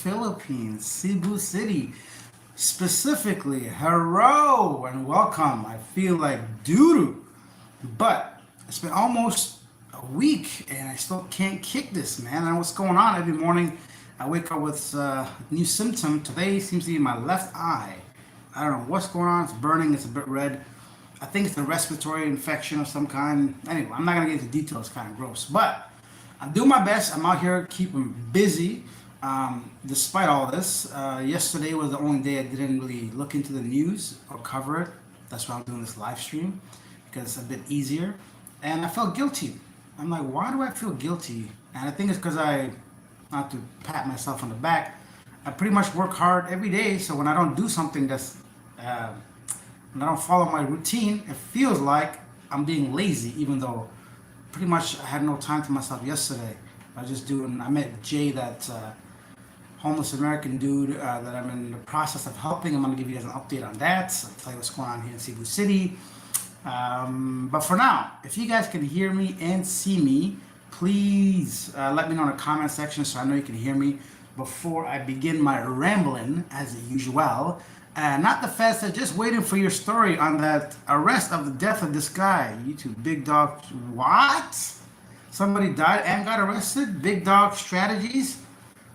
Philippines, Cebu City. Specifically, hello and welcome. I feel like doo-doo, but it's been almost a week and I still can't kick this, man. I don't know what's going on. Every morning I wake up with a new symptom. Today seems to be my left eye. I don't know what's going on. It's burning. It's a bit red. I think it's a respiratory infection of some kind. Anyway, I'm not going to get into details. It's kind of gross. But I'm doing my best. I'm out here keeping busy despite all this. Yesterday was the only day I didn't really look into the news or cover it. That's why I'm doing this live stream, because it's a bit easier. And I felt guilty. I'm like, why do I feel guilty? And I think it's because not to pat myself on the back, I pretty much work hard every day. So when I don't do something when I don't follow my routine, it feels like I'm being lazy, even though pretty much I had no time to myself yesterday. I met Jay, that homeless American dude that I'm in the process of helping. I'm going to give you guys an update on that. So I'll tell you what's going on here in Cebu City. But for now, if you guys can hear me and see me, please let me know in the comment section so I know you can hear me before I begin my rambling as usual. Not the feds are just waiting for your story on that arrest of the death of this guy. YouTube big dog. What? Somebody died and got arrested? Big dog strategies?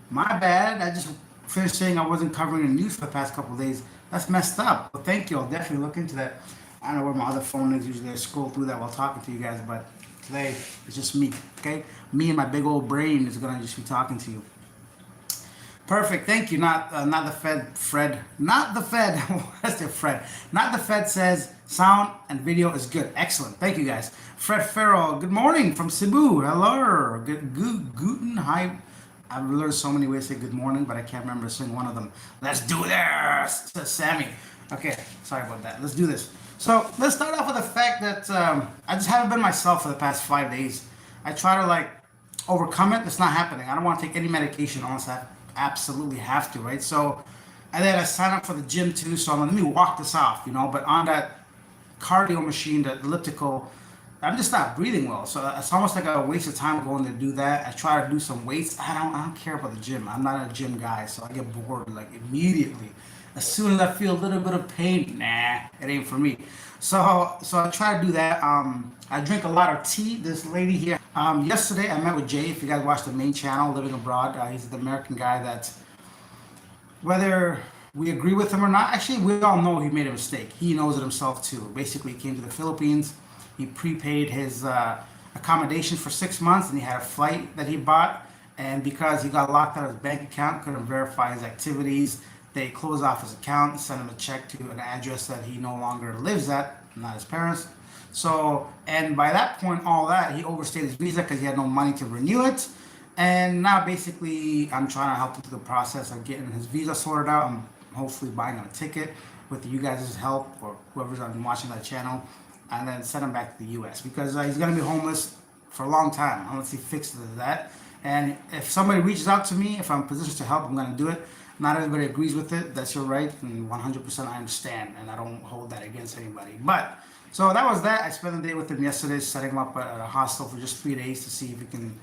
My bad. I just finished saying I wasn't covering the news for the past couple of days. That's messed up. Well, thank you. I'll definitely look into that. I don't know where my other phone is. Usually I scroll through that while talking to you guys, but today it's just me. Okay? Me and my big old brain is gonna just be talking to you. Perfect, thank you. Not the Fed, Fred. Not the Fed. What's the Fred? Not the Fed says sound and video is good. Excellent. Thank you guys. Fred Farrell. Good morning from Cebu. Hello. Guten. Hi. I've learned so many ways to say good morning, but I can't remember saying one of them. Let's do this, says Sammy. Okay, sorry about that. Let's do this. So let's start off with the fact that I just haven't been myself for the past 5 days. I try to overcome it. It's not happening. I don't want to take any medication unless I absolutely have to, right? So, and then I signed up for the gym too, so let me walk this off, but on that cardio machine, that elliptical, I'm just not breathing well, so it's almost like a waste of time going to do that. I try to do some weights. I don't care about the gym. I'm not a gym guy, so I get bored immediately. As soon as I feel a little bit of pain, nah, it ain't for me. So I try to do that. I drink a lot of tea. This lady here, yesterday I met with Jay. If you guys watch the main channel, Living Abroad, he's the American guy that, whether we agree with him or not, actually we all know he made a mistake. He knows it himself too. Basically, he came to the Philippines. He prepaid his accommodation for 6 months, and he had a flight that he bought. And because he got locked out of his bank account, couldn't verify his activities, they closed off his account and sent him a check to an address that he no longer lives at, not his parents. So, and by that point, he overstayed his visa because he had no money to renew it. And now basically I'm trying to help him through the process of getting his visa sorted out. I'm hopefully buying him a ticket with you guys' help or whoever's watching that channel, and then send him back to the US because he's going to be homeless for a long time unless he fixes that. And if somebody reaches out to me, if I'm in position to help, I'm going to do it. Not everybody agrees with it. That's your right, and 100% I understand, and I don't hold that against anybody. But so that was that. I spent the day with him yesterday, setting him up at a hostel for just 3 days to see if we can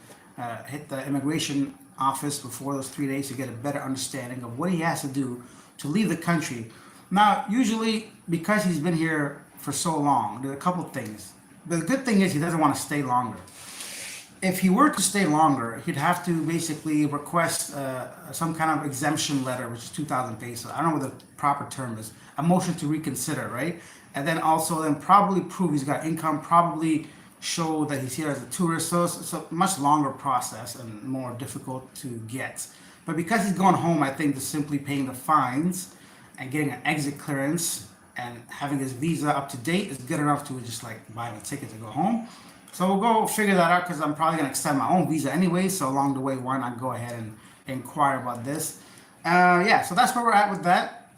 hit the immigration office before those 3 days to get a better understanding of what he has to do to leave the country. Now, usually, because he's been here for so long, there are a couple things. The good thing is he doesn't want to stay longer. If he were to stay longer, he'd have to basically request some kind of exemption letter, which is 2,000 pesos. I don't know what the proper term is. A motion to reconsider, right? And then also probably prove he's got income, probably show that he's here as a tourist. So it's a much longer process and more difficult to get. But because he's going home, I think just simply paying the fines and getting an exit clearance and having his visa up to date is good enough to just buy him a ticket to go home. So we'll go figure that out because I'm probably going to extend my own visa anyway. So along the way, why not go ahead and inquire about this? So that's where we're at with that.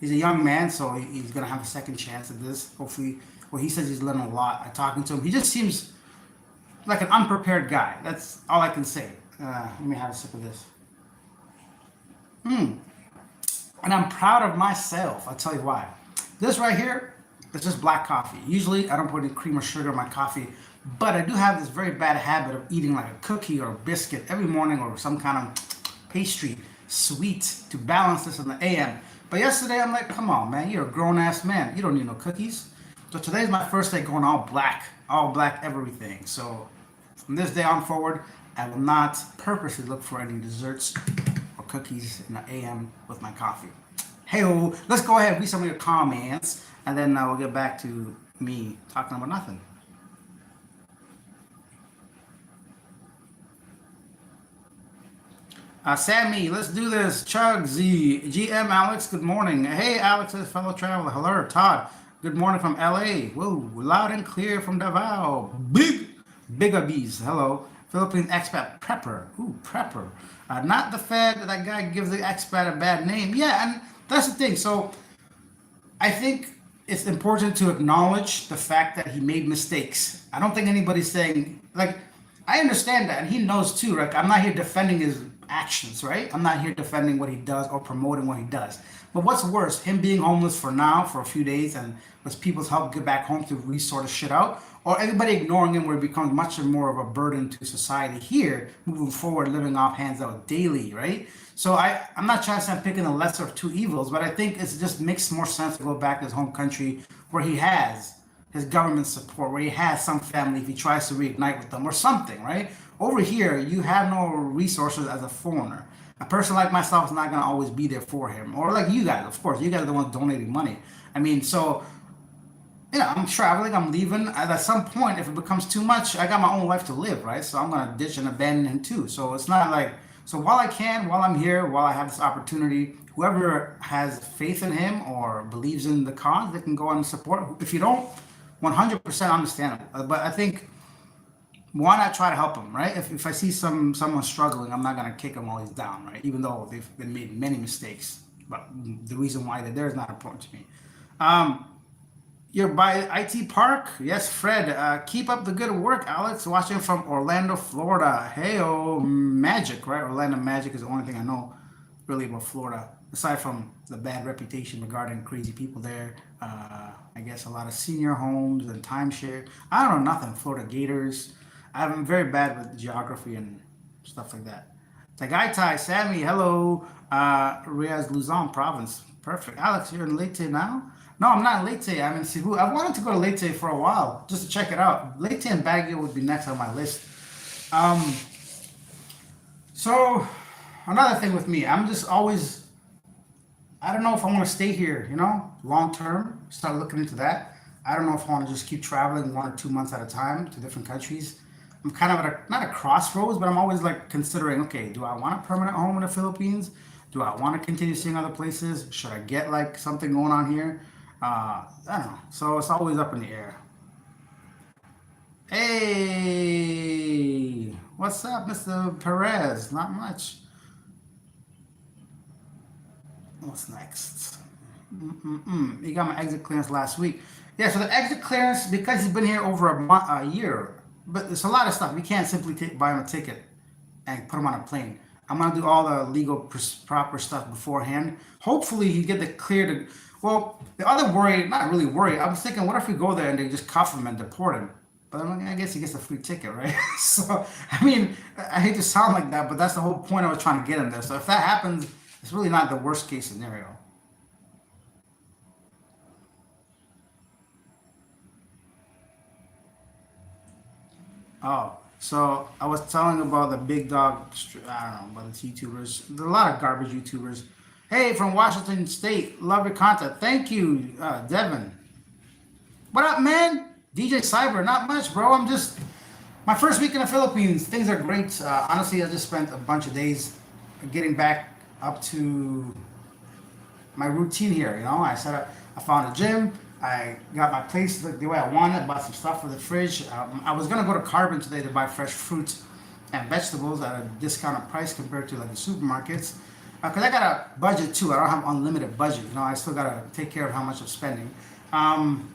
He's a young man, so he's going to have a second chance at this. Hopefully, he says he's learning a lot. I'm talking to him. He just seems like an unprepared guy. That's all I can say. Let me have a sip of this. And I'm proud of myself. I'll tell you why. This right here, it's just black coffee. Usually I don't put any cream or sugar in my coffee, but I do have this very bad habit of eating like a cookie or a biscuit every morning or some kind of pastry, sweet to balance this in the AM. But yesterday I'm like, come on, man, you're a grown ass man. You don't need no cookies. So today's my first day going all black everything. So from this day on forward, I will not purposely look for any desserts or cookies in the AM with my coffee. Hey, let's go ahead and read some of your comments, and then we'll get back to me talking about nothing. Sammy, let's do this. Chug Z, GM Alex, good morning. Hey, Alex, fellow traveler. Hello, Todd. Good morning from LA. Whoa, loud and clear from Davao. Bigger bees. Hello. Philippine expat prepper. Ooh, prepper. Not the Fed. That guy gives the expat a bad name. Yeah, and that's the thing. So I think it's important to acknowledge the fact that he made mistakes. I don't think anybody's saying, like, I understand that, and he knows too. Like, I'm not here defending his actions, right? I'm not here defending what he does or promoting what he does. But what's worse, him being homeless for now, for a few days, and with people's help get back home to resort his shit out, or everybody ignoring him where it becomes much more of a burden to society here, moving forward, living off hands out daily, right? So I'm not trying to say I'm picking the lesser of two evils, but I think it just makes more sense to go back to his home country where he has his government support, where he has some family if he tries to reignite with them or something, right? Over here, you have no resources as a foreigner. A person like myself is not going to always be there for him. Or like you guys, of course. You guys are the ones donating money. I mean, so, I'm traveling, I'm leaving. At some point, if it becomes too much, I got my own life to live, right? So I'm going to ditch and abandon him too. So it's not like, so while I can, while I'm here, while I have this opportunity, whoever has faith in him or believes in the cause, they can go and support. If you don't, 100% understandable. But I think, why not try to help him, right? If I see someone struggling, I'm not gonna kick him while he's down, right? Even though they've been made many mistakes, but the reason why they're there is not important to me. Um, you're by IT Park, yes, Fred. Keep up the good work, Alex. Watching from Orlando, Florida. Hey, oh, Magic, right? Orlando Magic is the only thing I know really about Florida, aside from the bad reputation regarding crazy people there. I guess a lot of senior homes and timeshare. I don't know nothing. Florida Gators. I'm very bad with geography and stuff like that. Tagaytay, Sammy, hello. Riaz Luzon province. Perfect. Alex, you're in Leyte now? No, I'm not in Leyte. I'm in Cebu. I wanted to go to Leyte for a while just to check it out. Leyte and Baguio would be next on my list. Um, so, another thing with me, I'm just always, I don't know if I want to stay here, long term. Start looking into that. I don't know if I want to just keep traveling 1 or 2 months at a time to different countries. I'm kind of at not a crossroads, but I'm always like considering, okay, do I want a permanent home in the Philippines? Do I want to continue seeing other places? Should I get like something going on here? I don't know. So it's always up in the air. Hey, what's up, Mr. Perez? Not much. What's next? He got my exit clearance last week. Yeah, so the exit clearance, because he's been here over a year, but there's a lot of stuff. We can't simply buy him a ticket and put him on a plane. I'm gonna do all the legal proper stuff beforehand. Hopefully he get the clear to. Well, the other worry, not really worry. I was thinking, what if we go there and they just cuff him and deport him? But I guess he gets a free ticket, right? So I mean, I hate to sound like that, but that's the whole point I was trying to get him there. So if that happens, it's really not the worst case scenario. Oh, so I was telling about the big dog. I don't know about the YouTubers. There's a lot of garbage YouTubers. Hey, from Washington State, love your content. Thank you, Devin. What up, man? DJ Cyber, not much, bro. I'm just my first week in the Philippines. Things are great. Honestly, I just spent a bunch of days getting back up to my routine here. I set up, I found a gym. I got my place the way I wanted. Bought some stuff for the fridge. I was gonna go to Carbon today to buy fresh fruits and vegetables at a discounted price compared to like the supermarkets. Because I got a budget too. I don't have unlimited budget. I still gotta take care of how much I'm spending. Um,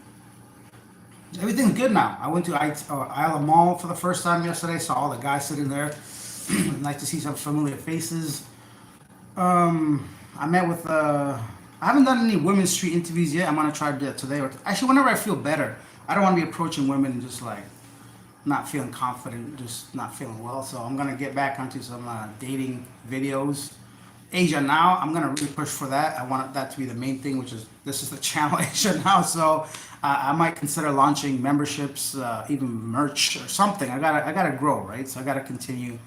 Everything's good now. I went to Isla Mall for the first time yesterday. Saw all the guys sitting there. Nice to see some familiar faces. I met with. I haven't done any women's street interviews yet. I'm gonna try to do that today. Or actually, whenever I feel better, I don't want to be approaching women just like not feeling confident, just not feeling well. So I'm gonna get back onto some dating videos. Asia Now, I'm gonna really push for that. I want that to be the main thing, which is this is the channel Asia Now. So I might consider launching memberships, even merch or something. I gotta grow, right? So I gotta continue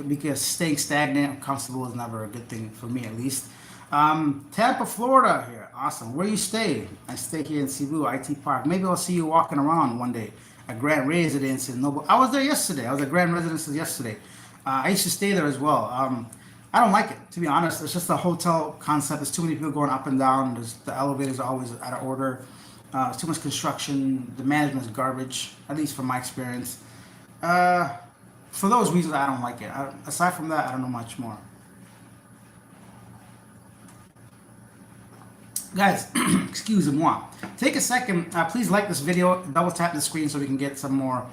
because staying stagnant and comfortable is never a good thing for me, at least. Tampa, Florida here. Awesome. Where you stay? I stay here in Cebu IT Park. Maybe I'll see you walking around one day. A Grand Residence in Noble. I was there yesterday. I was at Grand Residences yesterday. I used to stay there as well. I don't like it, to be honest. It's just a hotel concept. There's too many people going up and down. The elevators are always out of order. There's too much construction. The management is garbage, at least from my experience. For those reasons, I don't like it. Aside from that, I don't know much more. Guys, excuse moi. Take a second. Please like this video. Double tap the screen so we can get some more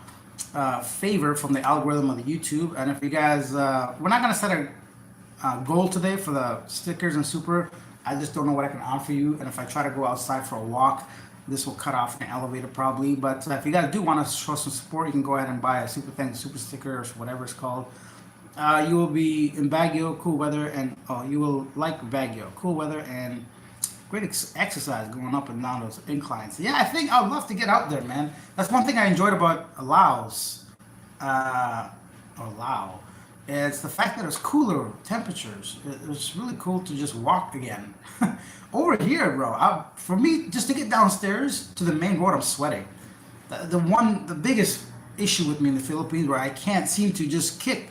favor from the algorithm of the YouTube. And if you guys, we're not going to set a goal today for the stickers and super. I just don't know what I can offer you. And if I try to go outside for a walk, this will cut off an elevator probably. But if you guys do want to show some support, you can go ahead and buy a super thanks, super sticker, or whatever it's called. You will be in Baguio, cool weather, and you will like Baguio, cool weather, and great exercise going up and down those inclines. Yeah, I think I'd love to get out there, man. That's one thing I enjoyed about Laos, or Lao. It's the fact that it's cooler temperatures. It's really cool to just walk again. Over here, bro, for me, just to get downstairs to the main road, I'm sweating. The biggest issue with me in the Philippines where I can't seem to just kick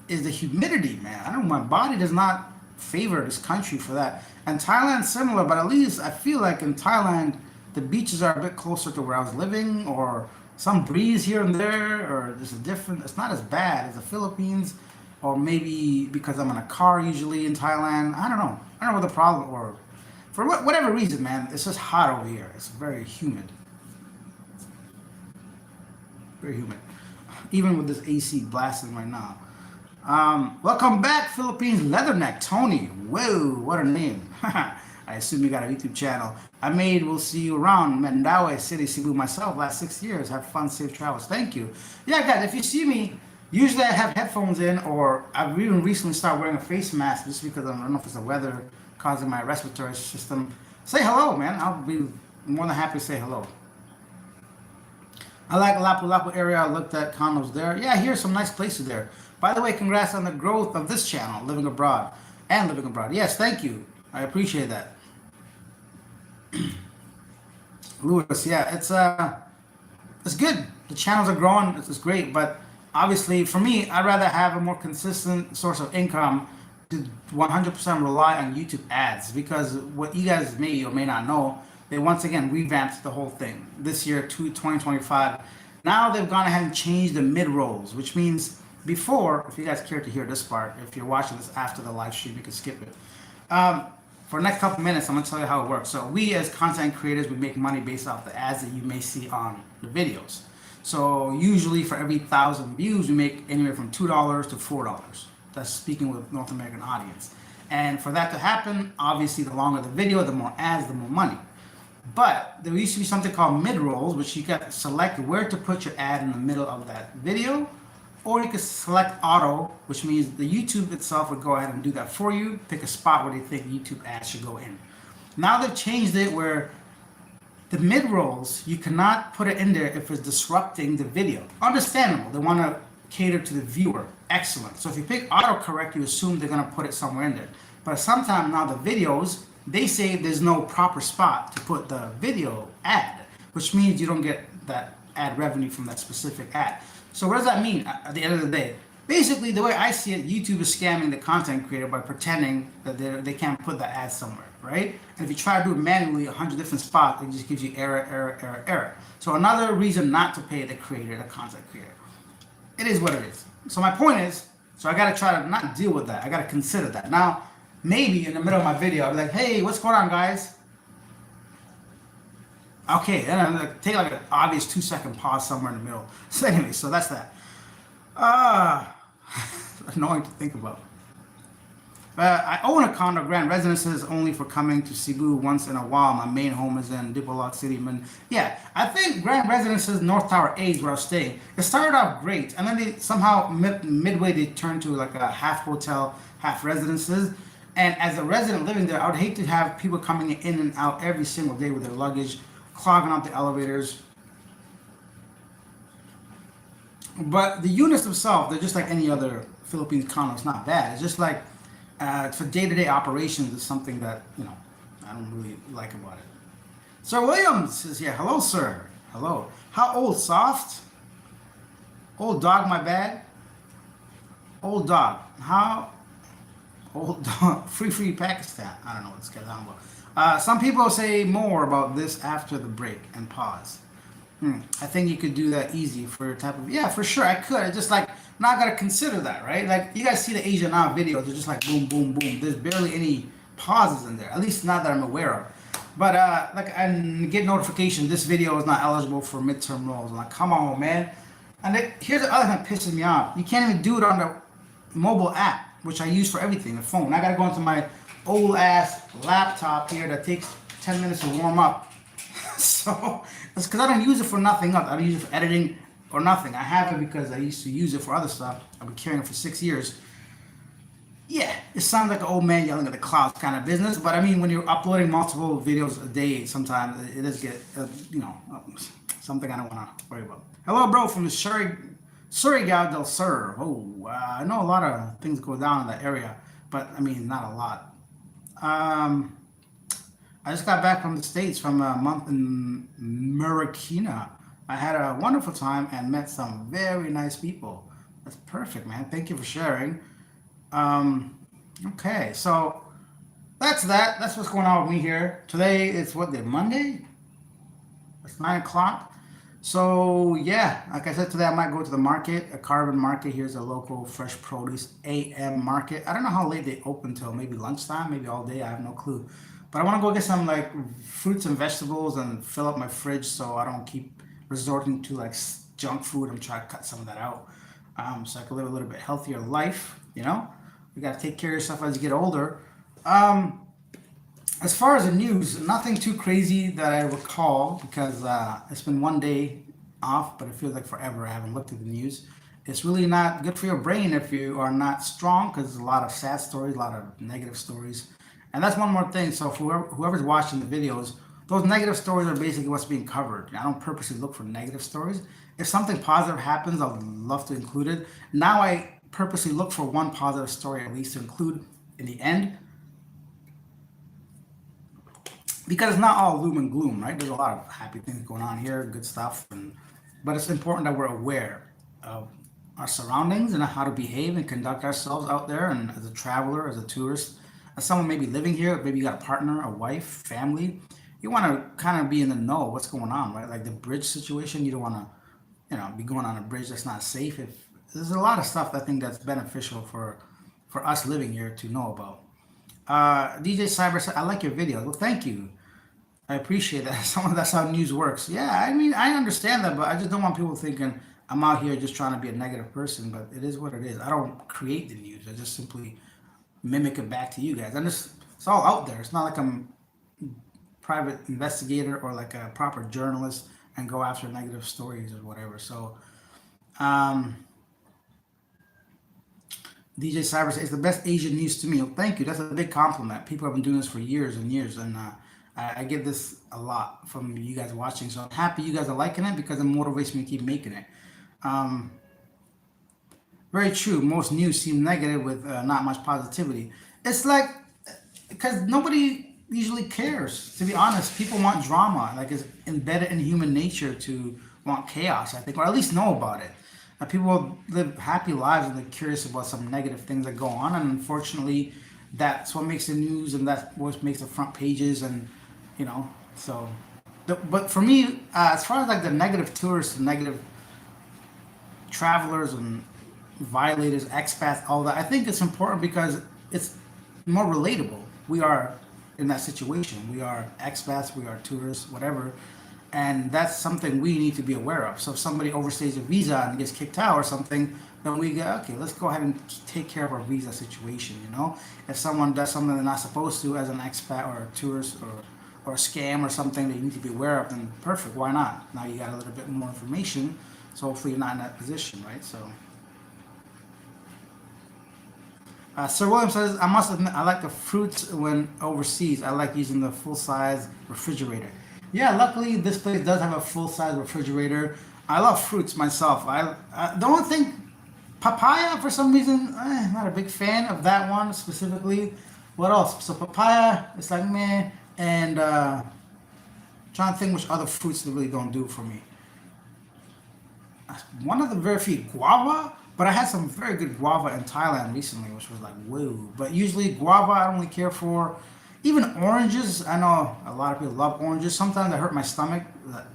is the humidity, man. I don't know, my body does not favor this country for that. And Thailand's similar, but at least I feel like in Thailand, the beaches are a bit closer to where I was living, or some breeze here and there, or there's a different, it's not as bad as the Philippines, or maybe because I'm in a car usually in Thailand. I don't know. I don't know what the problem, or for whatever reason, man, it's just hot over here. It's very humid. Very humid. Even with this AC blasting right now. Welcome back, Philippines Leatherneck Tony. Whoa, what a name. I assume you got a YouTube channel. We'll see you around Mandaue City, Cebu myself, last 6 years. Have fun, safe travels. Thank you. Yeah, guys, if you see me, usually I have headphones in, or I've even recently started wearing a face mask just because I don't know if it's the weather causing my respiratory system. Say hello, man. I'll be more than happy to say hello. I like Lapu-Lapu area. I looked at condos there. Yeah, here's some nice places there. By the way, congrats on the growth of this channel, Living Abroad. Yes, thank you. I appreciate that. Lewis, yeah, it's good. The channels are growing. It's great, but obviously for me, I'd rather have a more consistent source of income to 100% rely on YouTube ads, because what you guys may or may not know, they once again revamped the whole thing this year, 2025. Now they've gone ahead and changed the mid rolls, which means before, if you guys care to hear this part, if you're watching this after the live stream, you can skip it. For the next couple minutes, I'm going to tell you how it works. So we as content creators, we make money based off the ads that you may see on the videos. So usually for every 1,000 views, we make anywhere from $2 to $4. That's speaking with North American audience. And for that to happen, obviously the longer the video, the more ads, the more money. But there used to be something called mid-rolls, which you got to select where to put your ad in the middle of that video. Or you could select auto, which means the YouTube itself would go ahead and do that for you. Pick a spot where they think YouTube ads should go in. Now they've changed it where the mid-rolls, you cannot put it in there if it's disrupting the video. Understandable. They want to cater to the viewer. Excellent. So if you pick autocorrect, you assume they're going to put it somewhere in there. But sometimes now the videos, they say there's no proper spot to put the video ad, which means you don't get that ad revenue from that specific ad. So what does that mean at the end of the day? Basically, the way I see it, YouTube is scamming the content creator by pretending that they can't put the ad somewhere, right? And if you try to do it manually, 100 different spots, it just gives you error. So another reason not to pay the creator, the content creator. It is what it is. So my point is, so I got to try to not deal with that. I got to consider that. Now, maybe in the middle of my video, I'll be like, hey, what's going on, guys? Okay, then I'm like, take like an obvious 2-second pause somewhere in the middle. So anyway, so that's that. Annoying to think about. But I own a condo. Grand residences only for coming to Cebu once in a while. My main home is in Dipolog City. Man, yeah, I think Grand Residences North Tower A is where I was staying. It started off great, and then they somehow midway they turned to like a half hotel, half residences. And as a resident living there, I would hate to have people coming in and out every single day with their luggage, clogging up the elevators. But the units themselves, they're just like any other Philippines condo. It's not bad. It's just like for day-to-day operations, it's something that I don't really like about it. Sir Williams is here. Hello, sir. Hello. How old? Soft. Old dog, my bad. Old dog. How old dog? Free Pakistan. I don't know what this guy's on about. Some people say more about this after the break and pause. I think you could do that easy for type of, yeah, for sure I could. I just like not gotta consider that, right? Like you guys see the Asia Now videos, they're just like boom, boom, boom. There's barely any pauses in there, at least not that I'm aware of. But like I get notification this video is not eligible for midterm roles. I'm like, come on, man. And here's the other thing that pisses me off. You can't even do it on the mobile app, which I use for everything, the phone. I gotta go into my old ass laptop here that takes 10 minutes to warm up. So it's because I don't use it for nothing else. I don't use it for editing or nothing. I have it because I used to use it for other stuff. I've been carrying it for 6 years. Yeah, it sounds like an old man yelling at the clouds kind of business. But I mean, when you're uploading multiple videos a day, sometimes it does get, something I don't want to worry about. Hello, bro, from the Surigao del Sur. Oh, I know a lot of things go down in that area, but I mean, not a lot. I just got back from the States from a month in Marikina. I had a wonderful time and met some very nice people. That's perfect, man. Thank you for sharing. Okay, so that's that. That's what's going on with me here. Today it's what day? Monday? It's 9 o'clock. So yeah, like I said, today I might go to the market, a carbon market. Here's a local fresh produce AM market. I don't know how late they open till, maybe lunchtime, maybe all day. I have no clue. But I want to go get some like fruits and vegetables and fill up my fridge so I don't keep resorting to like junk food. I'm trying to cut some of that out, so I can live a little bit healthier life. You got to take care of yourself as you get older. As far as the news, nothing too crazy that I recall because it's been one day off, but it feels like forever. I haven't looked at the news. It's really not good for your brain if you are not strong because there's a lot of sad stories, a lot of negative stories. And that's one more thing. So for whoever's watching the videos, those negative stories are basically what's being covered. I don't purposely look for negative stories. If something positive happens, I'd love to include it. Now I purposely look for one positive story at least to include in the end. Because it's not all gloom and gloom, right? There's a lot of happy things going on here, good stuff. But it's important that we're aware of our surroundings and how to behave and conduct ourselves out there. And as a traveler, as a tourist, as someone maybe living here, maybe you got a partner, a wife, family, you want to kind of be in the know what's going on, right? Like the bridge situation, you don't want to, be going on a bridge that's not safe. If there's a lot of stuff I think that's beneficial for us living here to know about. DJ Cyber said, I like your video. Well, thank you. I appreciate that. That's how news works. Yeah, I mean, I understand that, but I just don't want people thinking I'm out here just trying to be a negative person, but it is what it is. I don't create the news. I just simply mimic it back to you guys. It's all out there. It's not like I'm a private investigator or like a proper journalist and go after negative stories or whatever. So, DJ Cyber says, it's the best Asian news to me. Well, thank you. That's a big compliment. People have been doing this for years and years, and I get this a lot from you guys watching. So I'm happy you guys are liking it because it motivates me to keep making it. Very true. Most news seem negative with not much positivity. It's like, because nobody usually cares, to be honest. People want drama. Like it's embedded in human nature to want chaos, I think, or at least know about it. People live happy lives and they're curious about some negative things that go on. And unfortunately, that's what makes the news and that's what makes the front pages and, so. But for me, as far as like the negative tourists and negative travelers and violators, expats, all that, I think it's important because it's more relatable. We are in that situation. We are expats, we are tourists, whatever. And that's something we need to be aware of. So if somebody overstays a visa and gets kicked out or something, then we go, okay, let's go ahead and take care of our visa situation, you know? If someone does something they're not supposed to as an expat or a tourist or a scam or something that you need to be aware of, then perfect, why not? Now you got a little bit more information, so hopefully you're not in that position, right? So, Sir William says, I must admit, I like the fruits when overseas. I like using the full-size refrigerator. Yeah, luckily this place does have a full-size refrigerator. I love fruits myself. I the only thing, papaya for some reason, not a big fan of that one specifically. What else? So papaya, it's like meh, and trying to think which other fruits they really don't do for me. One of the very few guava, but I had some very good guava in Thailand recently, which was like whoa. But usually guava, I don't really care for. Even oranges, I know a lot of people love oranges. Sometimes they hurt my stomach.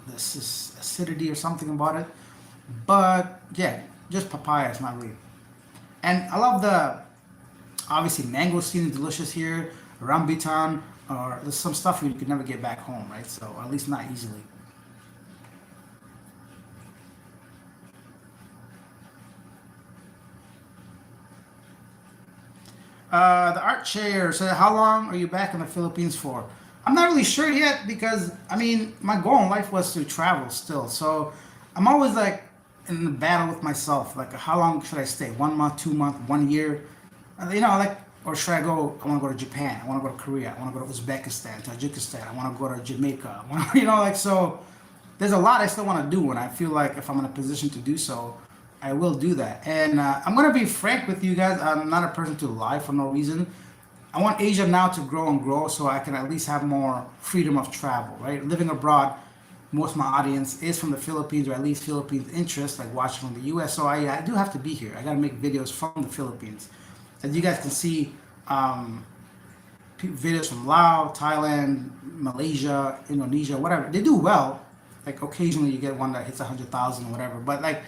This is acidity or something about it. But yeah, just papaya is not really. And I love the obviously mangosteen is delicious here. Rambutan, or there's some stuff you could never get back home, right? So at least not easily. The art chair said, "How long are you back in the Philippines for?" I'm not really sure yet because I mean, my goal in life was to travel still. So I'm always like in the battle with myself. Like, how long should I stay? 1 month, 2 month, 1 year? You know, like, or should I go? I want to go to Japan. I want to go to Korea. I want to go to Uzbekistan, Tajikistan. I want to go to Jamaica. I wanna, you know, like so. There's a lot I still want to do, and I feel like if I'm in a position to do so, I will do that. And I'm gonna be frank with you guys. I'm not a person to lie for no reason. I want Asia now to grow and grow, so I can at least have more freedom of travel. Right, living abroad. Most of my audience is from the Philippines, or at least Philippines interest, like watching from the U.S. So I do have to be here. I got to make videos from the Philippines. As you guys can see, um, videos from Laos, Thailand, Malaysia, Indonesia, whatever. They do well. Like occasionally you get one that hits 100,000 or whatever. But like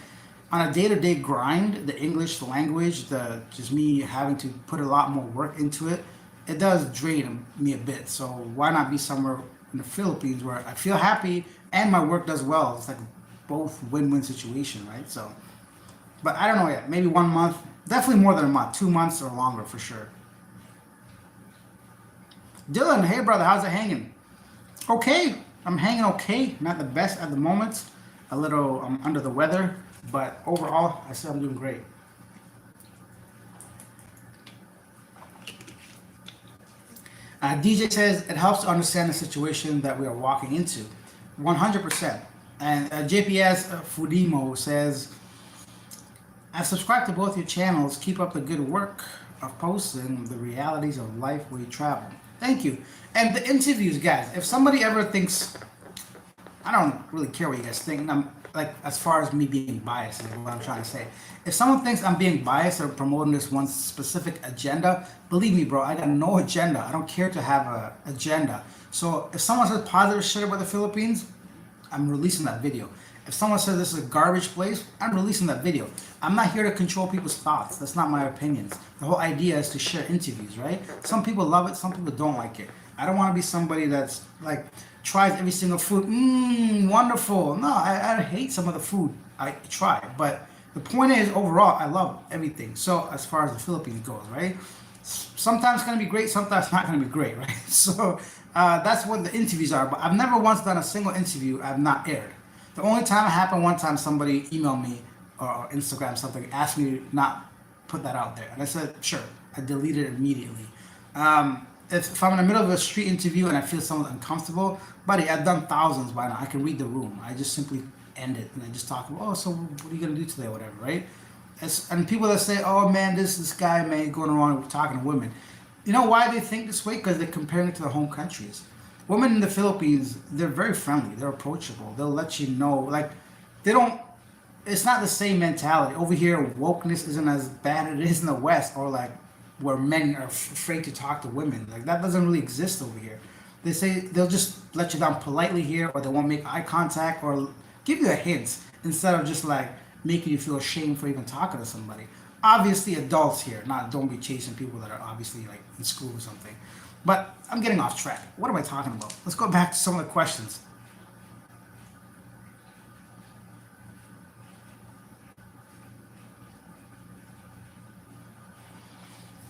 on a day-to-day grind, the English language, the just me having to put a lot more work into it, it does drain me a bit. So why not be somewhere in the Philippines where I feel happy and my work does well? It's like both win-win situation, right? So, but I don't know yet. Maybe 1 month, definitely more than a month, 2 months or longer for sure. Dylan, hey brother, how's it hanging? Okay, I'm hanging okay. Not the best at the moment. A little under the weather, but overall, I say I'm doing great. DJ says it helps to understand the situation that we are walking into. 100%. And JPS Fudimo says, I subscribe to both your channels. Keep up the good work of posting the realities of life where you travel. Thank you. And the interviews, guys. If somebody ever thinks, I don't really care what you guys think. I'm like, as far as me being biased is what I'm trying to say. If someone thinks I'm being biased or promoting this one specific agenda, believe me, bro, I got no agenda. I don't care to have a agenda. So if someone says positive shit about the Philippines, I'm releasing that video. If someone says this is a garbage place, I'm releasing that video. I'm not here to control people's thoughts. That's not my opinions. The whole idea is to share interviews, right? Some people love it, some people don't like it. I don't want to be somebody that's like tries every single food. Wonderful. No, I hate some of the food I try. But the point is, overall, I love everything. So as far as the Philippines goes, right? Sometimes it's gonna be great, sometimes it's not gonna be great, right? So that's what the interviews are. But I've never once done a single interview I've not aired. The only time it happened one time somebody emailed me or Instagram something, asked me to not put that out there. And I said, sure. I deleted it immediately. If I'm in the middle of a street interview and I feel someone's uncomfortable, buddy, I've done thousands by now. I can read the room. I just simply end it and I just talk about, oh, so what are you gonna do today or whatever, right? And people that say, oh man, this guy man going around talking to women. You know why they think this way? Because they're comparing it to their home countries. Women in the Philippines, they're very friendly. They're approachable. They'll let you know, like, they don't. It's not the same mentality over here. Wokeness isn't as bad as it is in the West, or like where men are afraid to talk to women. Like that doesn't really exist over here. They say they'll just let you down politely here, or they won't make eye contact, or give you a hint instead of just like making you feel ashamed for even talking to somebody. Obviously, adults here, not don't be chasing people that are obviously like in school or something. But I'm getting off track. What am I talking about? Let's go back to some of the questions.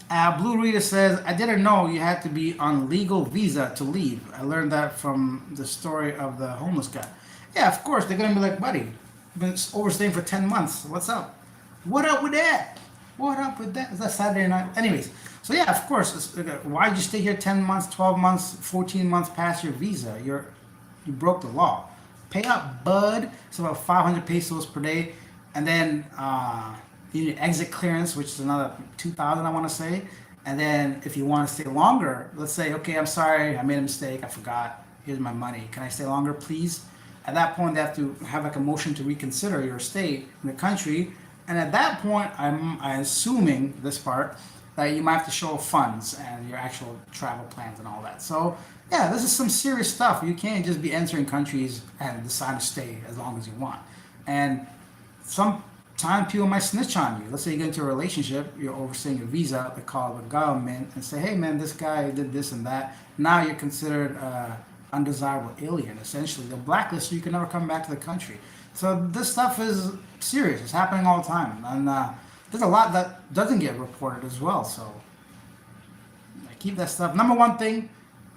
Blue Rita says, I didn't know you had to be on legal visa to leave. I learned that from the story of the homeless guy. Yeah, of course, they're going to be like, buddy, you've been overstaying for 10 months. What's up? What up with that? What up with that? Is that Saturday night? Anyways, so yeah, of course. Why'd you stay here 10 months, 12 months, 14 months past your visa? You broke the law. Pay up, bud. It's about 500 pesos per day. And then you need exit clearance, which is another 2,000, I want to say. And then if you want to stay longer, let's say, okay, I'm sorry, I made a mistake, I forgot. Here's my money. Can I stay longer, please? At that point, they have to have like a motion to reconsider your stay in the country. And at that point, I'm assuming this part that you might have to show funds and your actual travel plans and all that. So yeah, this is some serious stuff. You can't just be entering countries and decide to stay as long as you want. And sometimes people might snitch on you. Let's say you get into a relationship, you're overstaying your visa, they call the government and say, hey man, this guy did this and that. Now you're considered undesirable alien. Essentially, they'll blacklist you. You can never come back to the country. So this stuff is serious. It's happening all the time, and there's a lot that doesn't get reported as well. So keep that stuff. Number one thing,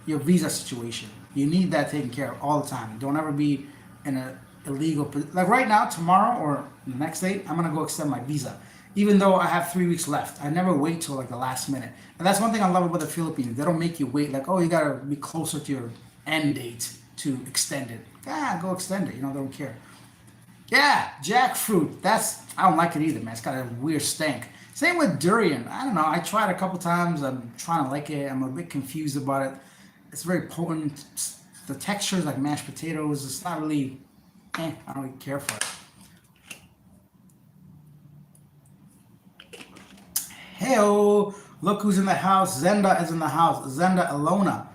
your visa situation. You need that taken care of all the time. Don't ever be in a illegal like right now, tomorrow or the next day. I'm gonna go extend my visa, even though I have 3 weeks left. I never wait till like the last minute, and that's one thing I love about the Philippines. They don't make you wait. Like, oh, you gotta be closer to your end date to extend it. Go extend it. They don't care. Yeah, jackfruit. I don't like it either, man. It's got a weird stank. Same with durian. I don't know. I tried a couple times. I'm trying to like it. I'm a bit confused about it. It's very potent. The texture is like mashed potatoes. It's not really. I don't really care for it. Heyo, look who's in the house. Zenda is in the house. Zenda Alona.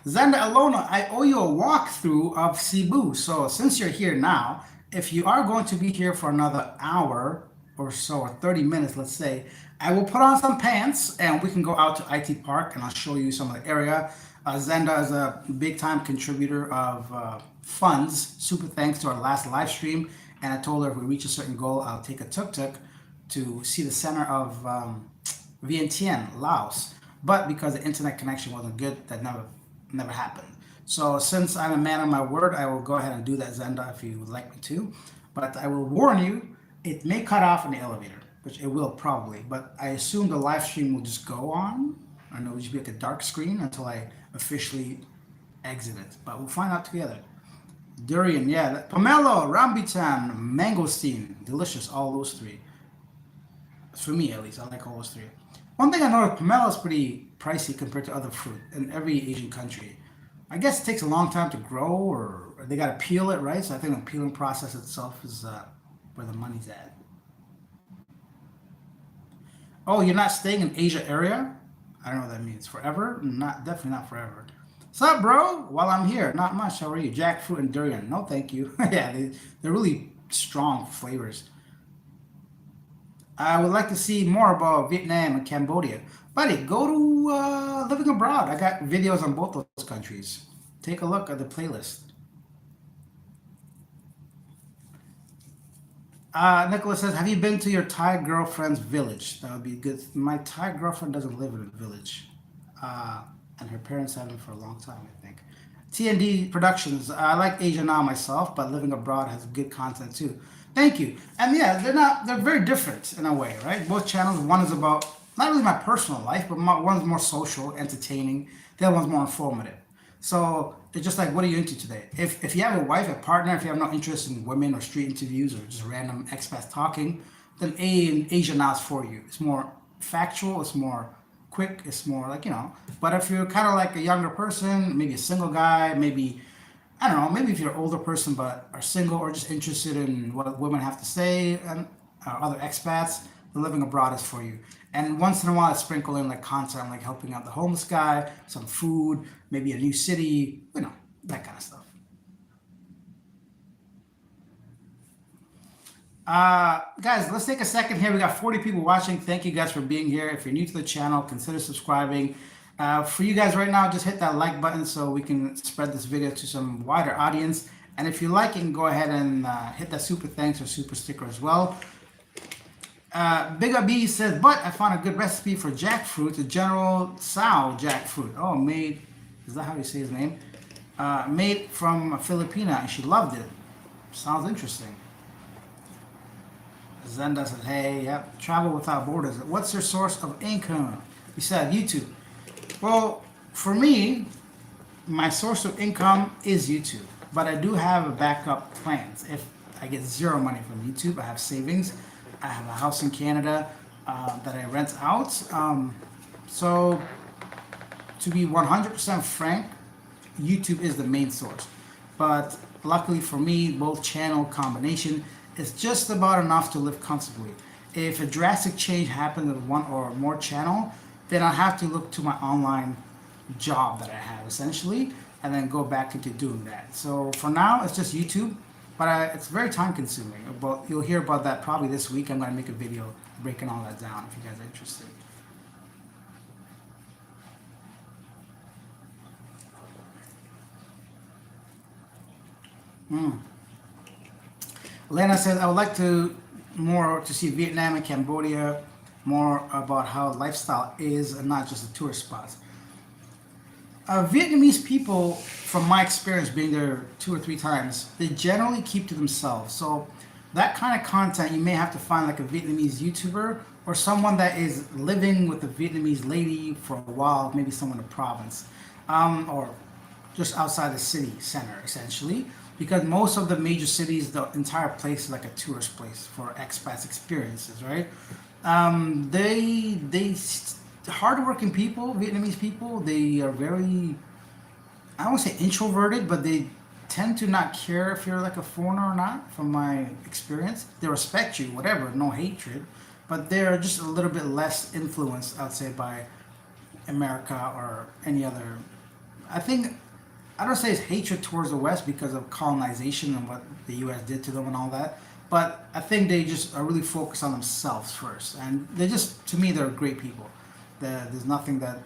Zenda Alona, I owe you a walkthrough of Cebu. So since you're here now, if you are going to be here for another hour or so, or 30 minutes, let's say, I will put on some pants and we can go out to IT Park and I'll show you some of the area. Zenda is a big time contributor of funds. Super thanks to our last live stream. And I told her if we reach a certain goal, I'll take a tuk-tuk to see the center of Vientiane, Laos. But because the internet connection wasn't good, that never happened. So since I'm a man of my word, I will go ahead and do that, Zenda, if you would like me to. But I will warn you, it may cut off in the elevator, which it will probably. But I assume the live stream will just go on. I know it'll just be like a dark screen until I officially exit it. But we'll find out together. Durian, yeah. Pomelo, rambutan, mangosteen. Delicious, all those three. For me, at least, I like all those three. One thing I noticed, pomelo is pretty pricey compared to other fruit in every Asian country. I guess it takes a long time to grow, or they got to peel it, right? So I think the peeling process itself is where the money's at. Oh, you're not staying in Asia area? I don't know what that means. Forever? Not definitely not forever. What's up, bro? While I'm here, not much. How are you? Jackfruit and durian. No, thank you. Yeah, they're really strong flavors. I would like to see more about Vietnam and Cambodia. Buddy, go to Living Abroad. I got videos on both those countries. Take a look at the playlist. Nicholas says, have you been to your Thai girlfriend's village? That would be good. My Thai girlfriend doesn't live in a village. And her parents haven't for a long time, I think. TND Productions. I like Asia Now myself, but Living Abroad has good content too. Thank you. And yeah, they're very different in a way, right? Both channels, one is about, not really my personal life, but one's more social, entertaining. The other one's more informative. So it's just like, what are you into today? If you have a wife, a partner, if you have no interest in women or street interviews or just random expats talking, then Asia Now is for you. It's more factual, it's more quick, it's more like, But if you're kind of like a younger person, maybe a single guy, maybe, I don't know, maybe if you're an older person but are single or just interested in what women have to say and other expats, the Living Abroad is for you. And once in a while, I sprinkle in like content, like helping out the homeless guy, some food, maybe a new city, that kind of stuff. Guys, let's take a second here. We got 40 people watching. Thank you guys for being here. If you're new to the channel, consider subscribing. For you guys right now, just hit that like button so we can spread this video to some wider audience. And if you like, you can go ahead and hit that super thanks or super sticker as well. Big B says, but I found a good recipe for jackfruit, the General Sao jackfruit. Oh, made, is that how you say his name? Made from a Filipina, and she loved it. Sounds interesting. Zenda says, hey, yep, travel without borders. What's your source of income? You said YouTube. Well, for me, my source of income is YouTube, but I do have a backup plans. If I get zero money from YouTube, I have savings. I have a house in Canada that I rent out. So, to be 100% frank, YouTube is the main source. But luckily for me, both channel combination is just about enough to live comfortably. If a drastic change happens with one or more channel, then I have to look to my online job that I have essentially, and then go back into doing that. So for now, it's just YouTube, but it's very time consuming. But you'll hear about that probably this week. I'm going to make a video breaking all that down if you guys are interested. Lena says, I would like to see Vietnam and Cambodia, more about how lifestyle is and not just the tourist spots. Vietnamese people, from my experience being there 2 or 3 times, they generally keep to themselves. So that kind of content you may have to find like a Vietnamese YouTuber or someone that is living with a Vietnamese lady for a while, maybe someone in the province, or just outside the city center, essentially. Because most of the major cities, the entire place is like a tourist place for expats experiences, right? They hardworking people, Vietnamese people, they are very, I won't say introverted, but they tend to not care if you're like a foreigner or not, from my experience. They respect you, whatever, no hatred, but they're just a little bit less influenced, I'd say, by America or any other. I think, I don't say it's hatred towards the West because of colonization and what the U.S. did to them and all that, but I think they just are really focused on themselves first, and they just, to me, they're great people. There's nothing that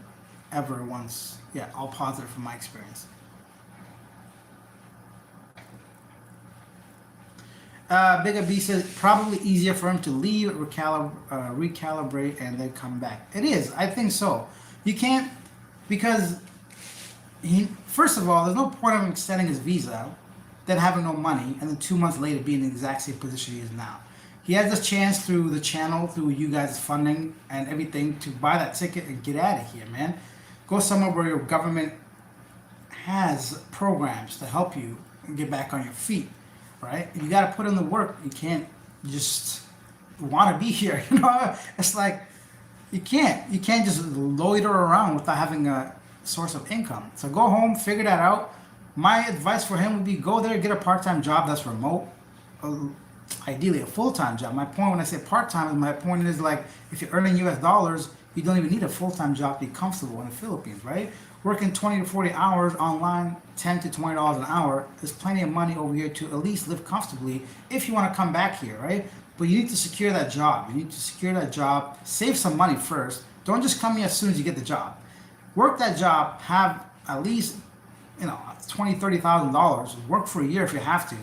ever once, yeah, all positive from my experience. Bigger B says probably easier for him to leave, recalibrate, and then come back. It is, I think so. You can't, because first of all, there's no point of him extending his visa, then having no money, and then 2 months later being in the exact same position he is now. He has this chance through the channel, through you guys' funding and everything, to buy that ticket and get out of here, man. Go somewhere where your government has programs to help you get back on your feet, right? You got to put in the work. You can't just want to be here, you know? It's like you can't just loiter around without having a source of income. So go home, figure that out. My advice for him would be go there, get a part-time job that's remote. Ideally a full-time job. My point when I say part-time, my point is like if you're earning US dollars, you don't even need a full-time job to be comfortable in the Philippines, right? Working 20 to 40 hours online, $10 to $20 an hour, there's plenty of money over here to at least live comfortably if you want to come back here, right? But you need to secure that job. You need to secure that job, save some money first. Don't just come here as soon as you get the job. Work that job, have at least, $20,000, $30,000. Work for a year if you have to,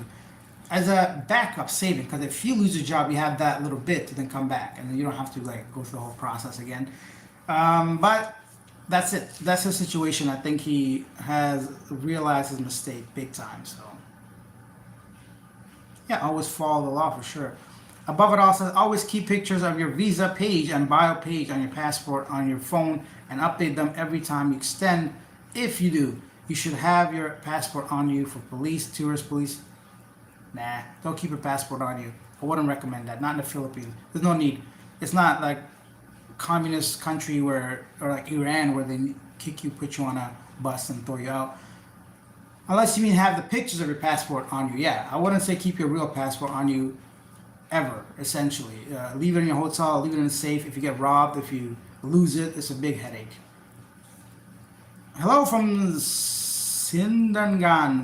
as a backup saving, because if you lose your job, you have that little bit to then come back, and then you don't have to like go through the whole process again. But that's it. That's the situation. I think he has realized his mistake big time. So yeah, always follow the law for sure. Above it all says always keep pictures of your visa page and bio page on your passport on your phone and update them every time you extend. If you do, you should have your passport on you for police, tourist police. Nah, don't keep your passport on you. I wouldn't recommend that. Not in the Philippines. There's no need. It's not like communist country or like Iran where they kick you, put you on a bus and throw you out. Unless you mean have the pictures of your passport on you. Yeah, I wouldn't say keep your real passport on you ever, essentially. Leave it in your hotel, leave it in a safe. If you get robbed, if you lose it, it's a big headache. Hello from Sindangan,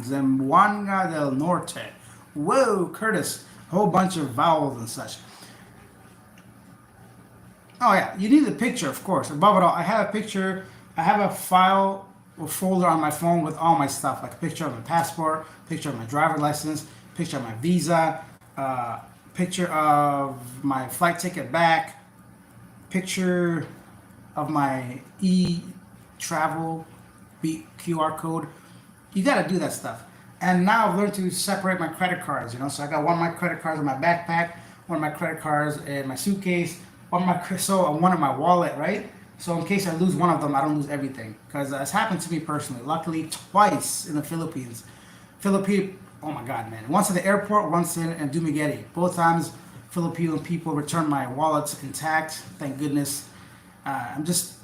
Zamboanga del Norte. Whoa, Curtis. A whole bunch of vowels and such. Oh yeah, you need the picture, of course. Above it all, I have a picture. I have a file or folder on my phone with all my stuff, like a picture of my passport, picture of my driver license, picture of my visa, picture of my flight ticket back, picture of my e-travel QR code. You got to do that stuff. And now I've learned to separate my credit cards, you know. So I got one of my credit cards in my backpack, one of my credit cards in my suitcase, one in my wallet, right? So in case I lose one of them, I don't lose everything. Because it's happened to me personally. Luckily, twice in the Philippines. Oh my God, man. Once at the airport, once in Dumaguete. Both times, Filipino people returned my wallets intact. Thank goodness. I'm just,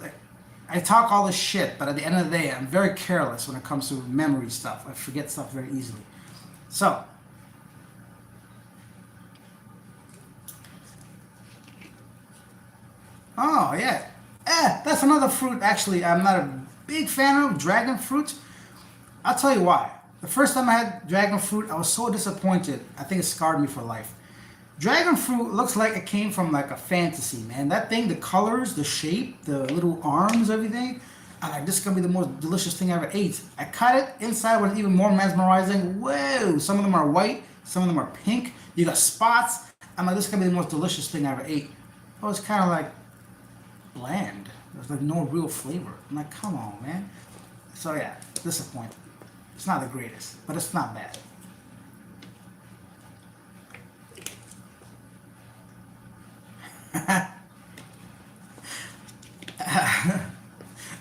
I talk all this shit, but at the end of the day, I'm very careless when it comes to memory stuff. I forget stuff very easily. So, oh yeah, that's another fruit. Actually, I'm not a big fan of dragon fruit. I'll tell you why. The first time I had dragon fruit, I was so disappointed. I think it scarred me for life. Dragon fruit looks like it came from like a fantasy, man. That thing, the colors, the shape, the little arms, everything. I'm like, this is gonna be the most delicious thing I ever ate. I cut it, inside was even more mesmerizing. Whoa, some of them are white, some of them are pink. You got spots. I'm like, this is gonna be the most delicious thing I ever ate. It was kind of like bland. There's like no real flavor. I'm like, come on, man. So yeah, disappointed. It's not the greatest, but it's not bad.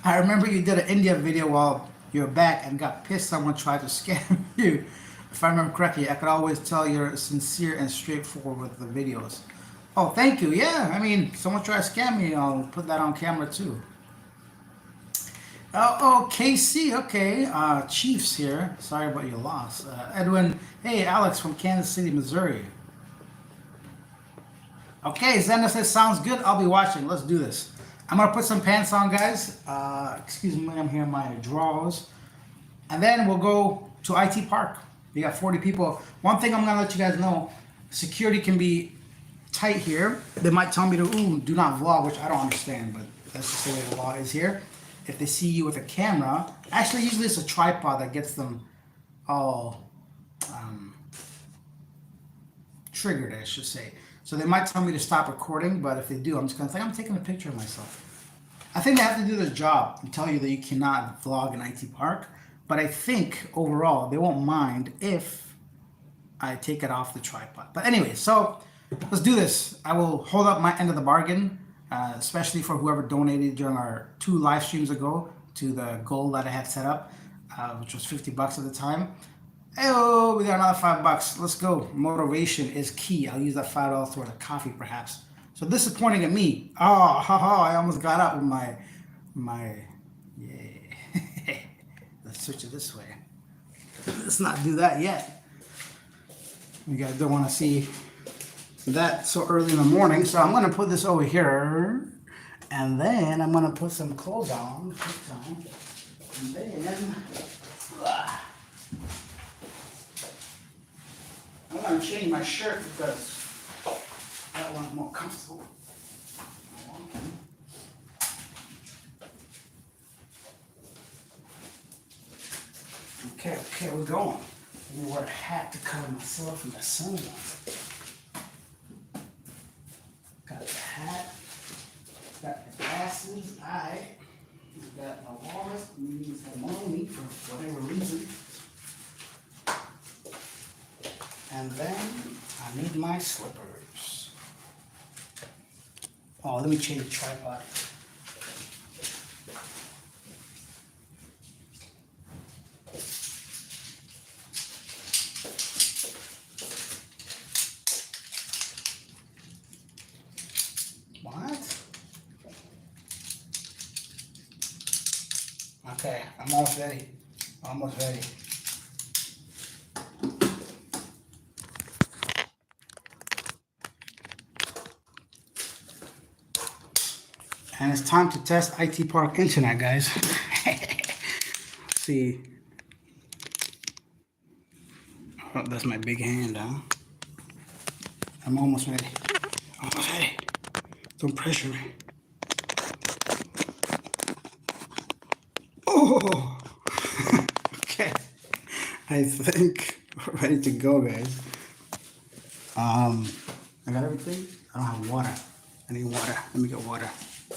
I remember you did an India video while you were back and got pissed someone tried to scam you. If I remember correctly, I could always tell you're sincere and straightforward with the videos. Oh, thank you. Yeah, I mean, someone tried to scam me. I'll put that on camera too. Oh, KC, okay. Chiefs here. Sorry about your loss. Edwin, hey, Alex from Kansas City, Missouri. Okay, Zenda says, sounds good. I'll be watching. Let's do this. I'm going to put some pants on, guys. Excuse me, I'm here in my drawers. And then we'll go to IT Park. We got 40 people. One thing I'm going to let you guys know, security can be tight here. They might tell me to, do not vlog, which I don't understand, but that's just the way the law is here. If they see you with a camera, actually, usually it's a tripod that gets them all triggered, I should say. So they might tell me to stop recording, but if they do, I'm just going to think I'm taking a picture of myself. I think they have to do their job and tell you that you cannot vlog in IT Park, but I think overall they won't mind if I take it off the tripod. But anyway, so let's do this. I will hold up my end of the bargain, especially for whoever donated during our 2 live streams ago to the goal that I had set up, which was $50 at the time. Oh, we got another $5. Let's go. Motivation is key. I'll use that $5 toward a coffee, perhaps. So this is pointing at me. Oh, haha! I almost got up with my. Yeah. Let's switch it this way. Let's not do that yet. You guys don't want to see that so early in the morning. So I'm gonna put this over here, and then I'm gonna put some clothes on. And then. I'm going to change my shirt because that one's more comfortable. Okay, we're going. I'm going to wear a hat to cover myself from the sun. Got the hat, got the glasses, got my wallet, needs some money for whatever reason. And then I need my slippers. Oh, let me change the tripod. What? Okay, I'm almost ready. Almost ready. And it's time to test IT Park internet, guys. See. Oh, that's my big hand, huh? I'm almost ready. Almost ready. Don't pressure me. Oh! Okay. I think we're ready to go, guys. I got everything. I don't have water. I need water. Let me get water.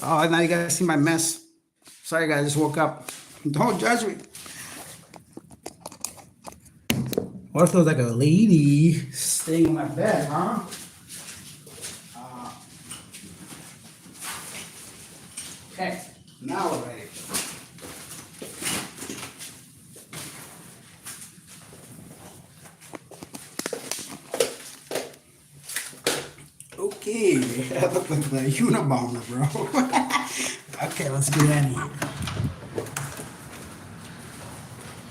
Oh, now you guys see my mess. Sorry, guys. I just woke up. Don't judge me. What if there was like a lady staying in my bed, huh? Okay, now we're ready. Okay, that looked like the Unabomber, bro. Okay, let's get in here.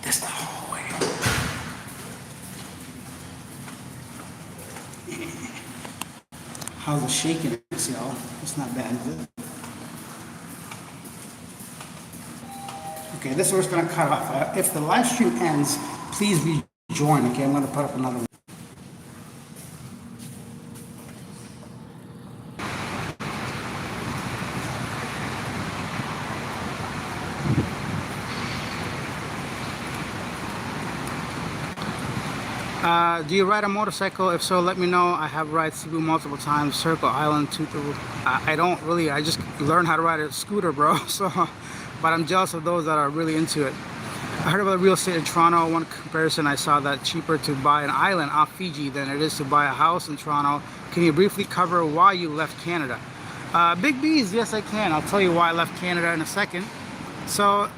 That's the hallway. How's the shaking, y'all? It's not bad, is it? Okay, this is where it's gonna cut off. If the live stream ends, please rejoin. Okay, I'm gonna put up another one. Do you ride a motorcycle? If so, let me know. I have ride Cebu multiple times, Circle Island, Tutu. I don't really, I just learned how to ride a scooter, bro. So, but I'm jealous of those that are really into it. I heard about real estate in Toronto. One comparison I saw that cheaper to buy an island off Fiji than it is to buy a house in Toronto. Can you briefly cover why you left Canada? Big B's, yes I can. I'll tell you why I left Canada in a second. So,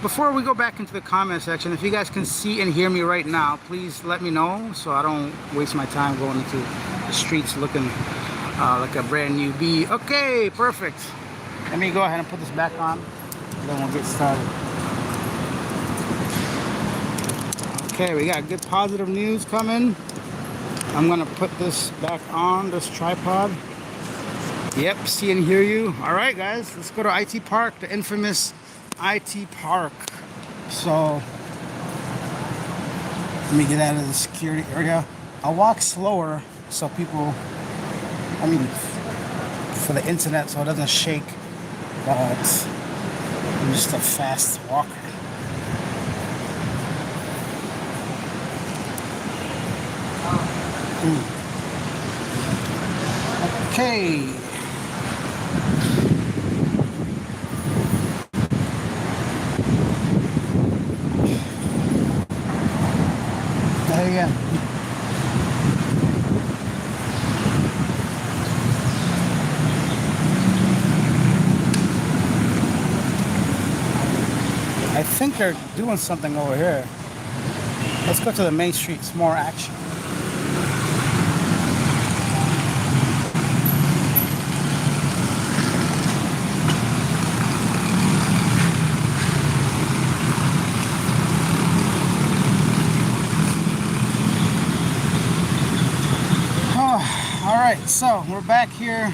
before we go back into the comment section, if you guys can see and hear me right now, please let me know so I don't waste my time going into the streets looking like a brand new bee. Okay, perfect. Let me go ahead and put this back on, and then we'll get started. Okay, we got good positive news coming. I'm gonna put this back on this tripod. Yep, see and hear you. All right, guys, let's go to IT Park, the infamous IT Park. So let me get out of the security area. I'll walk slower so people, for the internet so it doesn't shake, but I'm just a fast walker. Okay. Again. I think they're doing something over here. Let's go to the main street. It's more action. Alright, so we're back here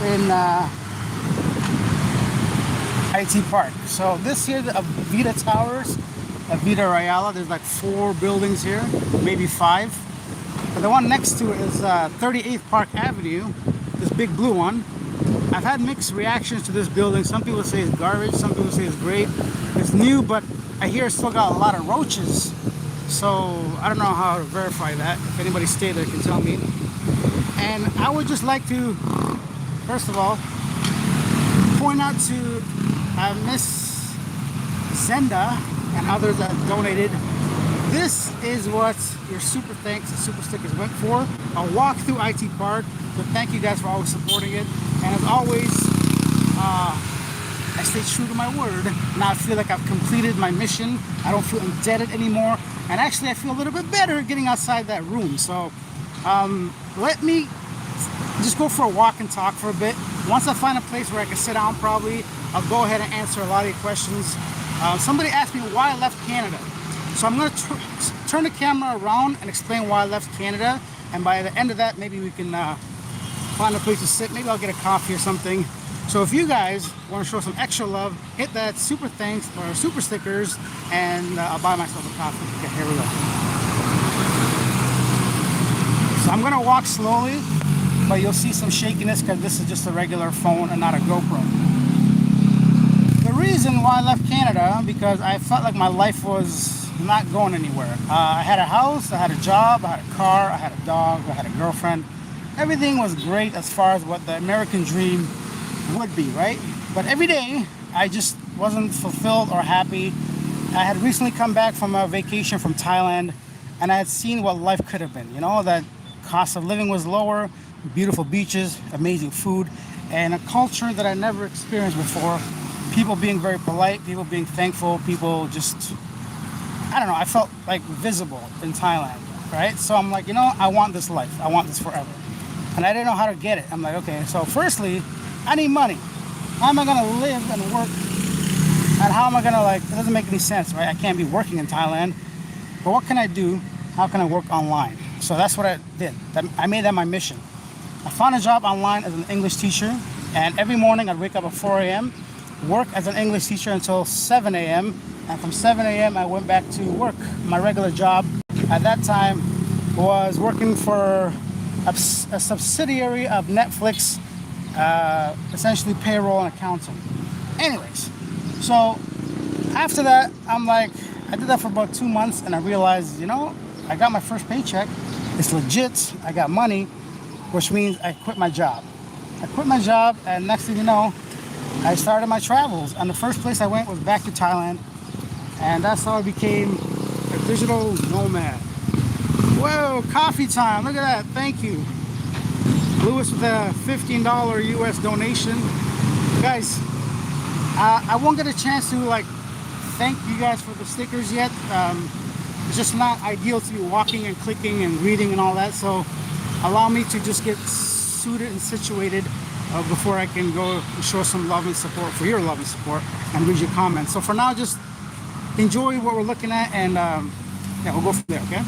in IT Park. So this here, the Avita Towers, Avita Royala, there's like 4 buildings here, maybe 5. But the one next to it is 38th Park Avenue, this big blue one. I've had mixed reactions to this building. Some people say it's garbage, some people say it's great. It's new, but I hear it's still got a lot of roaches. So I don't know how to verify that. If anybody stayed there can tell me. And I would just like to, first of all, point out to Miss Zenda and others that donated. This is what your super thanks and super stickers went for. A walk through IT Park. So thank you guys for always supporting it. And as always, I stay true to my word. Now I feel like I've completed my mission. I don't feel indebted anymore. And actually I feel a little bit better getting outside that room. So let me just go for a walk and talk for a bit. Once I find a place where I can sit down, probably I'll go ahead and answer a lot of your questions. Somebody asked me why I left Canada. So I'm going to turn the camera around and explain why I left Canada. And by the end of that, maybe we can find a place to sit. Maybe I'll get a coffee or something. So if you guys want to show some extra love, hit that super thanks or super stickers, and I'll buy myself a coffee. Okay, here we go. So I'm going to walk slowly, but you'll see some shakiness because this is just a regular phone and not a GoPro. The reason why I left Canada, because I felt like my life was not going anywhere. I had a house, I had a job, I had a car, I had a dog, I had a girlfriend, everything was great as far as what the American dream would be, right? But every day, I just wasn't fulfilled or happy. I had recently come back from a vacation from Thailand, and I had seen what life could have been. You know, that cost of living was lower, beautiful beaches, amazing food, and a culture that I never experienced before. People being very polite, people being thankful, people just, I don't know, I felt like visible in Thailand, right? So I'm like, you know, I want this life. I want this forever. And I didn't know how to get it. I'm like, okay, so firstly, I need money. How am I gonna live and work? And how am I gonna, like, it doesn't make any sense, right? I can't be working in Thailand. But what can I do? How can I work online? So that's what I did. I made that my mission. I found a job online as an English teacher. And every morning I'd wake up at 4 a.m., work as an English teacher until 7 a.m. And from 7 a.m. I went back to work. My regular job at that time was working for a subsidiary of Netflix, essentially payroll and accounting. Anyways, so after that, I'm like, I did that for about 2 months and I realized, you know, I got my first paycheck. It's legit. I got money, which means I quit my job. I quit my job, and next thing you know, I started my travels. And the first place I went was back to Thailand. And that's how I became a digital nomad. Whoa, coffee time. Look at that. Thank you. Lewis with a $15 US donation. Guys, I won't get a chance to like thank you guys for the stickers yet. It's just not ideal to be walking and clicking and reading and all that. So allow me to just get suited and situated before I can go show some love and support for your love and support and read your comments. So for now, just enjoy what we're looking at, and yeah, we'll go from there, okay?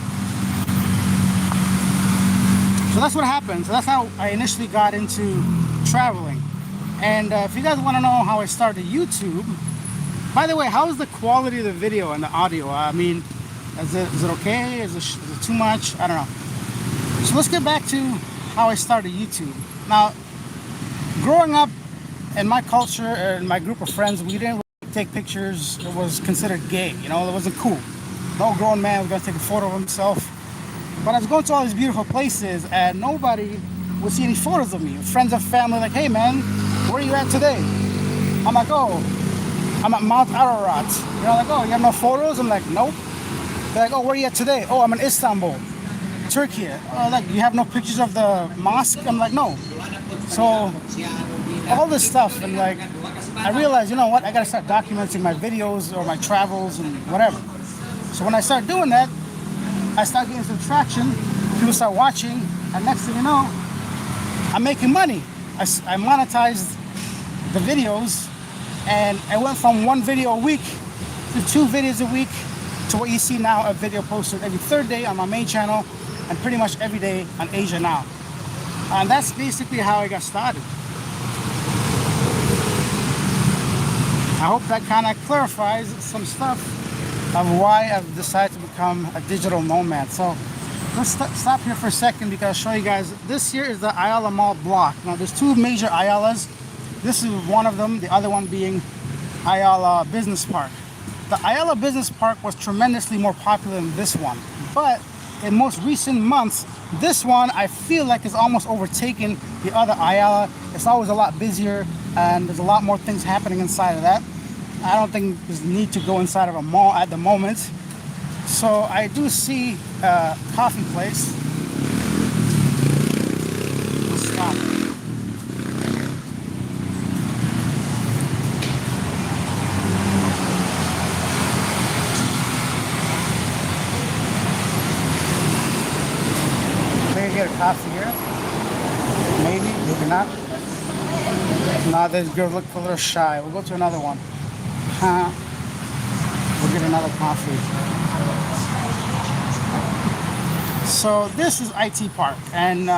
So that's what happened. So that's how I initially got into traveling. And if you guys want to know how I started YouTube, by the way, how is the quality of the video and the audio? I mean, is it okay? Is it too much? I don't know. So let's get back to how I started YouTube. Now, growing up in my culture and my group of friends, we didn't really take pictures. It was considered gay, you know, it wasn't cool. No grown man was going to take a photo of himself. But I was going to all these beautiful places and nobody would see any photos of me. Friends and family like, hey man, where are you at today? I'm like, oh, I'm at Mount Ararat. You know, like, oh, you have no photos? I'm like, nope. They're like, oh, where are you at today? Oh, I'm in Istanbul, Turkey. Oh, like, you have no pictures of the mosque? I'm like, no. So all this stuff, and like, I realized, you know what, I gotta start documenting my videos or my travels and whatever. So when I started doing that, I started getting some traction. People start watching, and next thing you know, I'm making money. I monetized the videos, and I went from 1 video a week to 2 videos a week to what you see now, a video posted every 3rd day on my main channel and pretty much every day on Asia Now. And that's basically how I got started. I hope that kind of clarifies some stuff of why I've decided to become a digital nomad. So let's stop here for a second because I'll show you guys. This here is the Ayala Mall block. Now there's 2 major Ayalas. This is one of them, the other one being Ayala Business Park. The Ayala Business Park was tremendously more popular than this one. But in most recent months, this one I feel like is almost overtaken the other Ayala. It's always a lot busier and there's a lot more things happening inside of that. I don't think there's need to go inside of a mall at the moment. So I do see a coffee place. Let's stop. Maybe get a coffee here. Maybe not. Now this girl look a little shy. We'll go to another one. We'll get another coffee. So this is IT Park, and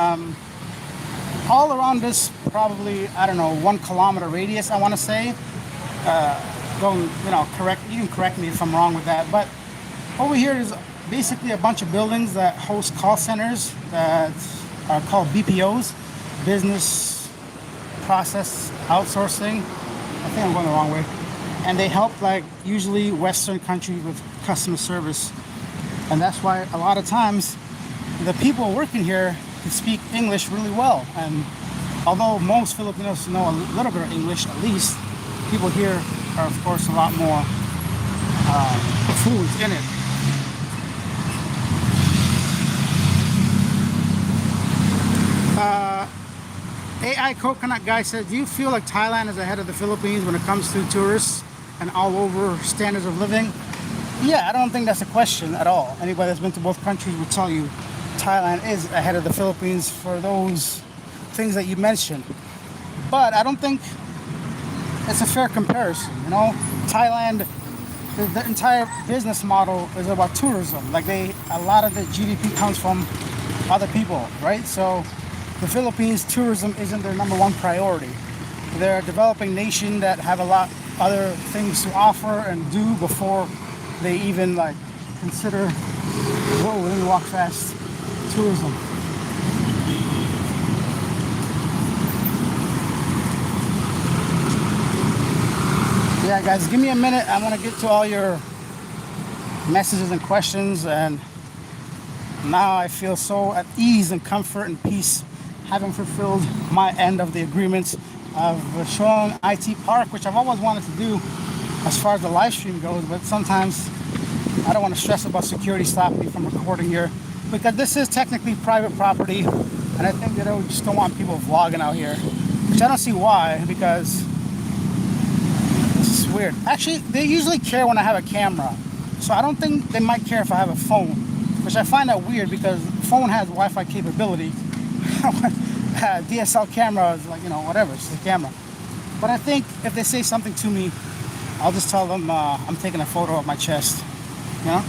all around this, probably, I don't know, 1 kilometer radius, I want to say. Don't, you know, you can correct me if I'm wrong with that, but over here is basically a bunch of buildings that host call centers that are called BPOs, business process outsourcing. I think I'm going the wrong way. And they help, like, usually Western countries with customer service. And that's why a lot of times the people working here can speak English really well. And although most Filipinos know a little bit of English, at least, people here are, of course, a lot more fluent in it. AI Coconut Guy said, do you feel like Thailand is ahead of the Philippines when it comes to tourists and all over standards of living? Yeah, I don't think that's a question at all. Anybody that's been to both countries will tell you Thailand is ahead of the Philippines for those things that you mentioned. But I don't think it's a fair comparison. You know, Thailand, the entire business model is about tourism. Like a lot of the GDP comes from other people, right? So the Philippines, tourism isn't their number one priority. They're a developing nation that have a lot other things to offer and do before they even like consider, whoa, let me walk fast, tourism. Yeah, guys, give me a minute. I'm gonna get to all your messages and questions, and now I feel so at ease and comfort and peace having fulfilled my end of the agreements of showing IT Park, which I've always wanted to do as far as the live stream goes, but sometimes I don't want to stress about security stopping me from recording here, because this is technically private property, and I think that I just don't want people vlogging out here, which I don't see why, because this is weird. Actually, they usually care when I have a camera, so I don't think they might care if I have a phone, which I find that weird because the phone has Wi-Fi capability. DSL camera is like, you know, whatever, it's just a camera. But I think if they say something to me, I'll just tell them I'm taking a photo of my chest, you know?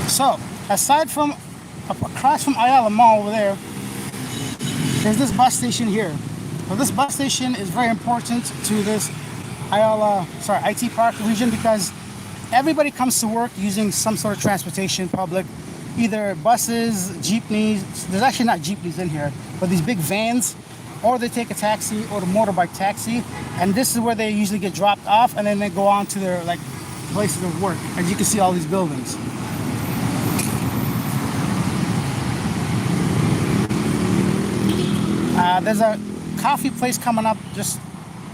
So, aside from across from Ayala Mall over there, there's this bus station here. So this bus station is very important to this IT Park region because everybody comes to work using some sort of transportation, public, either buses, jeepneys. There's actually not jeepneys in here, but these big vans, or they take a taxi or the motorbike taxi, and this is where they usually get dropped off, and then they go on to their like places of work. As you can see, all these buildings. There's a coffee place coming up just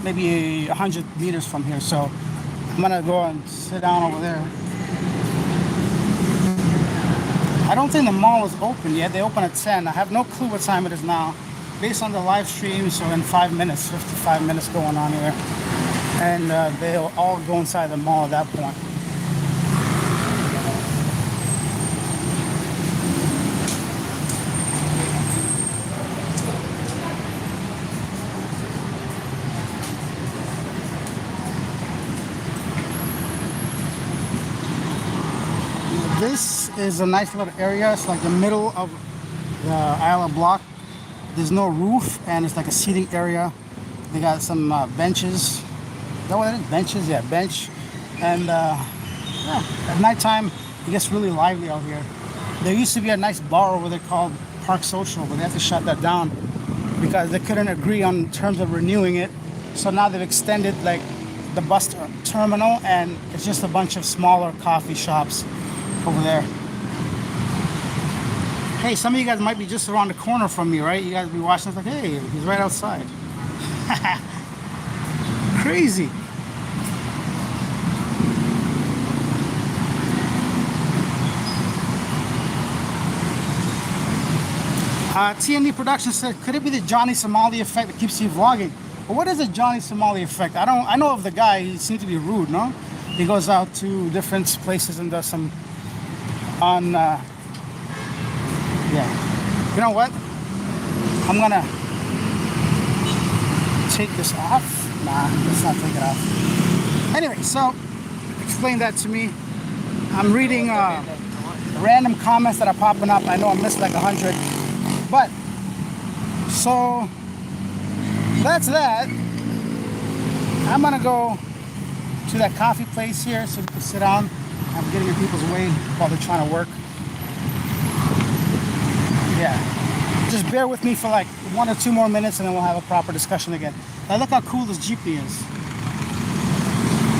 maybe 100 meters from here, so I'm gonna go and sit down over there. I don't think the mall is open yet. They open at 10. I have no clue what time it is now. Based on the live stream, so in 5 minutes, 55 minutes going on here. And they'll all go inside the mall at that point. This is a nice little area. It's like the middle of the Ayala block. There's no roof, and it's like a seating area. They got some benches. Is that what it is? Benches? Yeah, bench. And yeah, at nighttime, it gets really lively out here. There used to be a nice bar over there called Park Social, but they had to shut that down because they couldn't agree on terms of renewing it. So now they've extended like the bus terminal, and it's just a bunch of smaller coffee shops over there. Hey, some of you guys might be just around the corner from me, right? You guys be watching, like, hey, he's right outside. Crazy. TND Production said, could it be the Johnny Somali effect that keeps you vlogging? Well, what is a Johnny Somali effect? I know of the guy. He seems to be rude, no? He goes out to different places and does some yeah. You know what? I'm gonna take this off. Nah, let's not take it off. Anyway, so explain that to me. I'm reading random comments that are popping up. I know I missed like 100, but so that's that. I'm gonna go to that coffee place here so we can sit down. I'm getting in people's way while they're trying to work. Yeah, just bear with me for like 1 or 2 more minutes and then we'll have a proper discussion again. Now look how cool this jeepney is.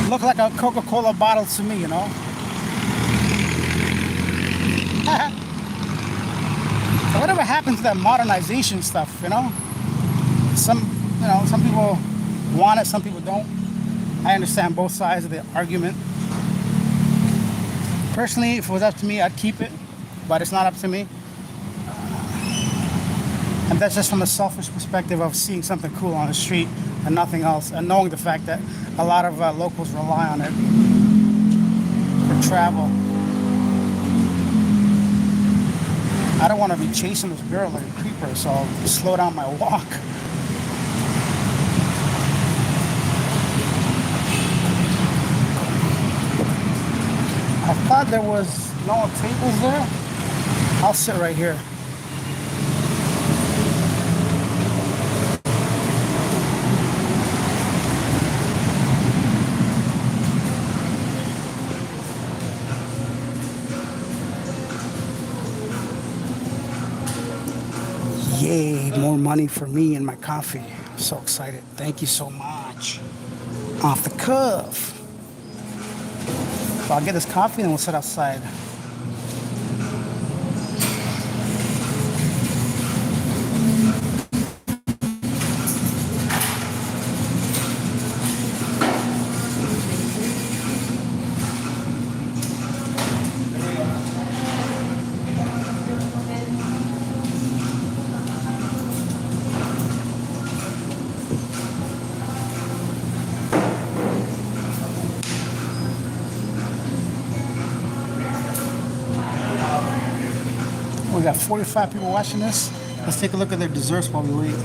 Look like a Coca-Cola bottle to me, you know? So whatever happened to that modernization stuff, you know? Some, some people want it, some people don't. I understand both sides of the argument. Personally, if it was up to me, I'd keep it, but it's not up to me. And that's just from a selfish perspective of seeing something cool on the street and nothing else, and knowing the fact that a lot of locals rely on it for travel. I don't want to be chasing this girl like a creeper, so I'll slow down my walk. I thought there was no tables there. I'll sit right here. Yay, more money for me and my coffee. I'm so excited. Thank you so much. Off the cuff. So I'll get this coffee and we'll sit outside. We got 45 people watching this. Let's take a look at their desserts while we wait.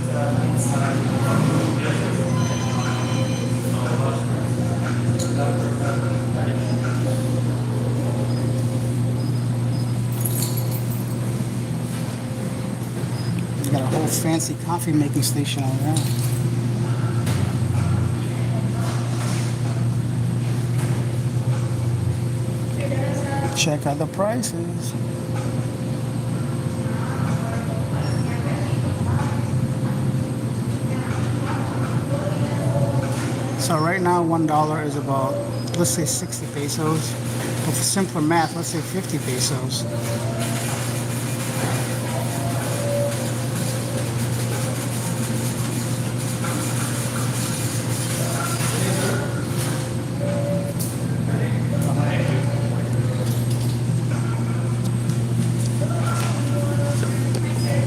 We got a whole fancy coffee making station over there. Check out the prices. So right now, $1 is about, let's say 60 pesos. But for simpler math, let's say 50 pesos.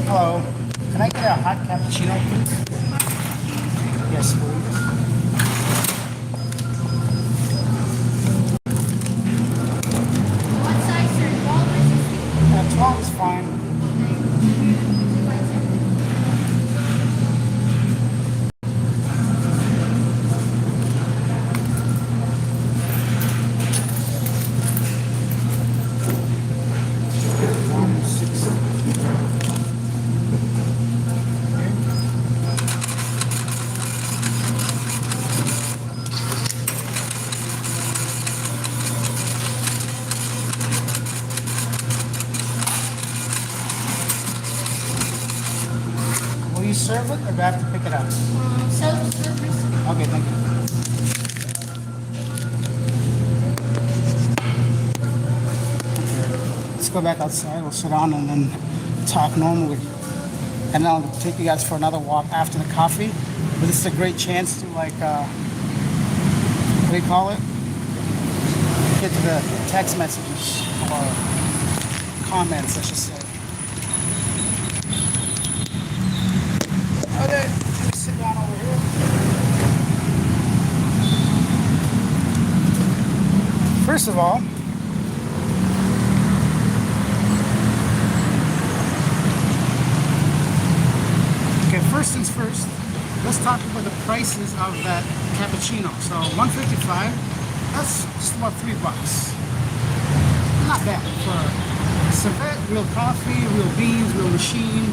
Hello, can I get a hot cappuccino, please? Yes, please. It's fine. Will you serve it or do I have to pick it up? Self-service. Okay, thank you. Let's go back outside. We'll sit down and then talk normally. And then I'll take you guys for another walk after the coffee. But this is a great chance to, like, what do you call it? Get to the text messages or comments, I should say. Okay, let me sit down over here. First of all, okay, first things first, let's talk about the prices of that cappuccino. So $1.55, that's just about $3. Not bad for civet, real coffee, real beans, real machine.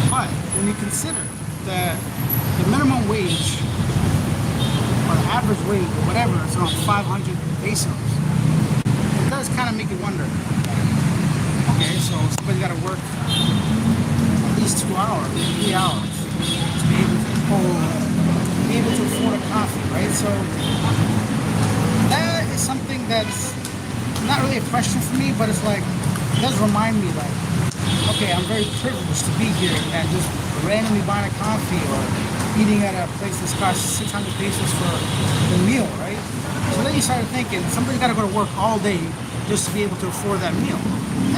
But when you consider that the minimum wage or the average wage or whatever is around 500 pesos, it does kind of make you wonder. Okay, so somebody's got to work at least 2 hours, 3 hours to be able to afford a coffee, right? So that is something that's not really a question for me, but it's like, it does remind me like, okay, I'm very privileged to be here and just randomly buying a coffee or eating at a place that costs 600 pesos for the meal, right? So then you started thinking, somebody's got to go to work all day just to be able to afford that meal.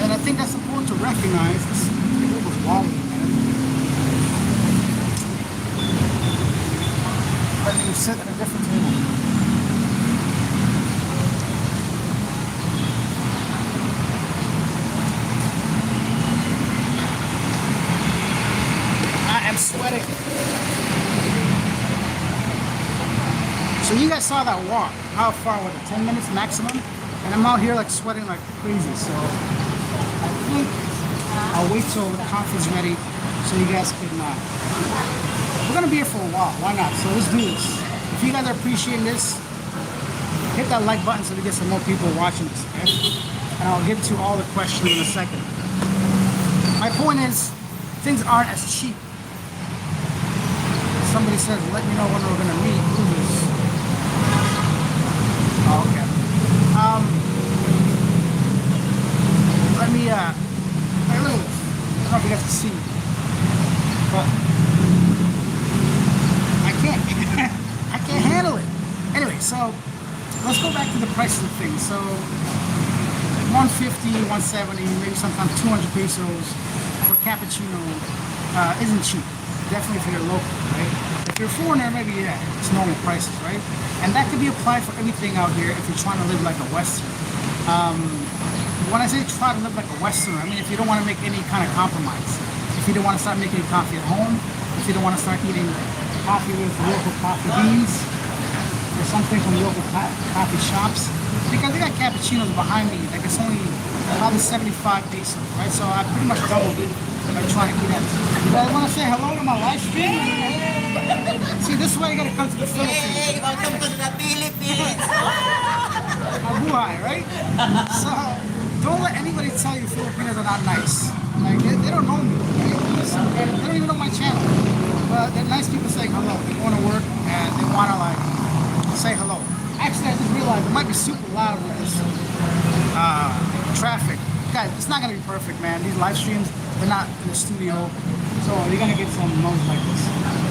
And I think that's important to recognize. It was wobbly, man. Let me sit at a different table. I am sweating. So you guys saw that walk. How far was it? 10 minutes maximum? And I'm out here like sweating like crazy. So I think I'll wait till the coffee's ready so you guys can, we're gonna be here for a while. Why not? So let's do this. If you guys are appreciating this, hit that like button so we get some more people watching this, okay? And I'll get to all the questions in a second. My point is, things aren't as cheap. Somebody says, let me know when we're gonna meet. Who is? Oh, okay. Let me, hey, look, I don't know if you guys can see, but I can't, I can't handle it. Anyway, so let's go back to the prices of things. So 150, 170, maybe sometimes 200 pesos for cappuccino isn't cheap. Definitely if you're local, right? If you're a foreigner, maybe yeah, it's normal prices, right? And that could be applied for anything out here if you're trying to live like a Western. When I say try to live like a Western, I mean if you don't want to make any kind of compromise. If you don't want to start making coffee at home, if you don't want to start eating coffee with local coffee beans, or something from local coffee shops, because they got cappuccinos behind me, like it's only probably 75 pesos, right? So I pretty much doubled it by trying to eat at. You guys want to say hello to my live stream? See, this way you gotta come to the Philippines. Hey, welcome to the Philippines! Mabuhay, right? So don't let anybody tell you Filipinos are not nice. Like they don't know me. Right? They don't even know my channel. But they're nice people saying hello. They go to work and they want to like say hello. Actually, I just realized it might be super loud with this traffic. Guys, it's not gonna be perfect, man. These live streams, they're not in the studio, so you're gonna get some noise like this.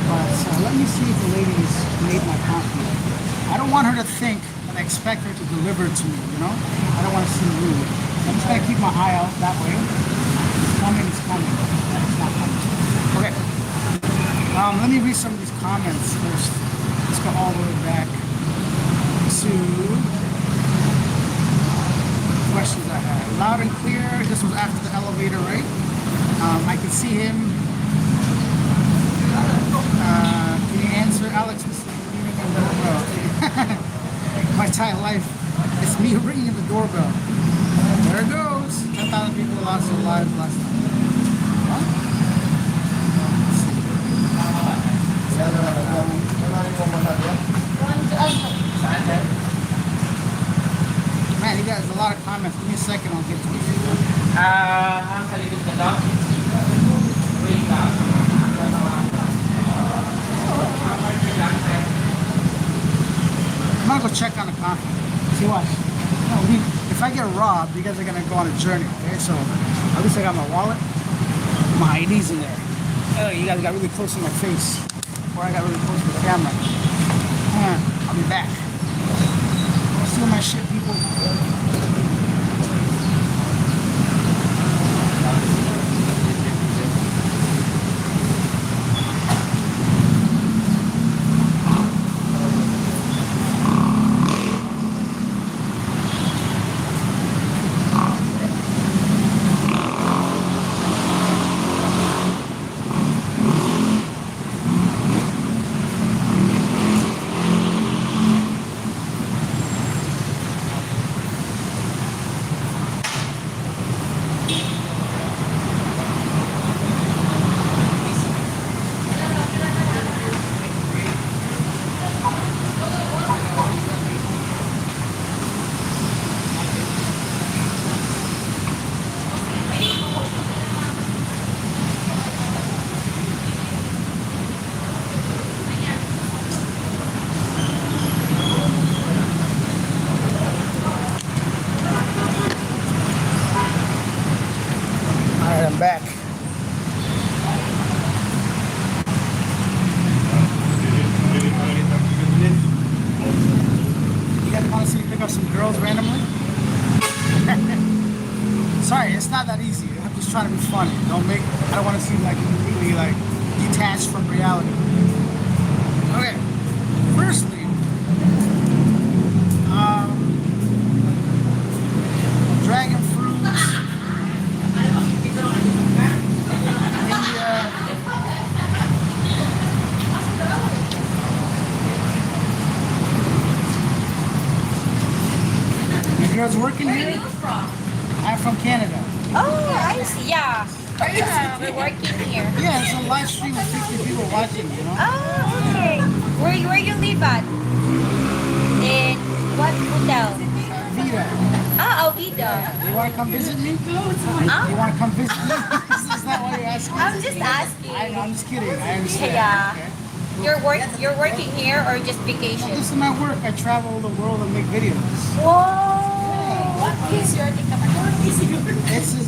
But let me see if the ladies made my coffee. I don't want her to think that I expect her to deliver it to me, you know? I don't want to seem rude. I'm just gonna keep my eye out that way. It's coming, it's coming. It's not coming. Okay. Let me read some of these comments first. Let's go all the way back to questions I had. Loud and clear. This was after the elevator, right? I can see him. Can you answer, Alex? My Thai life. It's me ringing the doorbell. There it goes. 10,000 people lost their lives last time. Man, you guys, a lot of comments. Give me a second, I'll get to it. Ang kalikod ka daw? Wait ka. I'm gonna go check on the coffee. See what? No, if I get robbed, you guys are gonna go on a journey, okay? So at least I got my wallet, my ID's in there. Oh, you guys got really close to my face, or I got really close to the camera. I'll be back. Don't steal my shit, people. girls randomly? Sorry, it's not that easy. I'm just trying to be funny. I don't want to seem like completely like detached from reality. Okay. Firstly, dragon fruits, India. You girls working Where are here? you from? I'm from Canada. Oh, I see. Yeah. Yeah, we're working here. Yeah, it's a live stream with 50 people watching, you know? Oh, okay. Where you live at? In what hotel? Vita, Ah, Oviedo. you want to come visit me? You Huh? want to come visit me? Is that why you're asking? I'm just asking. I'm just kidding. I understand. Yeah. Okay. You're working here or just vacation? This is my work. I travel the world and make videos. Whoa. What is your TikTok? This is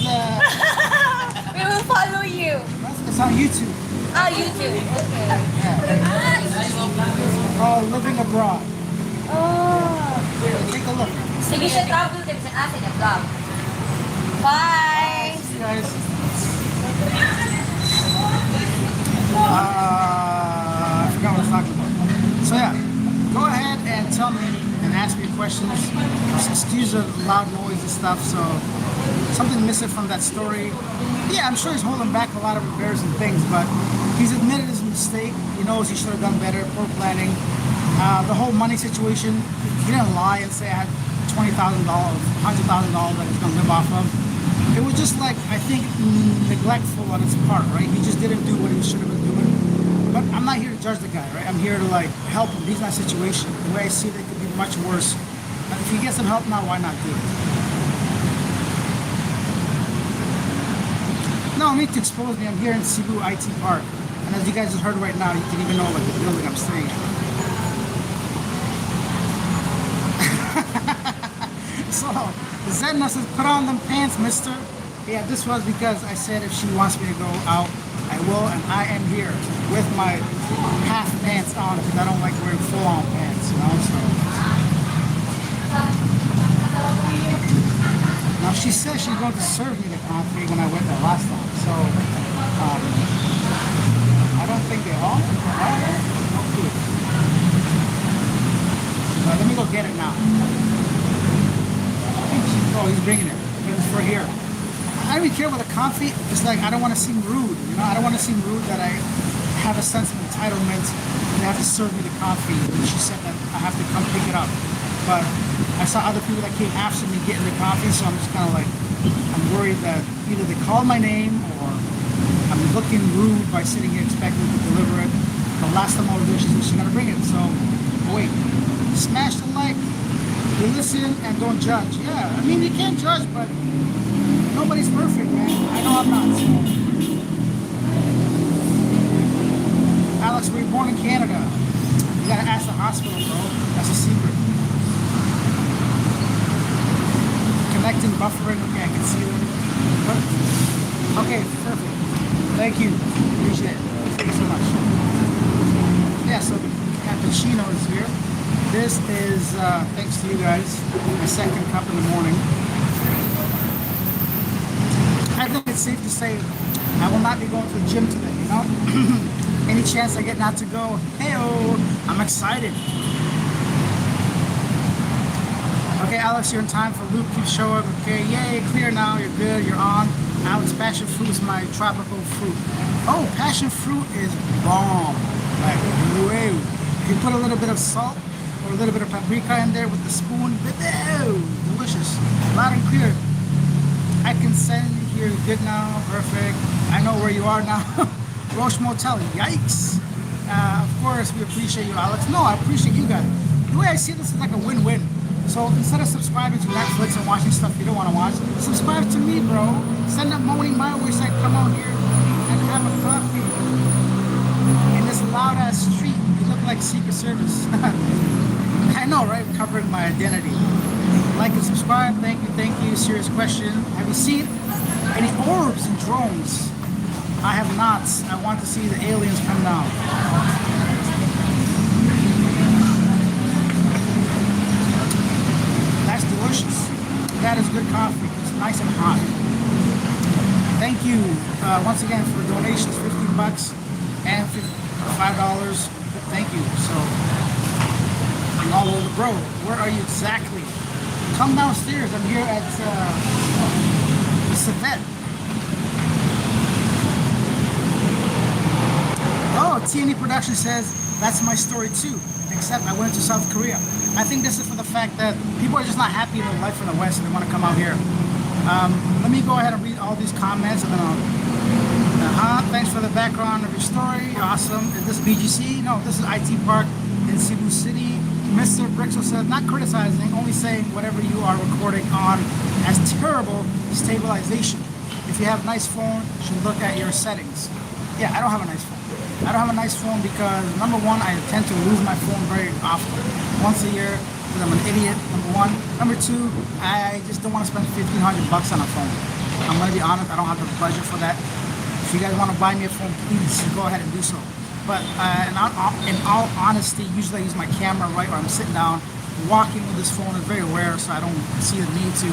We will follow you. it's on YouTube. Ah, YouTube. Okay. Yeah. Called Living Abroad. Oh. Take a look. Sige siya travel din sa atin na vlog. Bye. See you guys. I forgot what I was talking about. So yeah, go ahead and tell me and ask me questions. Excuse the loud noise and stuff. So something missing from that story. Yeah, I'm sure he's holding back a lot of embarrassing things, but he's admitted his mistake. He knows he should have done better. Poor planning. The whole money situation. He didn't lie and say I had $20,000, $100,000 that he's gonna live off of. It was just like, I think, neglectful on his part, right? He just didn't do what he should have been doing. But I'm not here to judge the guy, right? I'm here to like help him. He's in that situation. The way I see it, it could be much worse. If he gets some help now, why not do it? No need to expose me. I'm here in Cebu IT Park. And as you guys just heard right now, you can even know like the building I'm staying in. So, Zedna says, put on them pants, mister. Yeah, this was because I said if she wants me to go out, I will, and I am here with my half pants on because I don't like wearing full-on pants, you know, so. Now, she said she's going to serve me the coffee when I went there last time, so, I don't think they all. Okay. Let me go get it now. Oh, he's bringing it. It's for here. I don't even care about the coffee. It's like I don't want to seem rude. You know, I don't want to seem rude that I have a sense of entitlement. They have to serve me the coffee. And she said that I have to come pick it up. But I saw other people that came after me getting the coffee, so I'm just kind of like, I'm worried that either they call my name or I'm looking rude by sitting here expecting to deliver it. The last time I was there, she said she's gonna bring it. So wait, smash the like. You listen and don't judge. Yeah, I mean, you can't judge, but nobody's perfect, man. I know I'm not. So. Alex, we were born in Canada. You gotta ask the hospital, bro. That's a secret. Connecting, buffering. Okay, I can see them. Okay, perfect. Thank you. Appreciate it. Thank you so much. Yeah, so the cappuccino is here. This is, thanks to you guys, my second cup in the morning. I think it's safe to say I will not be going to the gym today, you know? Any chance I get not to go, hey-oh, I'm excited. Okay, Alex, you're in time for Luke. Keep showing. Okay, yay, clear now. You're good. You're on. Alex, passion fruit is my tropical fruit. Oh, passion fruit is bomb. Like, whoa. If you put a little bit of salt or a little bit of paprika in there with the spoon, delicious. Loud and clear. I can send you here. Good now. Perfect. I know where you are now. Roche Motel. Yikes. Of course, we appreciate you, Alex. No, I appreciate you guys. The way I see this is like a win-win. So instead of subscribing to Netflix and watching stuff you don't want to watch, subscribe to me, bro. Send up moaning my way, say, come on here and have a coffee in this loud-ass street. You look like Secret Service. I know, right? Covering my identity. Like and subscribe. Thank you. Serious question. Have you seen any orbs and drones? I have not. I want to see the aliens come down. Last once again for donations, 15 bucks and $5. Thank you. So I'm all over, bro. Where are you exactly? Come downstairs. I'm here at the Cebu. Oh, TNE Production says that's my story too. Except I went to South Korea. I think this is for the fact that people are just not happy in their life in the West and they want to come out here. Let me go ahead and read all these comments and then I'll. Thanks for the background of your story. Awesome. Is this BGC? No, this is IT Park in Cebu City. Mr. Brixel said, not criticizing, only saying whatever you are recording on as terrible stabilization. If you have a nice phone, you should look at your settings. Yeah, I don't have a nice phone. I don't have a nice phone because, number one, I tend to lose my phone very often. Once a year, because I'm an idiot, number one. Number two, I just don't want to spend $1,500 on a phone. I'm going to be honest, I don't have the budget for that. If you guys want to buy me a phone, please go ahead and do so. But in all honesty, usually I use my camera right where I'm sitting down. Walking with this phone is very rare, so I don't see the need to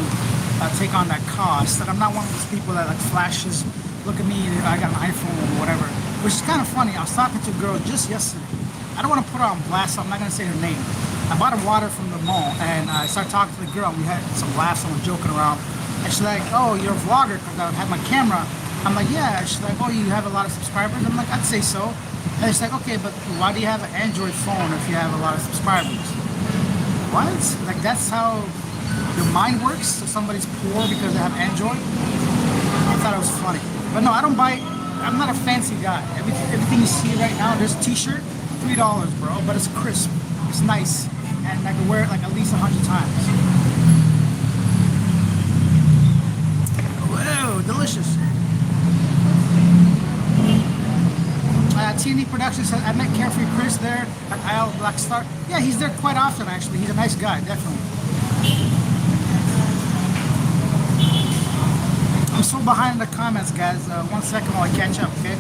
take on that cost. And I'm not one of those people that like flashes, look at me, I got an iPhone or whatever. Which is kind of funny. I was talking to a girl just yesterday. I don't want to put her on blast, so I'm not going to say her name. I bought her water from the mall, and I started talking to the girl. We had some laughs, and we're joking around. And she's like, oh, you're a vlogger, because I had my camera. I'm like, yeah. She's like, oh, you have a lot of subscribers? I'm like, I'd say so. And she's like, okay, but why do you have an Android phone if you have a lot of subscribers? What? Like, that's how your mind works? So somebody's poor because they have Android? I thought it was funny. But no, I don't buy... I'm not a fancy guy. Everything you see right now, there's a t-shirt, $3, bro, but it's crisp. It's nice. And I can wear it like at least 100 times. Whoa, delicious. TNE Production said, I met Carefree Chris there at Isle Black Star. Yeah, he's there quite often, actually. He's a nice guy, definitely. I'm so behind in the comments, guys. 1 second while I catch up, okay?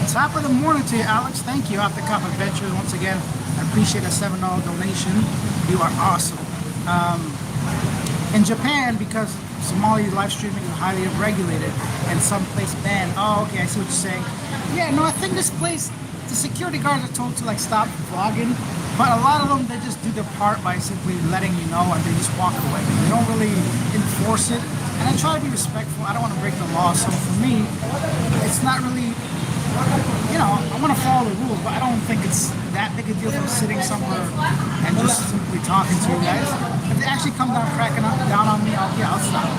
Top of the morning to you, Alex. Thank you, Off the Cup Adventures. Once again, I appreciate a $7 donation. You are awesome. In Japan, because Somali live streaming is highly regulated and some place banned. Oh, okay, I see what you're saying. Yeah, no, I think this place, the security guards are told to like stop vlogging, but a lot of them, they just do their part by simply letting you know and they just walk away. They don't really enforce it. And I try to be respectful. I don't want to break the law. So for me, it's not really, you know, I want to follow the rules, but I don't think it's that big a deal from sitting somewhere and just simply talking to you guys. If they actually come down cracking down on me, I'll stop.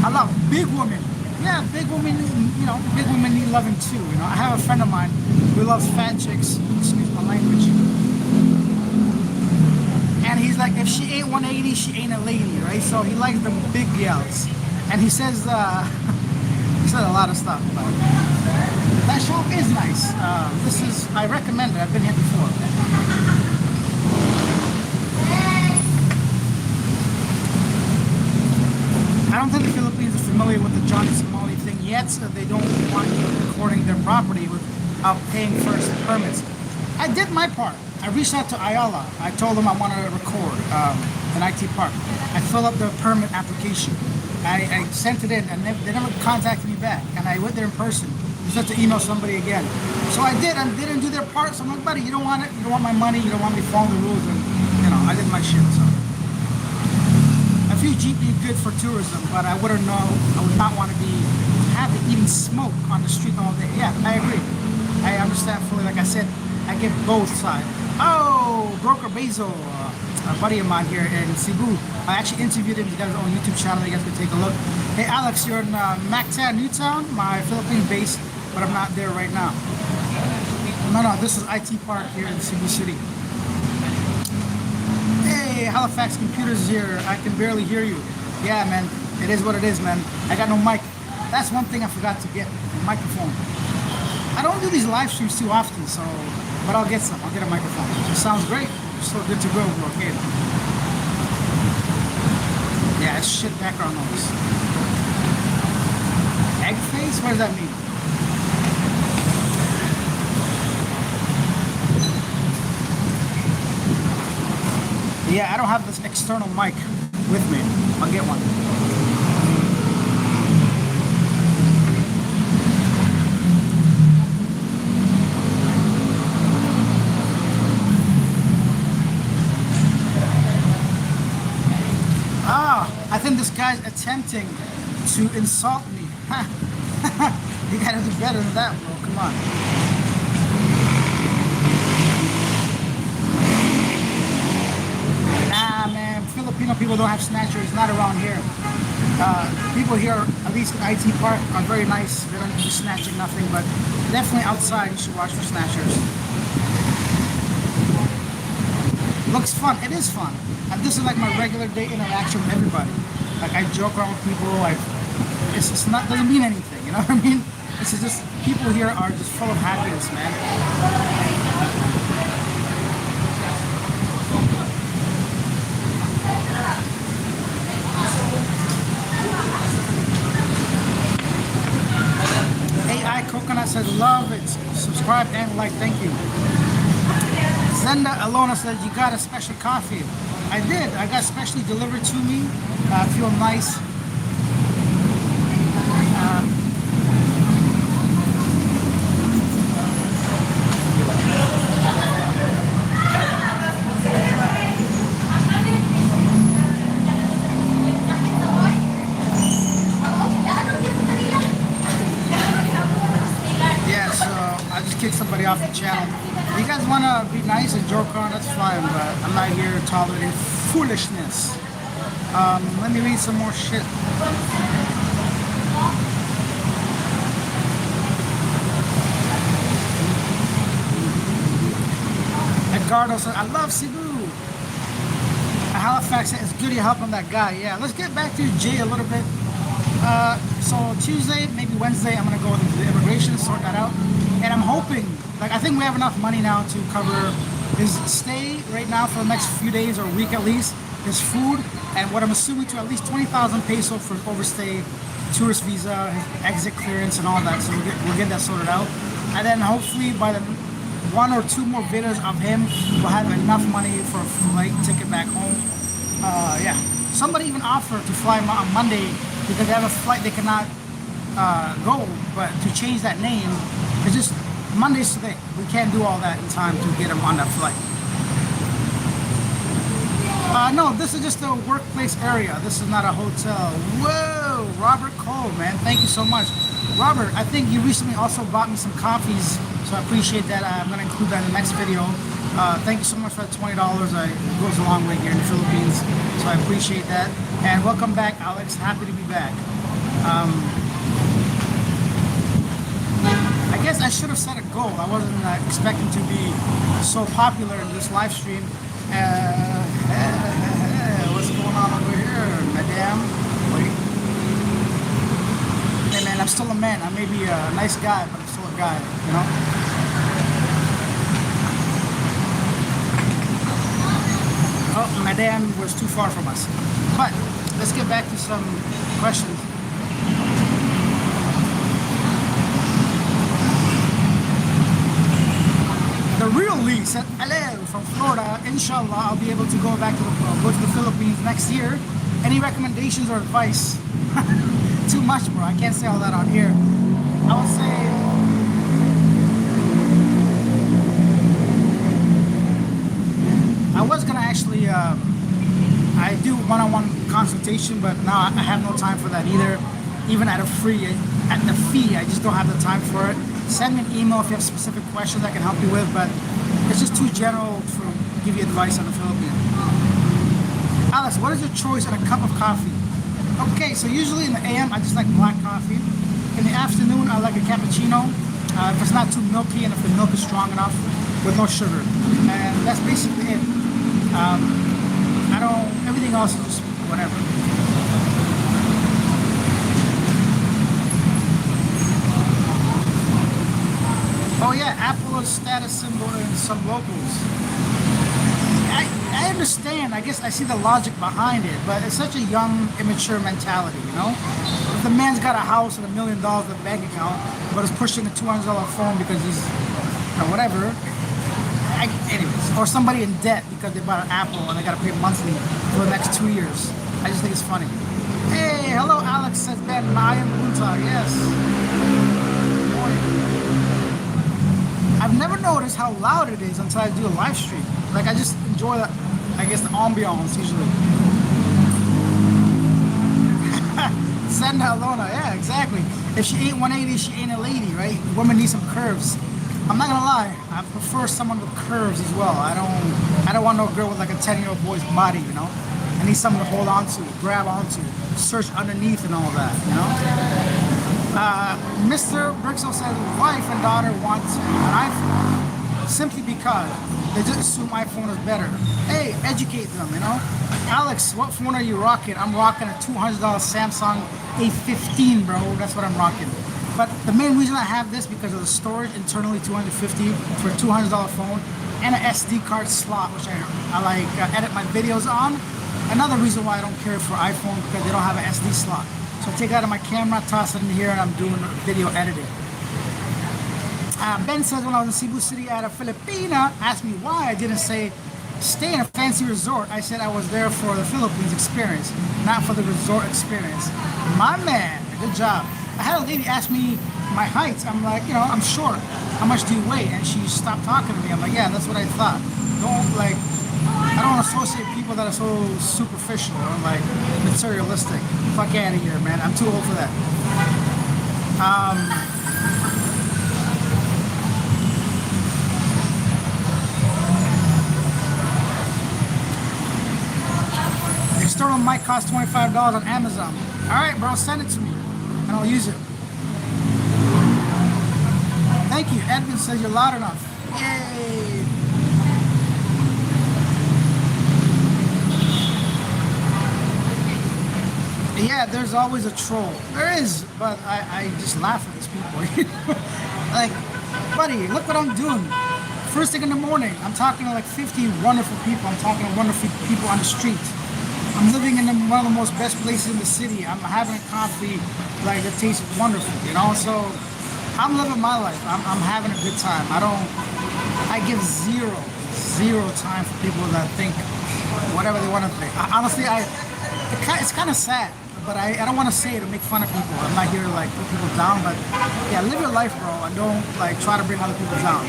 I love big women. Yeah, big women, you know, big women need loving too. You know, I have a friend of mine who loves fat chicks. Excuse my language. And he's like, if she ain't 180, she ain't a lady, right? So he likes them big gals. And he says, he said a lot of stuff. But that shop is nice. I recommend it. I've been here before. I don't think the Philippines are familiar with the Johnny Somali thing yet, so they don't want you recording their property without paying first permits. I did my part. I reached out to Ayala. I told them I wanted to record an IT Park. I filled up the permit application. I sent it in, and they never contacted me back. And I went there in person. Just had to email somebody again. So I did, and they didn't do their part. So I'm like, buddy, you don't want it. You don't want my money. You don't want me following the rules. And you know, I did my shit. So. A few GP good for tourism, but I wouldn't know. I would not want to have to even smoke on the street all day. Yeah, I agree. I understand fully. Like I said, I get both sides. Oh, Broker Basil, a buddy of mine here in Cebu. I actually interviewed him. He got his own YouTube channel. You guys can take a look. Hey, Alex, you're in Mactan, Newtown, my Philippine base, but I'm not there right now. No, this is IT Park here in Cebu City. Hey, Halifax Computers here. I can barely hear you. Yeah, man. It is what it is, man. I got no mic. That's one thing I forgot to get. A microphone. I don't do these live streams too often, so... But I'll get some. I'll get a microphone. It sounds great. So good to go, bro. Okay. Yeah, it's shit background noise. Egg face? What does that mean? Yeah, I don't have this external mic with me. I'll get one. this guy's attempting to insult me. You gotta do better than that, bro. Come on. Nah, man. Filipino people don't have snatchers. Not around here. People here, at least in IT Park, are very nice. They don't do snatching, nothing. But definitely outside, you should watch for snatchers. Looks fun. It is fun. And this is like my regular day interaction with everybody. Like I joke around with people. It's not doesn't mean anything. You know what I mean? It's just people here are just full of happiness, man. AI Coconut says love it. Subscribe and like. Thank you. Zenda Alona says you got a special coffee. I did. I got specially delivered to me. I feel nice. Yeah, so I just kicked somebody off the channel. If you guys want to be nice and joke around, that's fine, but I'm not here tolerating foolishness. Let me read some more shit. Edgardo said, I love Cebu. Halifax said, it's good you're helping that guy. Yeah, let's get back to Jay a little bit. So Tuesday, maybe Wednesday, I'm going to go to the immigration, sort that out. And I'm hoping, like, I think we have enough money now to cover his stay right now for the next few days or a week at least, his food, and what I'm assuming to at least 20,000 peso for overstay, tourist visa, exit clearance, and all that. So we'll get that sorted out. And then hopefully by the 1 or 2 more videos of him, we'll have enough money for a flight ticket back home. Yeah. Somebody even offered to fly on Monday because they have a flight they cannot go, but to change that name, it's just Monday's today. We can't do all that in time to get him on that flight. No, this is just a workplace area. This is not a hotel. Whoa, Robert Cole, man. Thank you so much. Robert, I think you recently also bought me some coffees, so I appreciate that. I'm going to include that in the next video. Thank you so much for that $20. It goes a long way here in the Philippines, so I appreciate that. And welcome back, Alex. Happy to be back. I guess I should have set a goal. I wasn't expecting to be so popular in this live stream. What's going on over here, madam? Wait. Hey man, I'm still a man. I may be a nice guy, but I'm still a guy, you know? Oh, madam was too far from us. But let's get back to some questions. The real Lee said, hello from Florida. Inshallah, I'll be able to go back to the Philippines next year. Any recommendations or advice? Too much, bro. I can't say all that on here. I would say, I was gonna actually, I do one-on-one consultation, but now I have no time for that either. Even at the fee, I just don't have the time for it. Send me an email if you have specific questions I can help you with, but it's just too general to give you advice on the Philippines. Alex, what is your choice on a cup of coffee? Okay, so usually in the AM, I just like black coffee. In the afternoon, I like a cappuccino. If it's not too milky and if the milk is strong enough, with no sugar. And that's basically it. Everything else is just whatever. Oh yeah, Apple is status symbol in some locals. I understand, I guess I see the logic behind it, but it's such a young, immature mentality, you know? If the man's got a house and $1 million in the bank account, but is pushing a $200 phone because he's, you know, whatever. Anyways, or somebody in debt because they bought an Apple and they gotta pay monthly for the next 2 years. I just think it's funny. Hey, hello Alex, says Ben, Mayan Punta, yes. Good morning. I've never noticed how loud it is until I do a live stream. Like I just enjoy the, I guess the ambiance usually. Send her alone. Yeah, exactly. If she ain't 180, she ain't a lady, right? Women need some curves. I'm not gonna lie. I prefer someone with curves as well. I don't want no girl with like a 10-year-old boy's body, you know. I need someone to hold on to, grab onto, search underneath, and all that, you know. Mr. Brixel said wife and daughter want an iPhone simply because they just assume iPhone is better. Hey, educate them, you know. Alex, what phone are you rocking? I'm rocking a $200 Samsung A15, bro. That's what I'm rocking. But the main reason I have this because of the storage internally, $250 for a $200 phone, and an SD card slot, which I like edit my videos on. Another reason why I don't care for iPhone because they don't have an SD slot. So I take it out of my camera, toss it in here, and I'm doing video editing. Ben says when I was in Cebu City at a Filipina, asked me why I didn't say stay in a fancy resort. I said I was there for the Philippines experience, not for the resort experience. My man, good job. I had a lady ask me my height. I'm like, you know, I'm short. How much do you weigh? And she stopped talking to me. I'm like, yeah, that's what I thought. I don't want to associate people that are so superficial or like materialistic. Fuck out of here, man. I'm too old for that. External mic costs $25 on Amazon. All right, bro, send it to me and I'll use it. Thank you. Edmund says you're loud enough. Yay. Yeah, there's always a troll. There is, but I just laugh at these people. Like, buddy, look what I'm doing. First thing in the morning, I'm talking to like 50 wonderful people. I'm talking to wonderful people on the street. I'm living in one of the most best places in the city. I'm having a coffee like that tastes wonderful, you know? So I'm living my life. I'm having a good time. I give zero time for people that think whatever they want to think. Honestly, it's kind of sad, but I don't want to say it to make fun of people. I'm not here to like put people down, but yeah, live your life, bro, and don't like try to bring other people down.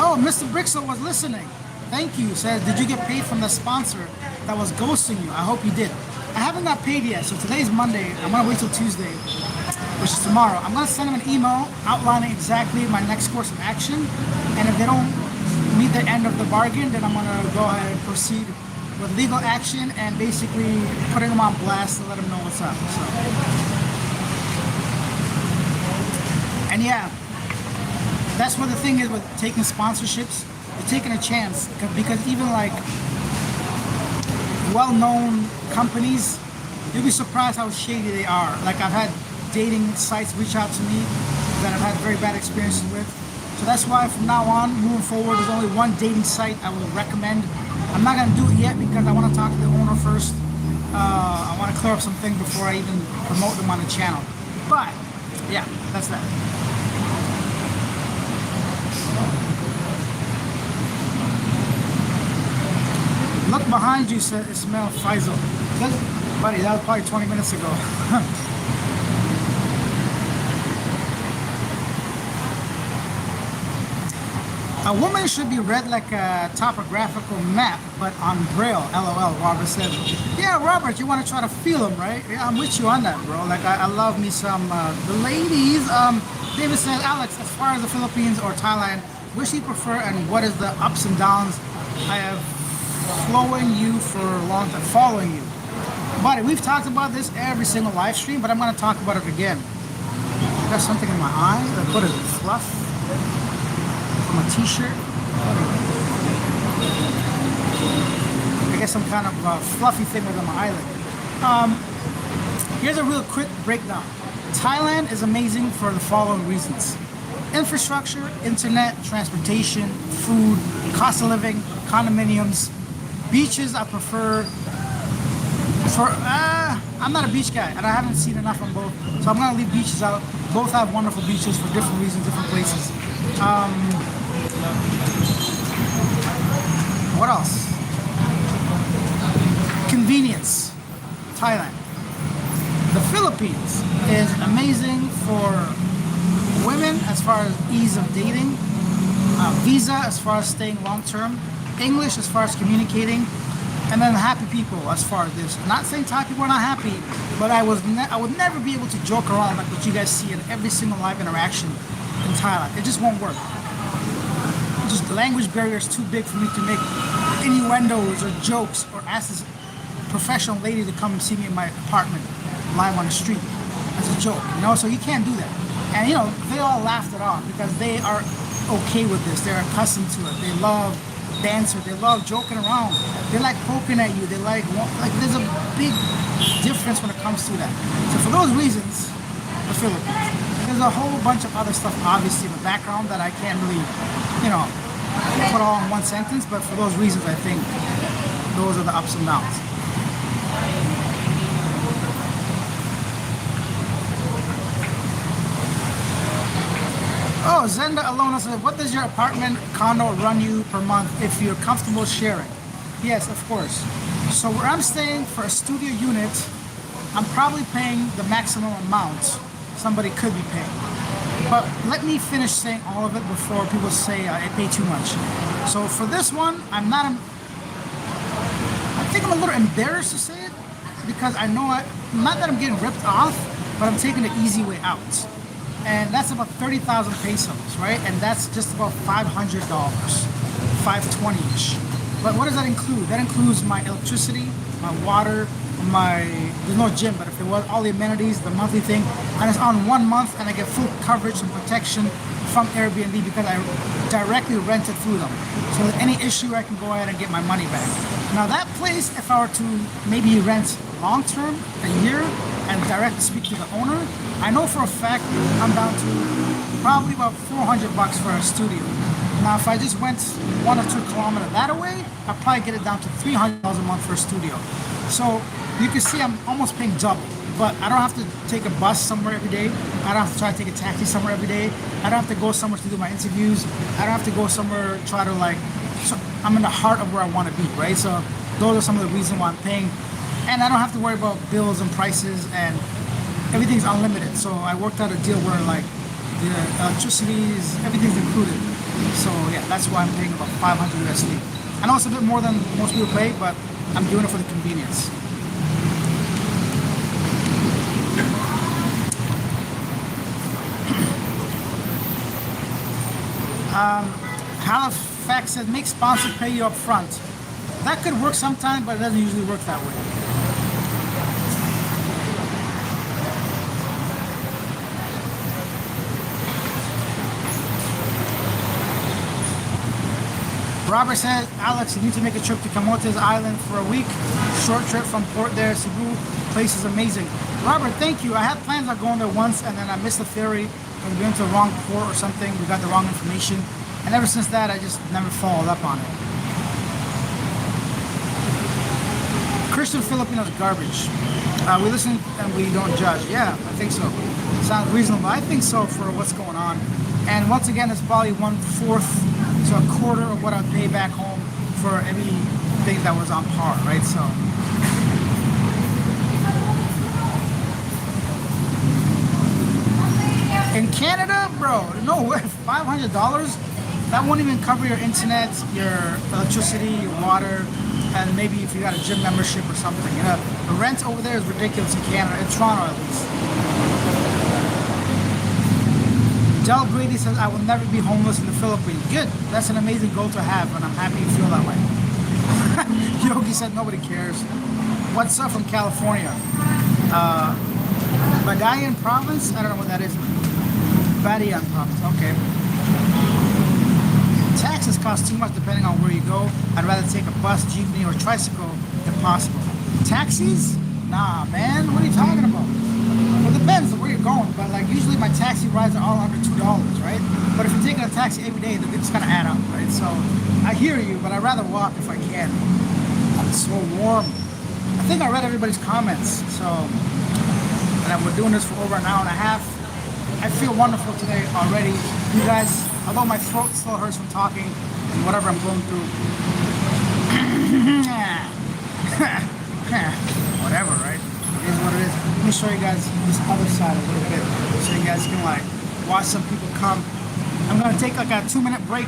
Oh, Mr. Brixel was listening. Thank you. Says, did you get paid from the sponsor that was ghosting you? I hope you did. I haven't got paid yet, so today's Monday. I'm gonna wait till Tuesday, which is tomorrow. I'm gonna send them an email outlining exactly my next course of action, and if they don't meet the end of the bargain, then I'm gonna go ahead and proceed with legal action and basically putting them on blast to let them know what's up. So, and yeah, that's what the thing is with taking sponsorships. You're taking a chance because even like well-known companies, you'll be surprised how shady they are. Like I've had dating sites reach out to me that I've had very bad experiences with. So that's why from now on, moving forward, there's only one dating site I would recommend. I'm not gonna do it yet because I want to talk to the owner first. I want to clear up some things before I even promote them on the channel. But yeah, that's that. Look behind you, said Ismail Faisal. Buddy, that was probably 20 minutes ago. A woman should be read like a topographical map, but on Braille. LOL, Robert said. Yeah, Robert, you want to try to feel them, right? Yeah, I'm with you on that, bro. Like, I love me some, the ladies. David said, Alex, as far as the Philippines or Thailand, which do you prefer and what is the ups and downs? I have following you for a long time, following you. Buddy, we've talked about this every single live stream, but I'm going to talk about it again. I got something in my eye. What is it, fluff? From a t-shirt? I guess some kind of fluffy thing within my eyelid. Here's a real quick breakdown. Thailand is amazing for the following reasons. Infrastructure, internet, transportation, food, cost of living, condominiums. Beaches I prefer I'm not a beach guy and I haven't seen enough on both, so I'm gonna leave beaches out. Both have wonderful beaches for different reasons, different places. What else? Convenience. Thailand. The Philippines is amazing for women as far as ease of dating, visa as far as staying long term, English as far as communicating, And then happy people as far as this. Not saying Thai people are not happy, but I would never be able to joke around like what you guys see in every single live interaction in Thailand. It just won't work. Just the language barrier is too big for me to make innuendos or jokes or ask this professional lady to come and see me in my apartment live on the street as a joke, you know? So you can't do that. And you know, they all laughed it off because they are okay with this. They're accustomed to it. They love dancers. They love joking around. They like poking at you. They like there's a big difference when it comes to that. So for those reasons, the Philippines. There's a whole bunch of other stuff obviously in the background that I can't really, you know, put all in one sentence, but for those reasons I think those are the ups and downs. Oh, Zenda Alona said, what does your apartment condo run you per month if you're comfortable sharing? Yes, of course. So where I'm staying for a studio unit, I'm probably paying the maximum amount somebody could be paying. But let me finish saying all of it before people say I pay too much. So for this one, I think I'm a little embarrassed to say it because I know not that I'm getting ripped off, but I'm taking the easy way out. And that's about 30,000 pesos, right? And that's just about $500, 520-ish. But what does that include? That includes my electricity, my water, there's no gym, but if there was all the amenities, the monthly thing, and it's on 1 month and I get full coverage and protection from Airbnb because I directly rented through them. So with any issue, I can go ahead and get my money back. Now that place, if I were to maybe rent long-term, a year, and directly speak to the owner, I know for a fact I'm down to probably about $400 for a studio. Now if I just went 1 or 2 kilometers that away, I'd probably get it down to $300 a month for a studio. So you can see I'm almost paying double, but I don't have to take a bus somewhere every day. I don't have to try to take a taxi somewhere every day. I don't have to go somewhere to do my interviews. I don't have to go somewhere try to so I'm in the heart of where I want to be, right? So those are some of the reasons why I'm paying. And I don't have to worry about bills and prices and everything's unlimited. So I worked out a deal where the electricity everything's included. So yeah, that's why I'm paying about 500 USD. I know it's a bit more than most people pay, but I'm doing it for the convenience. Halifax said, make sponsors pay you up front. That could work sometime, but it doesn't usually work that way. Robert said, Alex, you need to make a trip to Camotes Island for a week. Short trip from port there, Cebu. Place is amazing. Robert, thank you. I had plans on going there once and then I missed the ferry and we went to the wrong port or something. We got the wrong information. And ever since that, I just never followed up on it. Christian Filipinos garbage. We listen and we don't judge. Yeah, I think so. Sounds reasonable. I think so for what's going on. And once again, it's probably 1/4, so a quarter of what I pay back home for everything that was on par, right? So. In Canada, bro, no way, $500? That won't even cover your internet, your electricity, your water, and maybe if you got a gym membership or something. You know, the rent over there is ridiculous in Canada, in Toronto at least. Del Grady says, I will never be homeless in the Philippines. Good, that's an amazing goal to have, and I'm happy you feel that way. Yogi said, nobody cares. What's up from California? Badayan province? I don't know what that is. Badayan province, okay. Taxes cost too much depending on where you go. I'd rather take a bus, jeepney, or tricycle if possible. Taxis? Nah, man, what are you talking about? Well, it depends on where you're going, but like usually my taxi rides are all under $2, right? But if you're taking a taxi every day, then it's gonna add up, right? So I hear you, but I'd rather walk if I can. It's so warm. I think I read everybody's comments, so and we're doing this for over an hour and a half. I feel wonderful today already. You guys, although my throat still hurts from talking and whatever I'm going through. Whatever, right? It is what it is. Let me show you guys this other side a little bit so you guys can like watch some people come. I'm gonna take like a 2-minute break,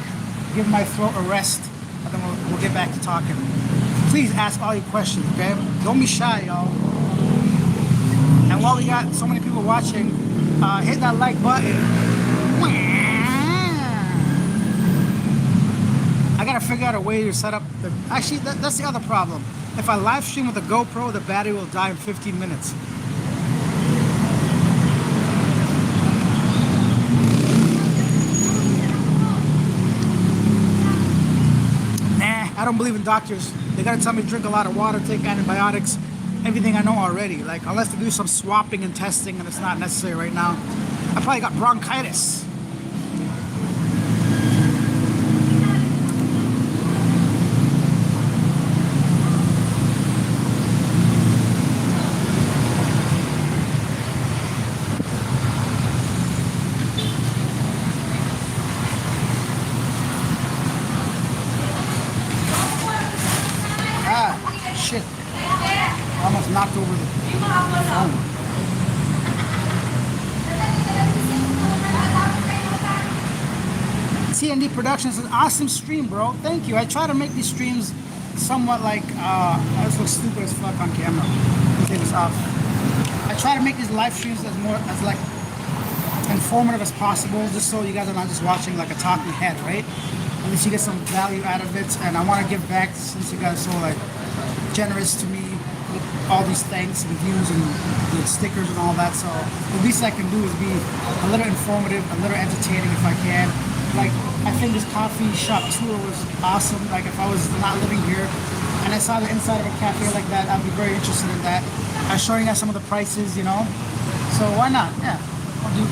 give my throat a rest, and then we'll get back to talking. Please ask all your questions, okay? Don't be shy, y'all. And while we got so many people watching, hit that like button. I gotta figure out a way to set up the... Actually, that's the other problem. If I live stream with a GoPro, the battery will die in 15 minutes. I don't believe in doctors. They gotta tell me to drink a lot of water, take antibiotics, everything I know already. Like, unless they do some swapping and testing, and it's not necessary right now. I probably got bronchitis. Shit. Almost knocked over the phone. TND Productions is an awesome stream, bro. Thank you. I try to make these streams somewhat like, I just look stupid as fuck on camera. Let me take this off. I try to make these live streams as like informative as possible, just so you guys are not just watching like a talking head, right? At least you get some value out of it, and I want to give back since you guys are so like generous to me with all these thanks and views and the stickers and all that. So the least I can do is be a little informative, a little entertaining if I can. Like, I think this coffee shop tour was awesome. Like, if I was not living here and I saw the inside of a cafe like that, I'd be very interested in that. I was showing you guys some of the prices, you know, so why not? Yeah, I'll do.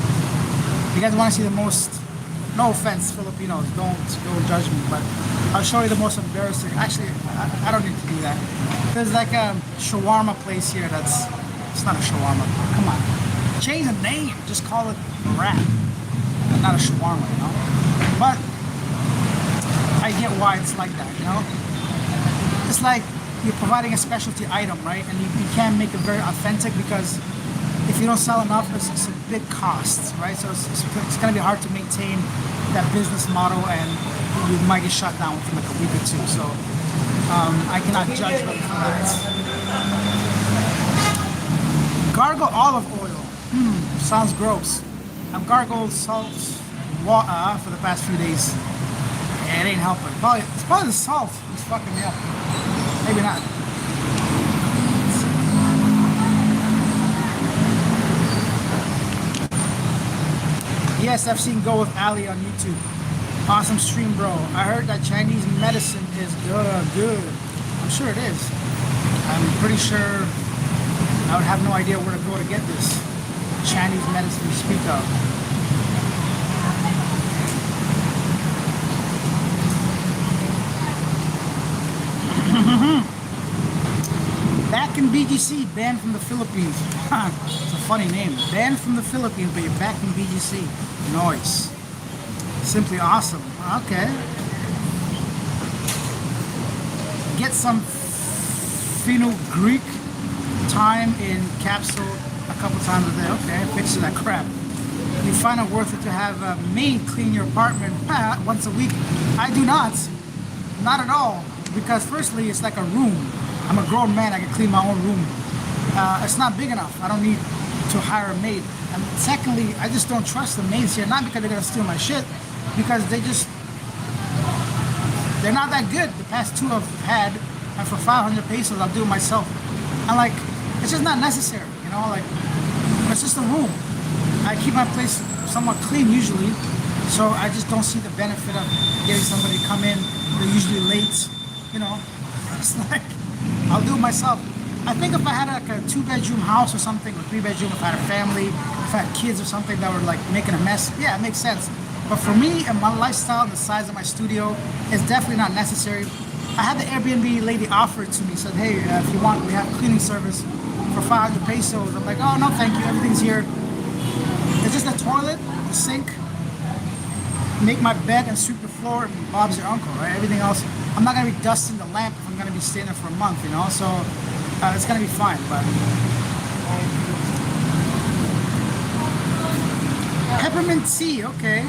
You guys want to see the most, no offense Filipinos, don't judge me, but I'll show you the most embarrassing. Actually, I don't need to do that. There's like a shawarma place here that's, it's not a shawarma, come on. Change the name, just call it a wrap, not a shawarma, you know? But I get why it's like that, you know? It's like you're providing a specialty item, right? And you can't make it very authentic because if you don't sell enough, it's a big cost, right? So it's gonna be hard to maintain that business model, and you might get shut down within like a week or two. So I cannot judge them for that. Gargle olive oil. Sounds gross. I've gargled salt water for the past few days. Yeah, it ain't helping. It's probably the salt that's fucking me up. Maybe not. Yes, I've seen Go With Ali on YouTube. Awesome stream, bro. I heard that Chinese medicine is good. I'm sure it is. I'm pretty sure I would have no idea where to go to get this Chinese medicine you speak of. Back in BGC, banned from the Philippines. It's a funny name. Banned from the Philippines, but you're back in BGC. Nice. Simply awesome. Okay. Get some Greek time in capsule a couple times a day. Okay, picture that crap. You find it worth it to have a maid clean your apartment once a week? I do not. Not at all. Because firstly, it's like a room. I'm a grown man, I can clean my own room. It's not big enough. I don't need to hire a maid. And secondly, I just don't trust the maids here, not because they're gonna steal my shit, because they're not that good. The past two I've had, and for 500 pesos, I'll do it myself. And like, it's just not necessary, you know, like, it's just a room. I keep my place somewhat clean usually, so I just don't see the benefit of getting somebody to come in. They're usually late, you know. It's like, I'll do it myself. I think if I had like a 2-bedroom house or something, or 3-bedroom, if I had a family, if I had kids or something that were like making a mess, yeah, it makes sense. But for me and my lifestyle and the size of my studio, it's definitely not necessary. I had the Airbnb lady offer it to me, said, hey, if you want, we have cleaning service for 500 pesos. I'm like, oh, no, thank you, everything's here. It's just the toilet, the sink, make my bed and sweep the floor, and Bob's your uncle, right? Everything else, I'm not gonna be dusting the lamp if I'm gonna be staying there for a month, you know? So it's gonna be fine, but. Peppermint tea, okay.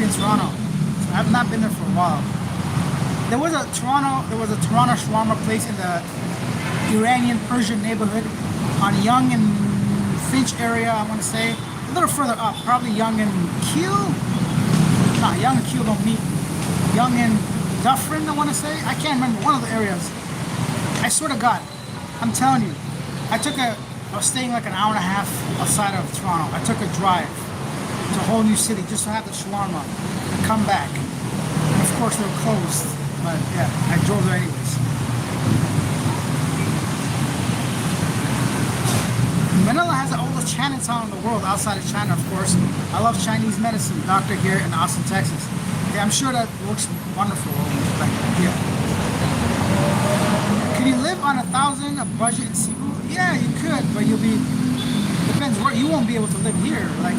in Toronto. So I've not been there for a while. There was a Toronto shawarma place in the Iranian Persian neighborhood on Yonge and Finch area, I want to say. A little further up, probably Yonge and Keele. Nah, Yonge and Keele don't meet. Yonge and Dufferin, I want to say. I can't remember, one of the areas. I swear to God, I'm telling you, I was staying like an hour and a half outside of Toronto. I took a drive to a whole new city just to have the shawarma and come back. And of course, they were closed, but yeah, I drove there anyways. Manila has the oldest Chinatown in the world outside of China, of course. I love Chinese medicine, doctor here in Austin, Texas. Yeah, I'm sure that works wonderful. Like, yeah. Can you live on 1,000 a budget in Cebu? Yeah, you could, but you'll be, depends where, you won't be able to live here. Like,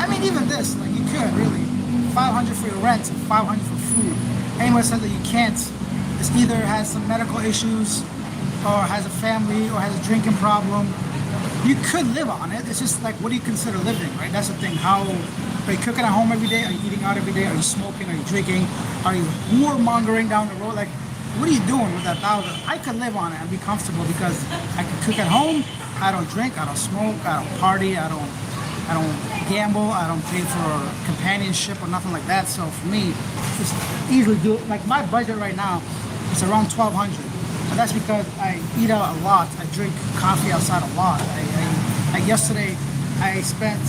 I mean, even this, like, you could really. 500 for your rent and 500 for food. Anyone says that you can't, it's either has some medical issues or has a family or has a drinking problem. You could live on it. It's just like, what do you consider living, right? That's the thing. How are you cooking at home every day? Are you eating out every day? Are you smoking? Are you drinking? Are you warmongering down the road? Like, what are you doing with that 1,000? I could live on it and be comfortable because I can cook at home. I don't drink. I don't smoke. I don't party. I don't gamble. I don't pay for companionship or nothing like that. So for me, just easily do it. Like, my budget right now is around 1,200. And that's because I eat out a lot. I drink coffee outside a lot. Yesterday, I spent,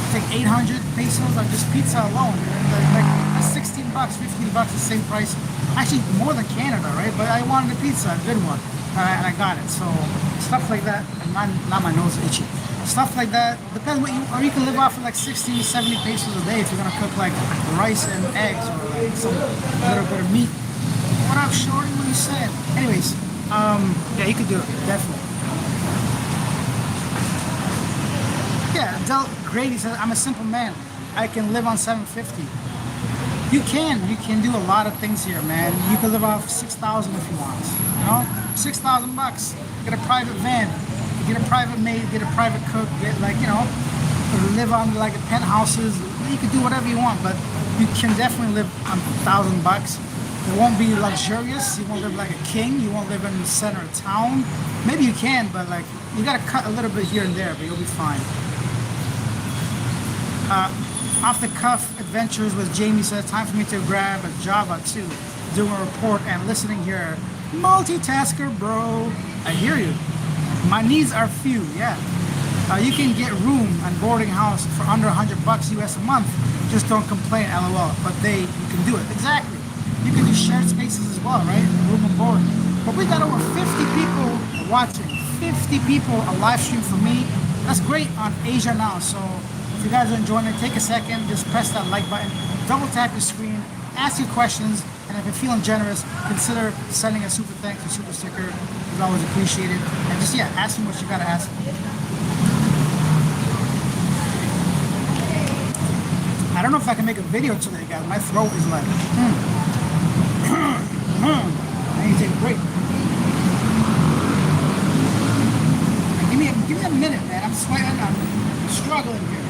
I think, 800 pesos on just pizza alone. Like 16 bucks, 15 bucks, the same price. Actually, more than Canada, right? But I wanted a pizza, a good one, and I got it. So stuff like that, and not my nose itchy. Stuff like that, depends what you, or you can live off of like 60, 70 pesos a day if you're gonna cook like rice and eggs or like some little bit of meat. What up, shorty? What are you saying? Anyways, yeah, you could do it, definitely. Yeah, Del Grady says, I'm a simple man. I can live on 750. You can do a lot of things here, man. You can live off 6,000 if you want, you know? 6,000 bucks. Get a private van, get a private maid, get a private cook, get like, you know, live on like penthouses. You can do whatever you want, but you can definitely live on 1,000 bucks. It won't be luxurious. You won't live like a king. You won't live in the center of town. Maybe you can, but like, you gotta cut a little bit here and there, but you'll be fine. Off the cuff adventures with Jamie says, time for me to grab a Java too, doing a report and listening here. Multitasker, bro. I hear you. My needs are few, yeah. You can get room and boarding house for under 100 bucks US a month. Just don't complain, LOL. But you can do it. Exactly. You can do shared spaces as well, right? Room and board. But we got over 50 people watching. 50 people a live stream for me. That's great on Asia Now. So if you guys are enjoying it, take a second, just press that like button, double tap your screen, ask your questions, and if you're feeling generous, consider sending a super thanks or super sticker. It's always appreciated. And just, yeah, ask me what you gotta ask. I don't know if I can make a video today, guys. My throat is like, I need to take a break. Give me a minute, man. I'm sweating. I'm struggling here.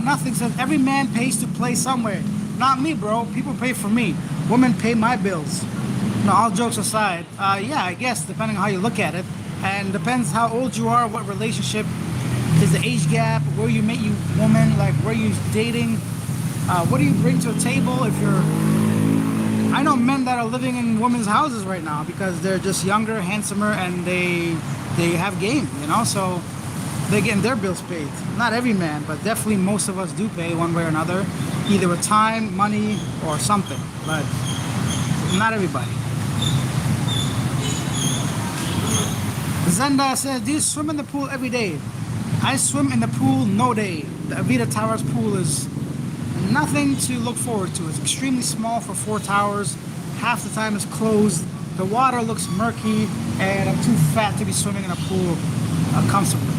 Nothing says every man pays to play somewhere. Not me, bro. People pay for me. Women pay my bills. No, all jokes aside, yeah, I guess depending on how you look at it, and depends how old you are, what relationship is the age gap, where you meet you woman, like where you dating, what do you bring to a table. If you're, I know men that are living in women's houses right now because they're just younger, handsomer, and they have game, you know, so they're getting their bills paid. Not every man, but definitely most of us do pay one way or another, either with time, money, or something, but not everybody. Zenda says, do you swim in the pool every day? I swim in the pool no day. The Avita Towers pool is nothing to look forward to. It's extremely small for 4 towers, half the time it's closed. The water looks murky, and I'm too fat to be swimming in a pool comfortably.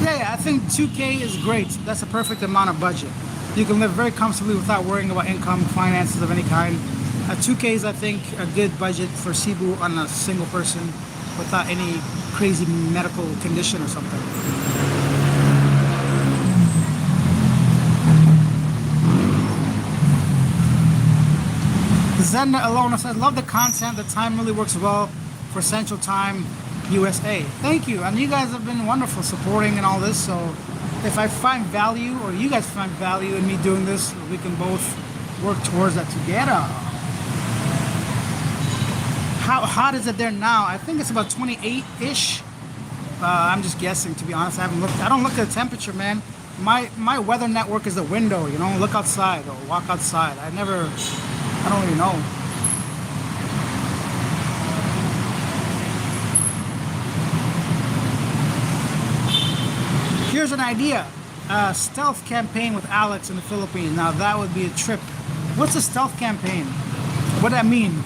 Yeah, I think 2K is great. That's a perfect amount of budget. You can live very comfortably without worrying about income, finances of any kind. 2K is, I think, a good budget for Cebu on a single person without any crazy medical condition or something. Zenda Alona says, love the content. The time really works well for Central Time, USA. Thank you. And you guys have been wonderful supporting and all this. So if I find value, or you guys find value in me doing this, we can both work towards that together. How hot is it there now? I think it's about 28-ish. I'm just guessing, to be honest. I haven't looked. I don't look at the temperature, man. My weather network is the window, you know. Look outside or walk outside. I don't really know. Here's an idea. A stealth campaign with Alex in the Philippines. Now that would be a trip. What's a stealth campaign? What does that mean?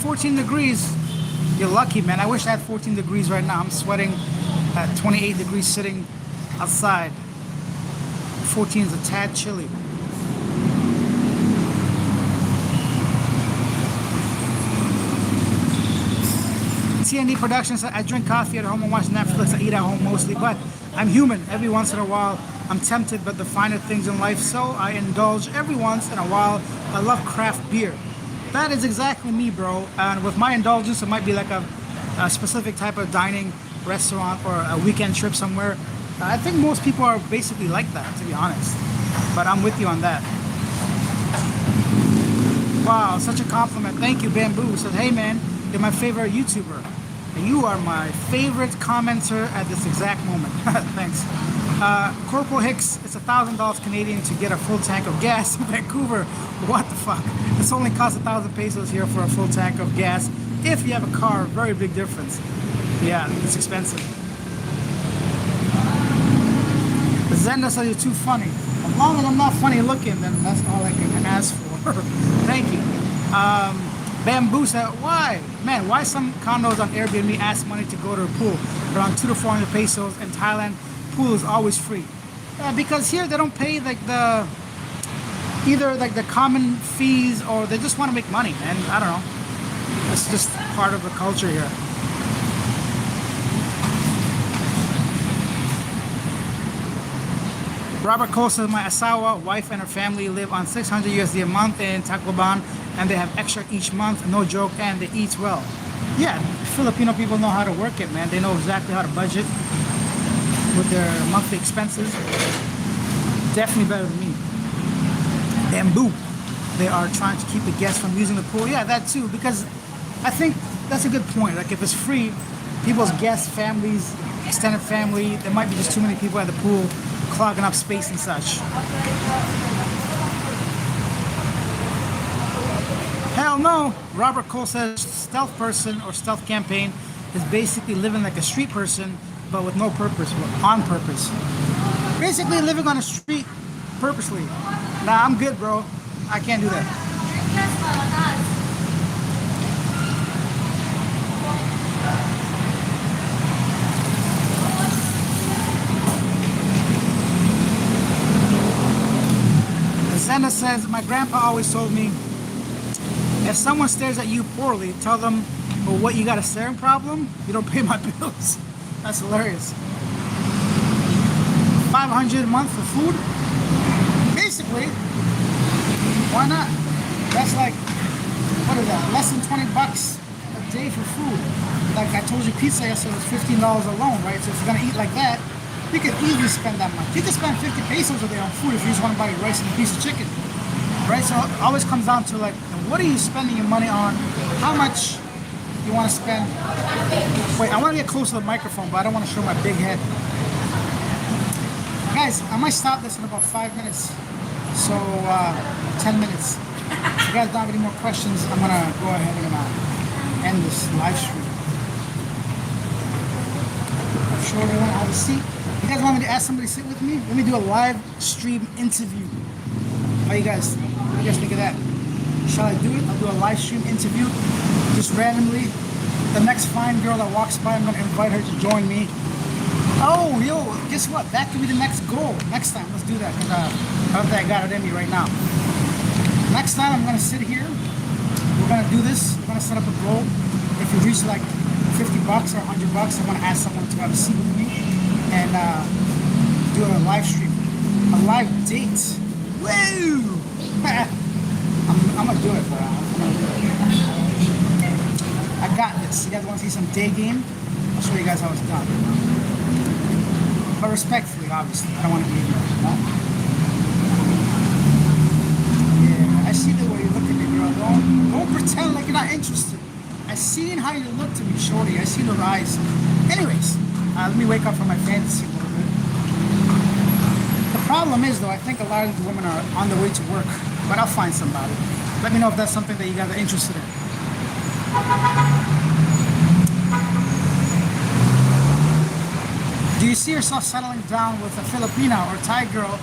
14 degrees. You're lucky, man. I wish I had 14 degrees right now. I'm sweating at 28 degrees sitting outside. 14 is a tad chilly. TND Productions. I drink coffee at home and watch Netflix. I eat at home mostly, but I'm human. Every once in a while, I'm tempted by the finer things in life, so I indulge every once in a while. I love craft beer. That is exactly me, bro. And with my indulgence, it might be like a specific type of dining restaurant or a weekend trip somewhere. I think most people are basically like that, to be honest. But I'm with you on that. Wow, such a compliment. Thank you, Bamboo. Said, hey man, you're my favorite YouTuber. And you are my favorite commenter at this exact moment. Thanks. Corporal Hicks, it's $1,000 Canadian to get a full tank of gas in Vancouver. What the fuck? This only costs 1,000 pesos here for a full tank of gas. If you have a car, very big difference. Yeah, it's expensive. Zenda says you're too funny. As long as I'm not funny looking, then that's all I can ask for. Thank you. Bamboo said, why? Man, why some condos on Airbnb ask money to go to a pool? Around 200 to 400 pesos. In Thailand, pool is always free. Because here they don't pay like either the common fees, or they just want to make money. And I don't know. It's just part of the culture here. Robert Cole says, my asawa, wife and her family live on 600 USD a month in Tacloban, and they have extra each month, no joke, and they eat well. Yeah, Filipino people know how to work it, man. They know exactly how to budget with their monthly expenses. Definitely better than me. Bamboo. They are trying to keep the guests from using the pool. Yeah, that too, because I think that's a good point. Like if it's free, people's guests, families, extended family, there might be just too many people at the pool clogging up space and such. Hell no. Robert Cole says stealth person or stealth campaign is basically living like a street person, but with no purpose, but on purpose. Basically living on a street purposely. Nah, I'm good, bro. I can't do that. Santa says, my grandpa always told me, if someone stares at you poorly, tell them, well, what, you got a staring problem? You don't pay my bills. That's hilarious. 500 a month for food? Basically, why not? That's like, what is that? Less than 20 bucks a day for food. Like I told you, pizza yesterday was $15 alone, right? So if you're gonna eat like that, you can easily spend that much. You can spend 50 pesos a day on food if you just want to buy rice and a piece of chicken, right? So it always comes down to like, what are you spending your money on? How much you want to spend? Wait, I want to get close to the microphone, but I don't want to show my big head. Guys, I might stop this in about 5 minutes. So 10 minutes. If you guys don't have any more questions, I'm gonna go ahead and end this live stream. I'm sure everyone has a seat. You guys want me to ask somebody to sit with me? Let me do a live stream interview. What do you guys think of that? Shall I do it? I'll do a live stream interview just randomly. The next fine girl that walks by, I'm gonna invite her to join me. Oh, yo, guess what? That could be the next goal. Next time, let's do that. Cause I don't think I got it in me right now. Next time, I'm gonna sit here. We're gonna do this. We're gonna set up a goal. If you reach like $50 or $100, I'm gonna ask someone to have a seat with me and do a live stream, a live date. Woo! I'm gonna do it, bro. I'm gonna do it. I got this. You guys want to see some day game? I'll show you guys how it's done. But respectfully, obviously. I don't want to be ignorant, no? Yeah, I see the way you look at me, girl. Don't pretend like you're not interested. I seen how you look to me, shorty. I see those eyes. Anyways, let me wake up from my fantasy a little bit. The problem is, though, I think a lot of the women are on their way to work, but I'll find somebody. Let me know if that's something that you guys are interested in. Do you see yourself settling down with a Filipina or Thai girl?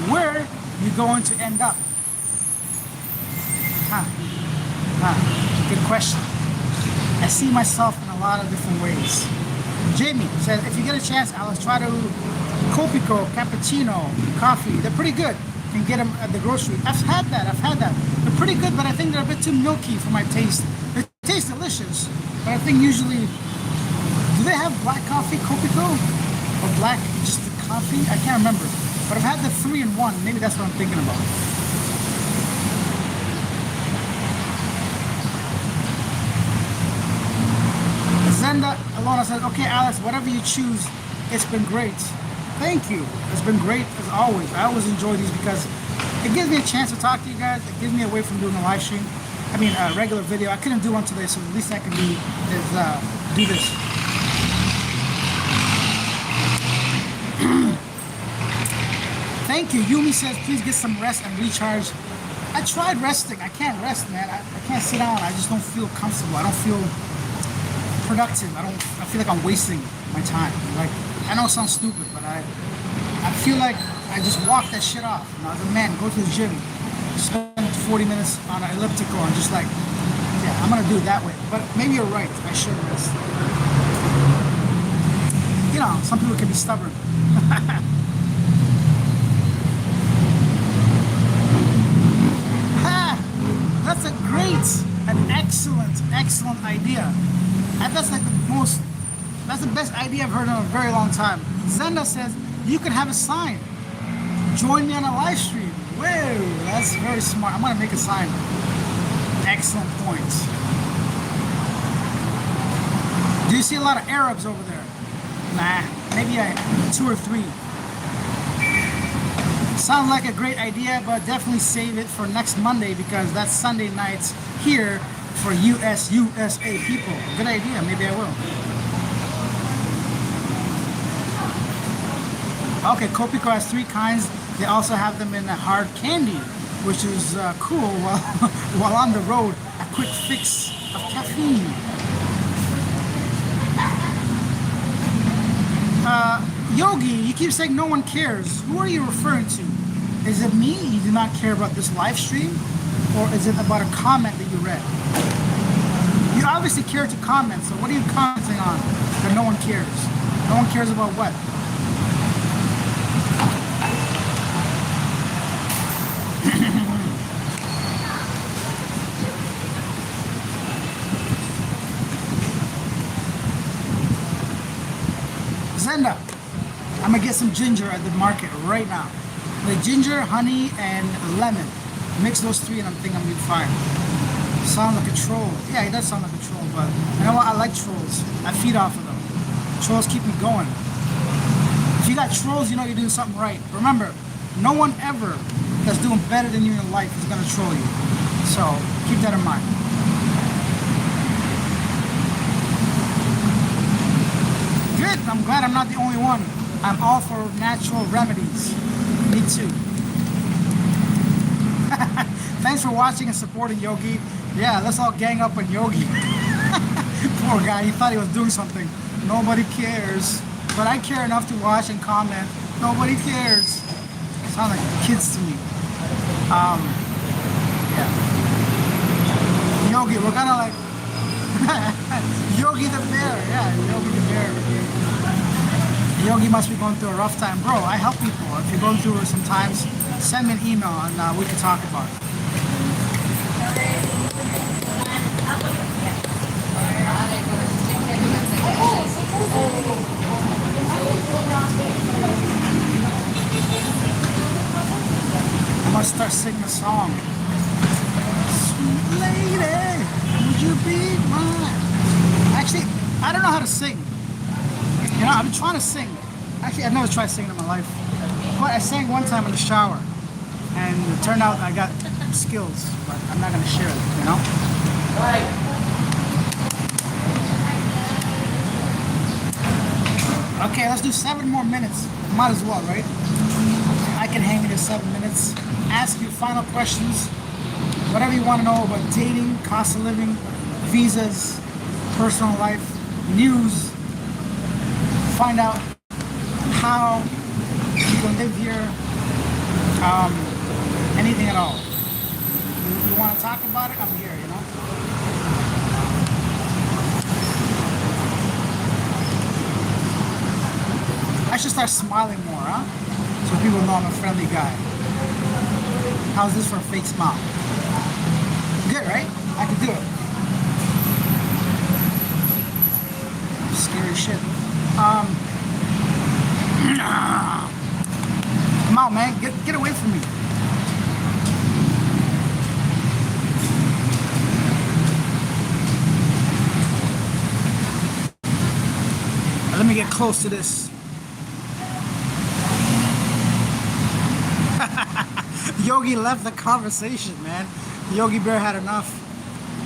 Where are you going to end up? Good question. I see myself in a lot of different ways. Jamie says, if you get a chance, Alice, try to Copico, cappuccino, coffee. They're pretty good. You can get them at the grocery. I've had that. They're pretty good, but I think they're a bit too milky for my taste. They taste delicious, but I think usually, do they have black coffee, Copico? Or black, just the coffee? I can't remember. But I've had the 3-in-1. Maybe that's what I'm thinking about. Zenda Alona says, okay, Alice, whatever you choose, it's been great. Thank you. It's been great as always. I always enjoy these because it gives me a chance to talk to you guys. It gives me a way from doing a live stream. I mean, a regular video. I couldn't do one today, so the least I can do is do this. Thank you. Yumi says, please get some rest and recharge. I tried resting. I can't rest, man. I can't sit down. I just don't feel comfortable. I don't feel productive. I feel like I'm wasting my time. Like, I know it sounds stupid, but I feel like I just walk that shit off. You know, as a man, go to the gym, spend 40 minutes on an elliptical and just like, yeah, I'm gonna do it that way. But maybe you're right. I should rest. You know, some people can be stubborn. That's a great, an excellent idea. And that's like that's the best idea I've heard in a very long time. Zenda says, you can have a sign. Join me on a live stream. Whoa, that's very smart. I'm gonna make a sign. Excellent points. Do you see a lot of Arabs over there? Nah, maybe 2 or 3. Sounds like a great idea, but definitely save it for next Monday because that's Sunday nights here for USA people. Good idea, maybe I will. Okay, Copico has 3 kinds. They also have them in a hard candy, which is cool while on the road. A quick fix of caffeine. Yogi, you keep saying no one cares. Who are you referring to? Is it me? You do not care about this live stream? Or is it about a comment that you read? You obviously care to comment, so what are you commenting on that no one cares? No one cares about what? Zenda, I'm gonna get some ginger at the market right now. Like ginger, honey, and lemon. Mix those 3 and I'm thinking I'm gonna be fine. Sound like a troll. Yeah, he does sound like a troll, but you know what? I like trolls. I feed off of them. Trolls keep me going. If you got trolls, you know you're doing something right. Remember, no one ever that's doing better than you in life is gonna troll you. So keep that in mind. Good. I'm glad I'm not the only one. I'm all for natural remedies. Me too. Thanks for watching and supporting Yogi. Yeah, let's all gang up on Yogi. Poor guy, he thought he was doing something. Nobody cares. but I care enough to watch and comment. Nobody cares. Sound like kids to me. Yeah. Yogi, we're kind of like Yogi the bear. Yeah, Yogi the bear. Yogi must be going through a rough time. Bro, I help people. If you're going through some times, send me an email and we can talk about it. I must start singing a song. Sweet lady, would you be mine? Actually, I don't know how to sing. You know, I've been trying to sing. Actually, I've never tried singing in my life. But I sang one time in the shower. And it turned out I got skills, but I'm not going to share it, you know? Okay, let's do 7 more minutes. Might as well, right? I can hang in here 7 minutes. Ask you final questions. Whatever you want to know about dating, cost of living, visas, personal life, news. Find out how you can live here. Anything at all. You want to talk about it? I'm here, you know? I should start smiling more, huh? So people know I'm a friendly guy. How's this for a fake smile? Good, right? I can do it. Scary shit. Come on, man. Get away from me. Let me get close to this. Yogi left the conversation, man. Yogi Bear had enough.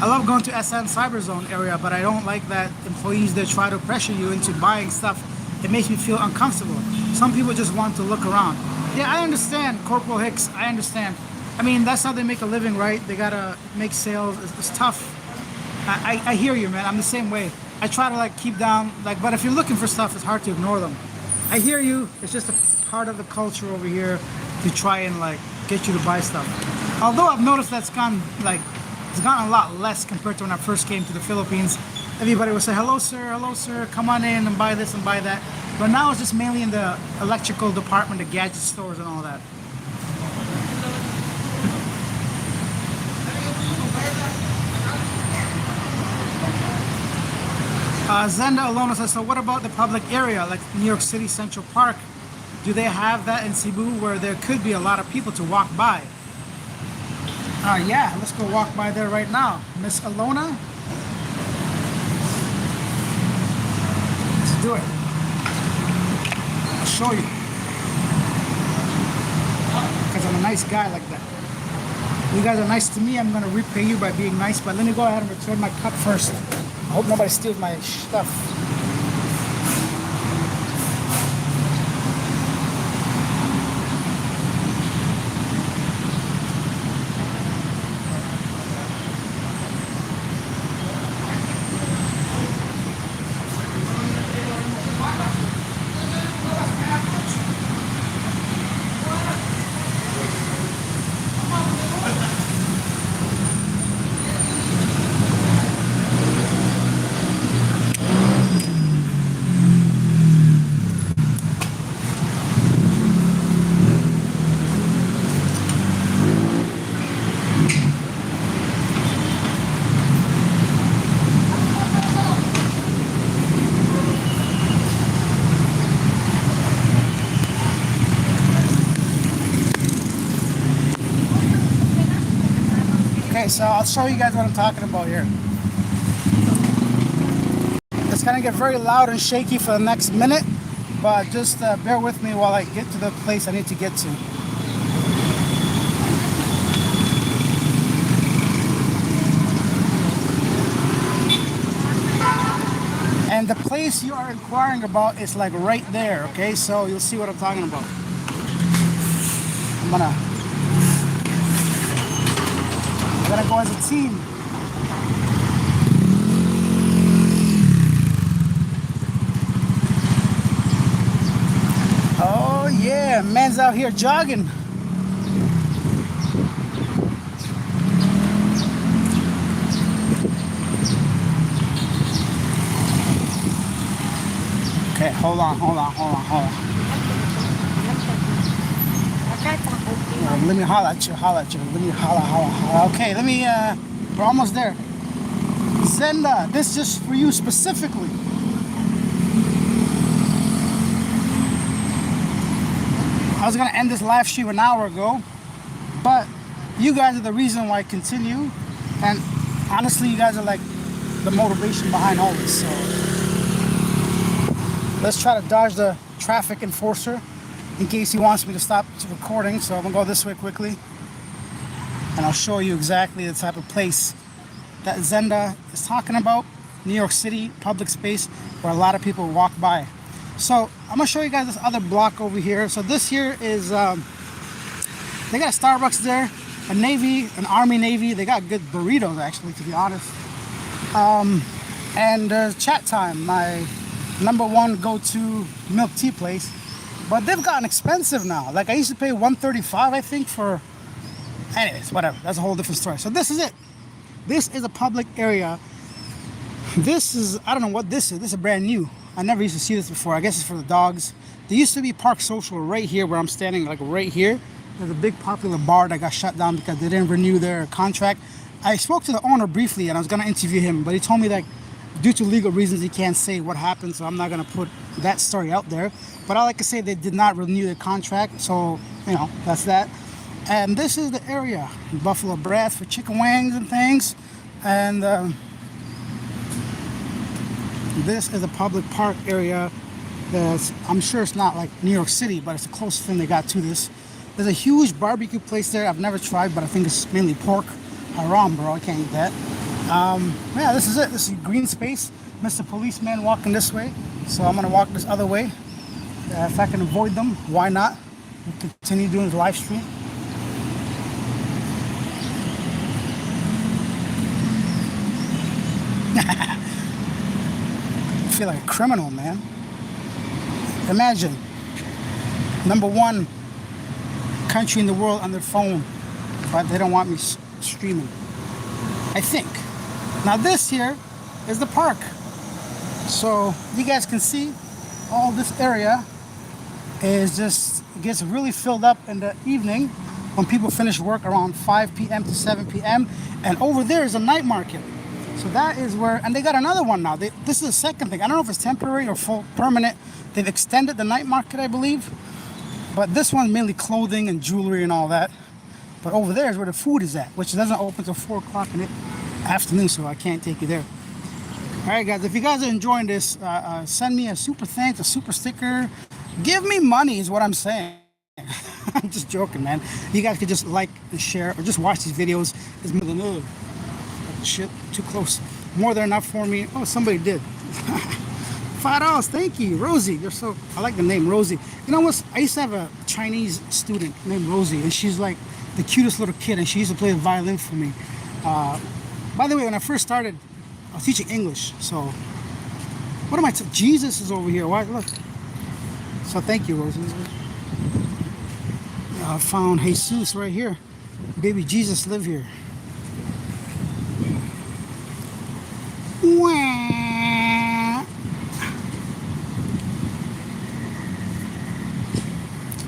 I love going to SN Cyber Zone area, but I don't like that employees that try to pressure you into buying stuff. It makes me feel uncomfortable. Some people just want to look around. Yeah, I understand, Corporal Hicks. I understand. I mean, that's how they make a living, right? They gotta make sales. It's tough. I hear you, man. I'm the same way. I try to like keep down, like, but if you're looking for stuff, it's hard to ignore them. I hear you. It's just a part of the culture over here to try and like get you to buy stuff. Although I've noticed that's gone like, it's gotten a lot less compared to when I first came to the Philippines. Everybody would say, hello sir, come on in and buy this and buy that. But now it's just mainly in the electrical department, the gadget stores and all that. Zenda Alona says, so what about the public area, like New York City Central Park? Do they have that in Cebu where there could be a lot of people to walk by? Yeah, let's go walk by there right now. Miss Alona? Let's do it. I'll show you. Because I'm a nice guy like that. You guys are nice to me, I'm going to repay you by being nice, but let me go ahead and return my cup first. I hope nobody steals my stuff. So I'll show you guys what I'm talking about here. It's gonna get very loud and shaky for the next minute, but just bear with me while I get to the place I need to get to. And the place you are inquiring about is like right there, okay? So you'll see what I'm talking about. I'm gonna go as a team. man's out here jogging. Okay, hold on. Let me holler at you. Let me holla. Okay, we're almost there. Zenda, this is just for you specifically. I was gonna end this live stream an hour ago, but you guys are the reason why I continue, and honestly, you guys are like the motivation behind all this. So let's try to dodge the traffic enforcer in case he wants me to stop recording. So I'm gonna go this way quickly, and I'll show you exactly the type of place that Zenda is talking about. New York City, public space where a lot of people walk by. So I'm gonna show you guys this other block over here. So this here is, they got a Starbucks there, a Navy, an Army Navy. They got good burritos actually, to be honest. And Chat Time, my #1 go-to milk tea place. But they've gotten expensive now. Like I used to pay $135, I think, for, anyways, whatever. That's a whole different story. So this is it. This is a public area. This is, I don't know what this is. This is brand new. I never used to see this before. I guess it's for the dogs. There used to be Park Social right here where I'm standing, like right here. There's a big popular bar that got shut down because they didn't renew their contract. I spoke to the owner briefly and I was gonna interview him, but he told me that due to legal reasons he can't say what happened, so I'm not gonna put that story out there. But all I can say, they did not renew their contract, so you know, that's that. And this is the area, Buffalo Brass for chicken wings and things. And this is a public park area. I'm sure it's not like New York City, but it's the closest thing they got to this. There's a huge barbecue place there. I've never tried, but I think it's mainly pork. Haram, bro. I can't eat that. Yeah, this is it. This is green space. Mr. Policeman walking this way, so I'm gonna walk this other way. If I can avoid them, why not? We'll continue doing the live stream. I feel like a criminal, man. Imagine, #1 country in the world on their phone, but they don't want me streaming, I think. Now this here is the park. So you guys can see all this area is just, it gets really filled up in the evening when people finish work around 5 p.m. to 7 p.m. And over there is a night market. So that is where, and they got another one now. This is the second thing. I don't know if it's temporary or full permanent. They've extended the night market, I believe. But this one's mainly clothing and jewelry and all that. But over there is where the food is at, which doesn't open till 4 o'clock in the afternoon, so I can't take you there. All right, guys, if you guys are enjoying this, send me a super thanks, a super sticker. Give me money is what I'm saying. I'm just joking, man. You guys could just like and share or just watch these videos. It's more than enough. Shit, too close. More than enough for me. Oh, somebody did. $5, thank you, Rosie. You're so, I like the name Rosie. You know what? I used to have a Chinese student named Rosie, and she's like the cutest little kid, and she used to play the violin for me. By the way, when I first started, I was teaching English. So, what am I? Jesus is over here. Why? Look. So thank you, Rosie. I found Jesus right here. Baby Jesus live here. Wah.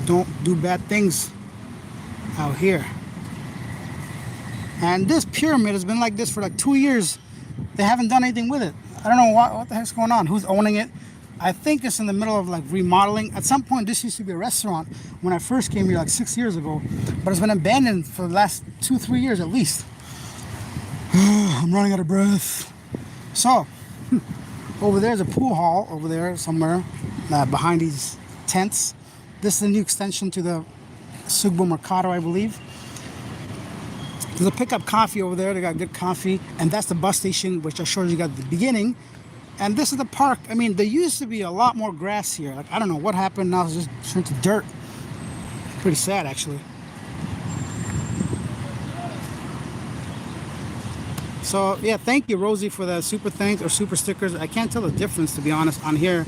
Don't do bad things out here. And this pyramid has been like this for like 2 years. They haven't done anything with it. I don't know what the heck's going on. Who's owning it? I think it's in the middle of like remodeling. At some point, this used to be a restaurant when I first came here like 6 years ago, but it's been abandoned for the last 2-3 years at least. I'm running out of breath. So, over there's a pool hall over there somewhere behind these tents. This is the new extension to the Cebu Mercado, I believe. There's a pickup coffee over there. They got good coffee. And that's the bus station, which I showed you at the beginning. And this is the park. I mean, there used to be a lot more grass here. Like, I don't know what happened. Now it's just turned to dirt. Pretty sad, actually. So, yeah, thank you, Rosie, for the super thanks or super stickers. I can't tell the difference, to be honest, on here.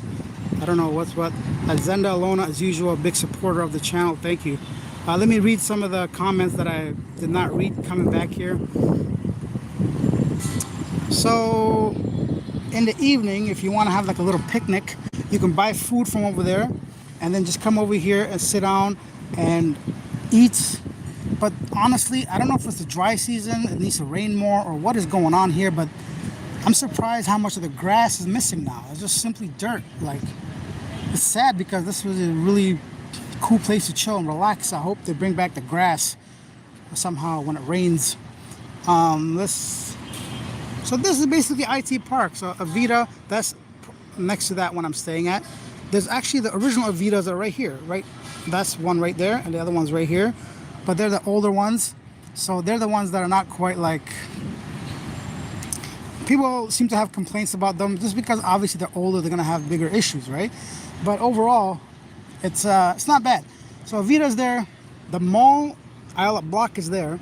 I don't know what's what. Zenda Alona, as usual, a big supporter of the channel. Thank you. Let me read some of the comments that I did not read coming back here. So, in the evening, if you want to have like a little picnic, you can buy food from over there and then just come over here and sit down and eat. But honestly, I don't know if it's the dry season, it needs to rain more, or what is going on here, but I'm surprised how much of the grass is missing now. It's just simply dirt. Like, it's sad because this was a really cool place to chill and relax. I hope they bring back the grass somehow when it rains. So this is basically IT Park. So Avita, that's next to that one I'm staying at. There's actually the original Avitas are right here, right? That's one right there, and the other one's right here. But they're the older ones. So they're the ones that are not quite like... People seem to have complaints about them just because obviously they're older, they're gonna have bigger issues, right? But overall, it's not bad. So Avita's there. The mall aisle block is there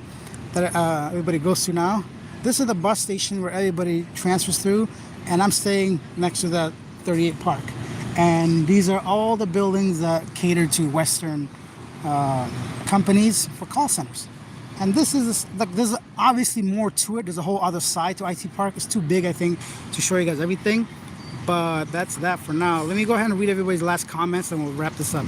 that everybody goes to now. This is the bus station where everybody transfers through, and I'm staying next to that 38 Park. And these are all the buildings that cater to Western companies for call centers. And this is like, there's obviously more to it. There's a whole other side to IT Park. It's too big, I think, to show you guys everything. But that's that for now. Let me go ahead and read everybody's last comments, and we'll wrap this up.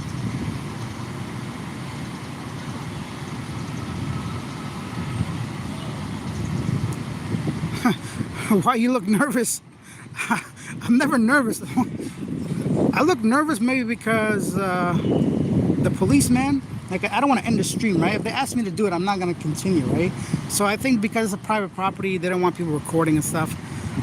Why you look nervous? I'm never nervous. I look nervous maybe because the policeman, like, I don't want to end the stream, right? If they ask me to do it, I'm not going to continue, right? So I think because it's a private property, they don't want people recording and stuff.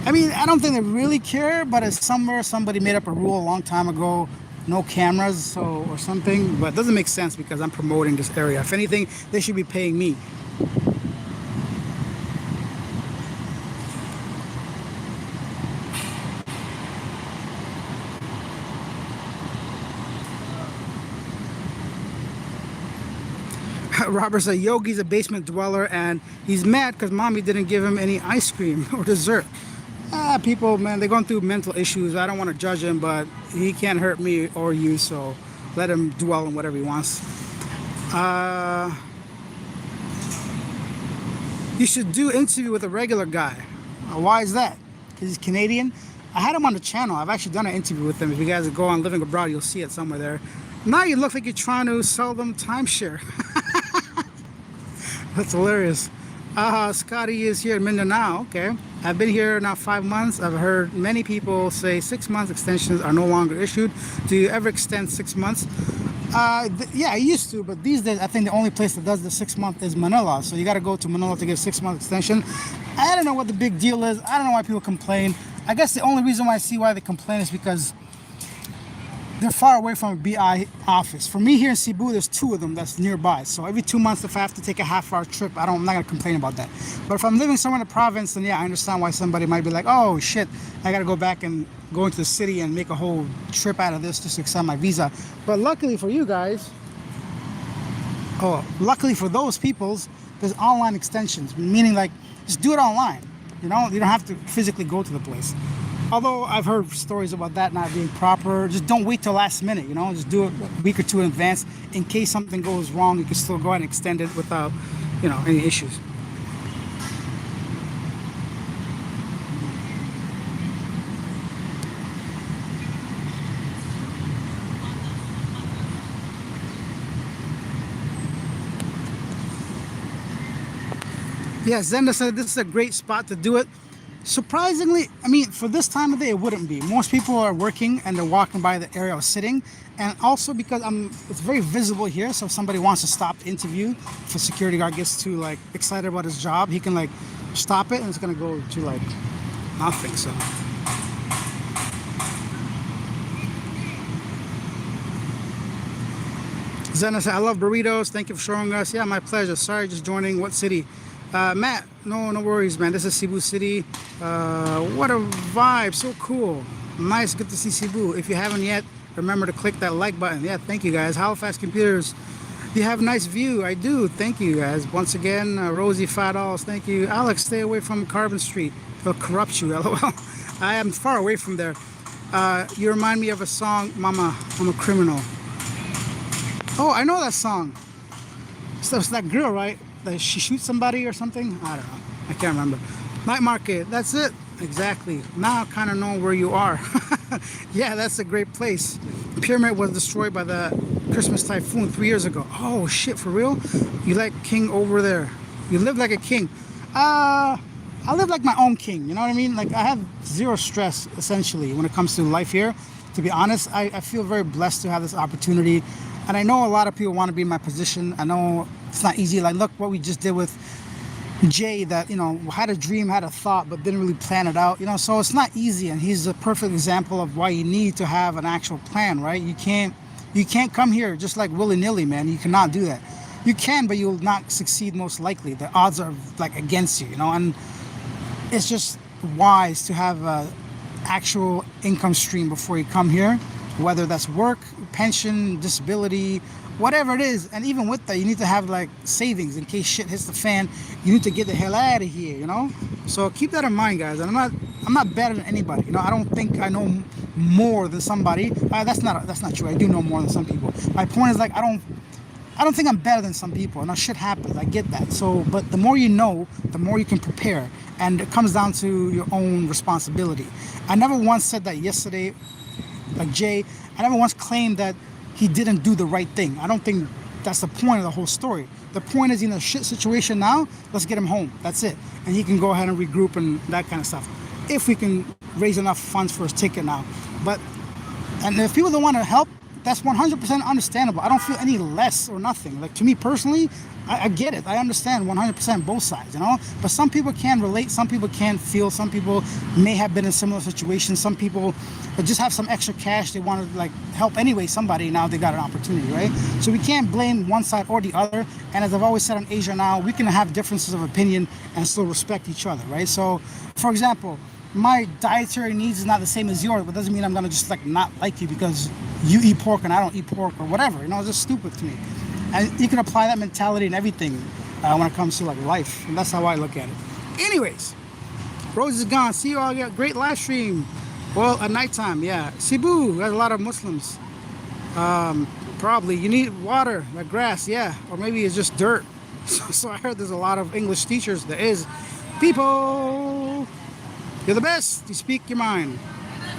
I mean, I don't think they really care, but it's somewhere somebody made up a rule a long time ago, no cameras, so, or something. But it doesn't make sense because I'm promoting this area. If anything, they should be paying me. Robert said Yogi's a basement dweller and he's mad because mommy didn't give him any ice cream or dessert. People, man, they're going through mental issues. I don't want to judge him, but he can't hurt me or you, so let him dwell on whatever he wants. You should do interview with a regular guy. Why is that? Because he's Canadian. I had him on the channel. I've actually done an interview with him. If you guys go on Living Abroad, you'll see it somewhere there. Now you look like you're trying to sell them timeshare. That's hilarious. Scotty is here in Mindanao. Okay. I've been here now 5 months. I've heard many people say 6 months extensions are no longer issued. Do you ever extend 6 months? Yeah, I used to, but these days I think the only place that does the 6 month is Manila. So you got to go to Manila to get a 6 month extension. I don't know what the big deal is. I don't know why people complain. I guess the only reason why I see why they complain is because they're far away from a BI office. For me here in Cebu, there's 2 of them that's nearby. So every 2 months, if I have to take a half-hour trip, I'm not gonna complain about that. But if I'm living somewhere in the province, then yeah, I understand why somebody might be like, oh shit, I gotta go back and go into the city and make a whole trip out of this just to extend my visa. But luckily for you guys, luckily for those peoples, there's online extensions, meaning like, just do it online. You know, you don't have to physically go to the place. Although I've heard stories about that not being proper. Just don't wait till last minute, you know, just do it a week or 2 in advance. In case something goes wrong, you can still go ahead and extend it without, you know, any issues. Yeah, Zenda said this is a great spot to do it. Surprisingly, I mean, for this time of day, it wouldn't be. Most people are working and they're walking by the area I was sitting. And also because it's very visible here. So if somebody wants to stop the interview, if a security guard gets too like excited about his job, he can like stop it and it's gonna go to like nothing, so. Zena said, I love burritos. Thank you for showing us. Yeah, my pleasure. Sorry, just joining. What city? Matt, no worries, man. This is Cebu City. What a vibe. So cool. Nice. Good to see Cebu. If you haven't yet, remember to click that like button. Yeah, thank you, guys. Halifax Computers. You have a nice view. I do. Thank you, guys. Once again, Rosie $5. Thank you. Alex, stay away from Carbon Street. They'll corrupt you, LOL. I am far away from there. You remind me of a song, Mama, I'm a Criminal. Oh, I know that song. So it's that girl, right? That she shoots somebody or something? I don't know. I can't remember. Night market, that's it. Exactly. Now I kind of know where you are. Yeah, that's a great place. The pyramid was destroyed by the Christmas typhoon 3 years ago. Oh shit, for real? You like king over there? You live like a king. I live like my own king. You know what I mean? Like I have zero stress essentially when it comes to life here. To be honest, I feel very blessed to have this opportunity, and I know a lot of people want to be in my position. I know it's not easy. Like look what we just did with Jay, that had a dream, had a thought, but didn't really plan it out. So it's not easy, and he's a perfect example of why you need to have an actual plan, right? You can't come here just like willy-nilly, man. You cannot do that. You can, but you'll not succeed most likely. The odds are like against you, and it's just wise to have a actual income stream before you come here, whether that's work, pension, disability, whatever it is. And even with that, you need to have like savings in case shit hits the fan. You need to get the hell out of here. So keep that in mind, guys. And I'm not better than anybody. I don't think I know more than somebody. That's not true. I do know more than some people. My point is, like, I don't think I'm better than some people. Now shit happens. I get that. So, but the more you know, the more you can prepare, and it comes down to your own responsibility. I never once said that yesterday, like Jay. I never once claimed that he didn't do the right thing. I don't think that's the point of the whole story. The point is, in a shit situation now, let's get him home. That's it. And he can go ahead and regroup and that kind of stuff. If we can raise enough funds for his ticket now. And if people don't want to help, that's 100% understandable. I don't feel any less or nothing. Like, to me personally, I get it. I understand 100% both sides, But some people can relate. Some people can feel. Some people may have been in similar situations. Some people just have some extra cash. They want to, like, help anyway somebody. Now they got an opportunity, right? So we can't blame one side or the other. And as I've always said on Asia Now, we can have differences of opinion and still respect each other, right? So, for example, my dietary needs is not the same as yours, but doesn't mean I'm going to just, like, not like you because you eat pork and I don't eat pork or whatever. It's just stupid to me. And you can apply that mentality in everything when it comes to, like, life. And that's how I look at it. Anyways, Rose is gone. See you all. Yeah, great live stream. Well, at nighttime, yeah. Cebu, there's a lot of Muslims. Probably. You need water, like grass, yeah. Or maybe it's just dirt. So I heard there's a lot of English teachers. There is. People, you're the best. You speak your mind.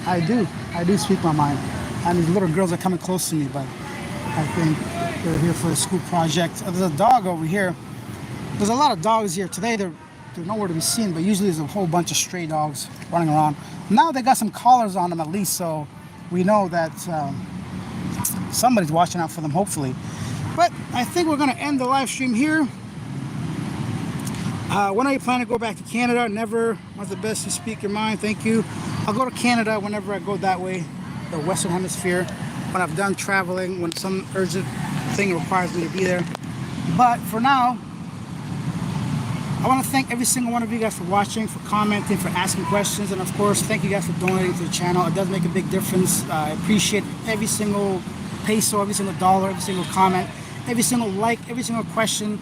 I do speak my mind. And these little girls are coming close to me, but I think they're here for a school project. There's a dog over here. There's a lot of dogs here. Today they're nowhere to be seen, but usually there's a whole bunch of stray dogs running around. Now they got some collars on them at least, so we know that somebody's watching out for them, hopefully. But I think we're going to end the live stream here. When are you planning to go back to Canada? Never. What's the best? You speak your mind. Thank you. I'll go to Canada whenever I go that way, the Western Hemisphere, when I've done traveling, when some urgent thing requires me to be there. But for now, I want to thank every single one of you guys for watching, for commenting, for asking questions, and of course, thank you guys for donating to the channel. It does make a big difference. I appreciate every single peso, every single dollar, every single comment, every single like, every single question.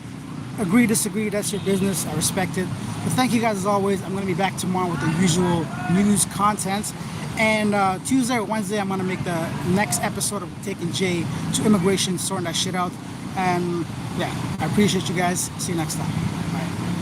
Agree, disagree, that's your business. I respect it. But thank you guys as always. I'm going to be back tomorrow with the usual news content. And Tuesday or Wednesday, I'm going to make the next episode of taking Jay to immigration, sorting that shit out. And yeah, I appreciate you guys. See you next time. Bye.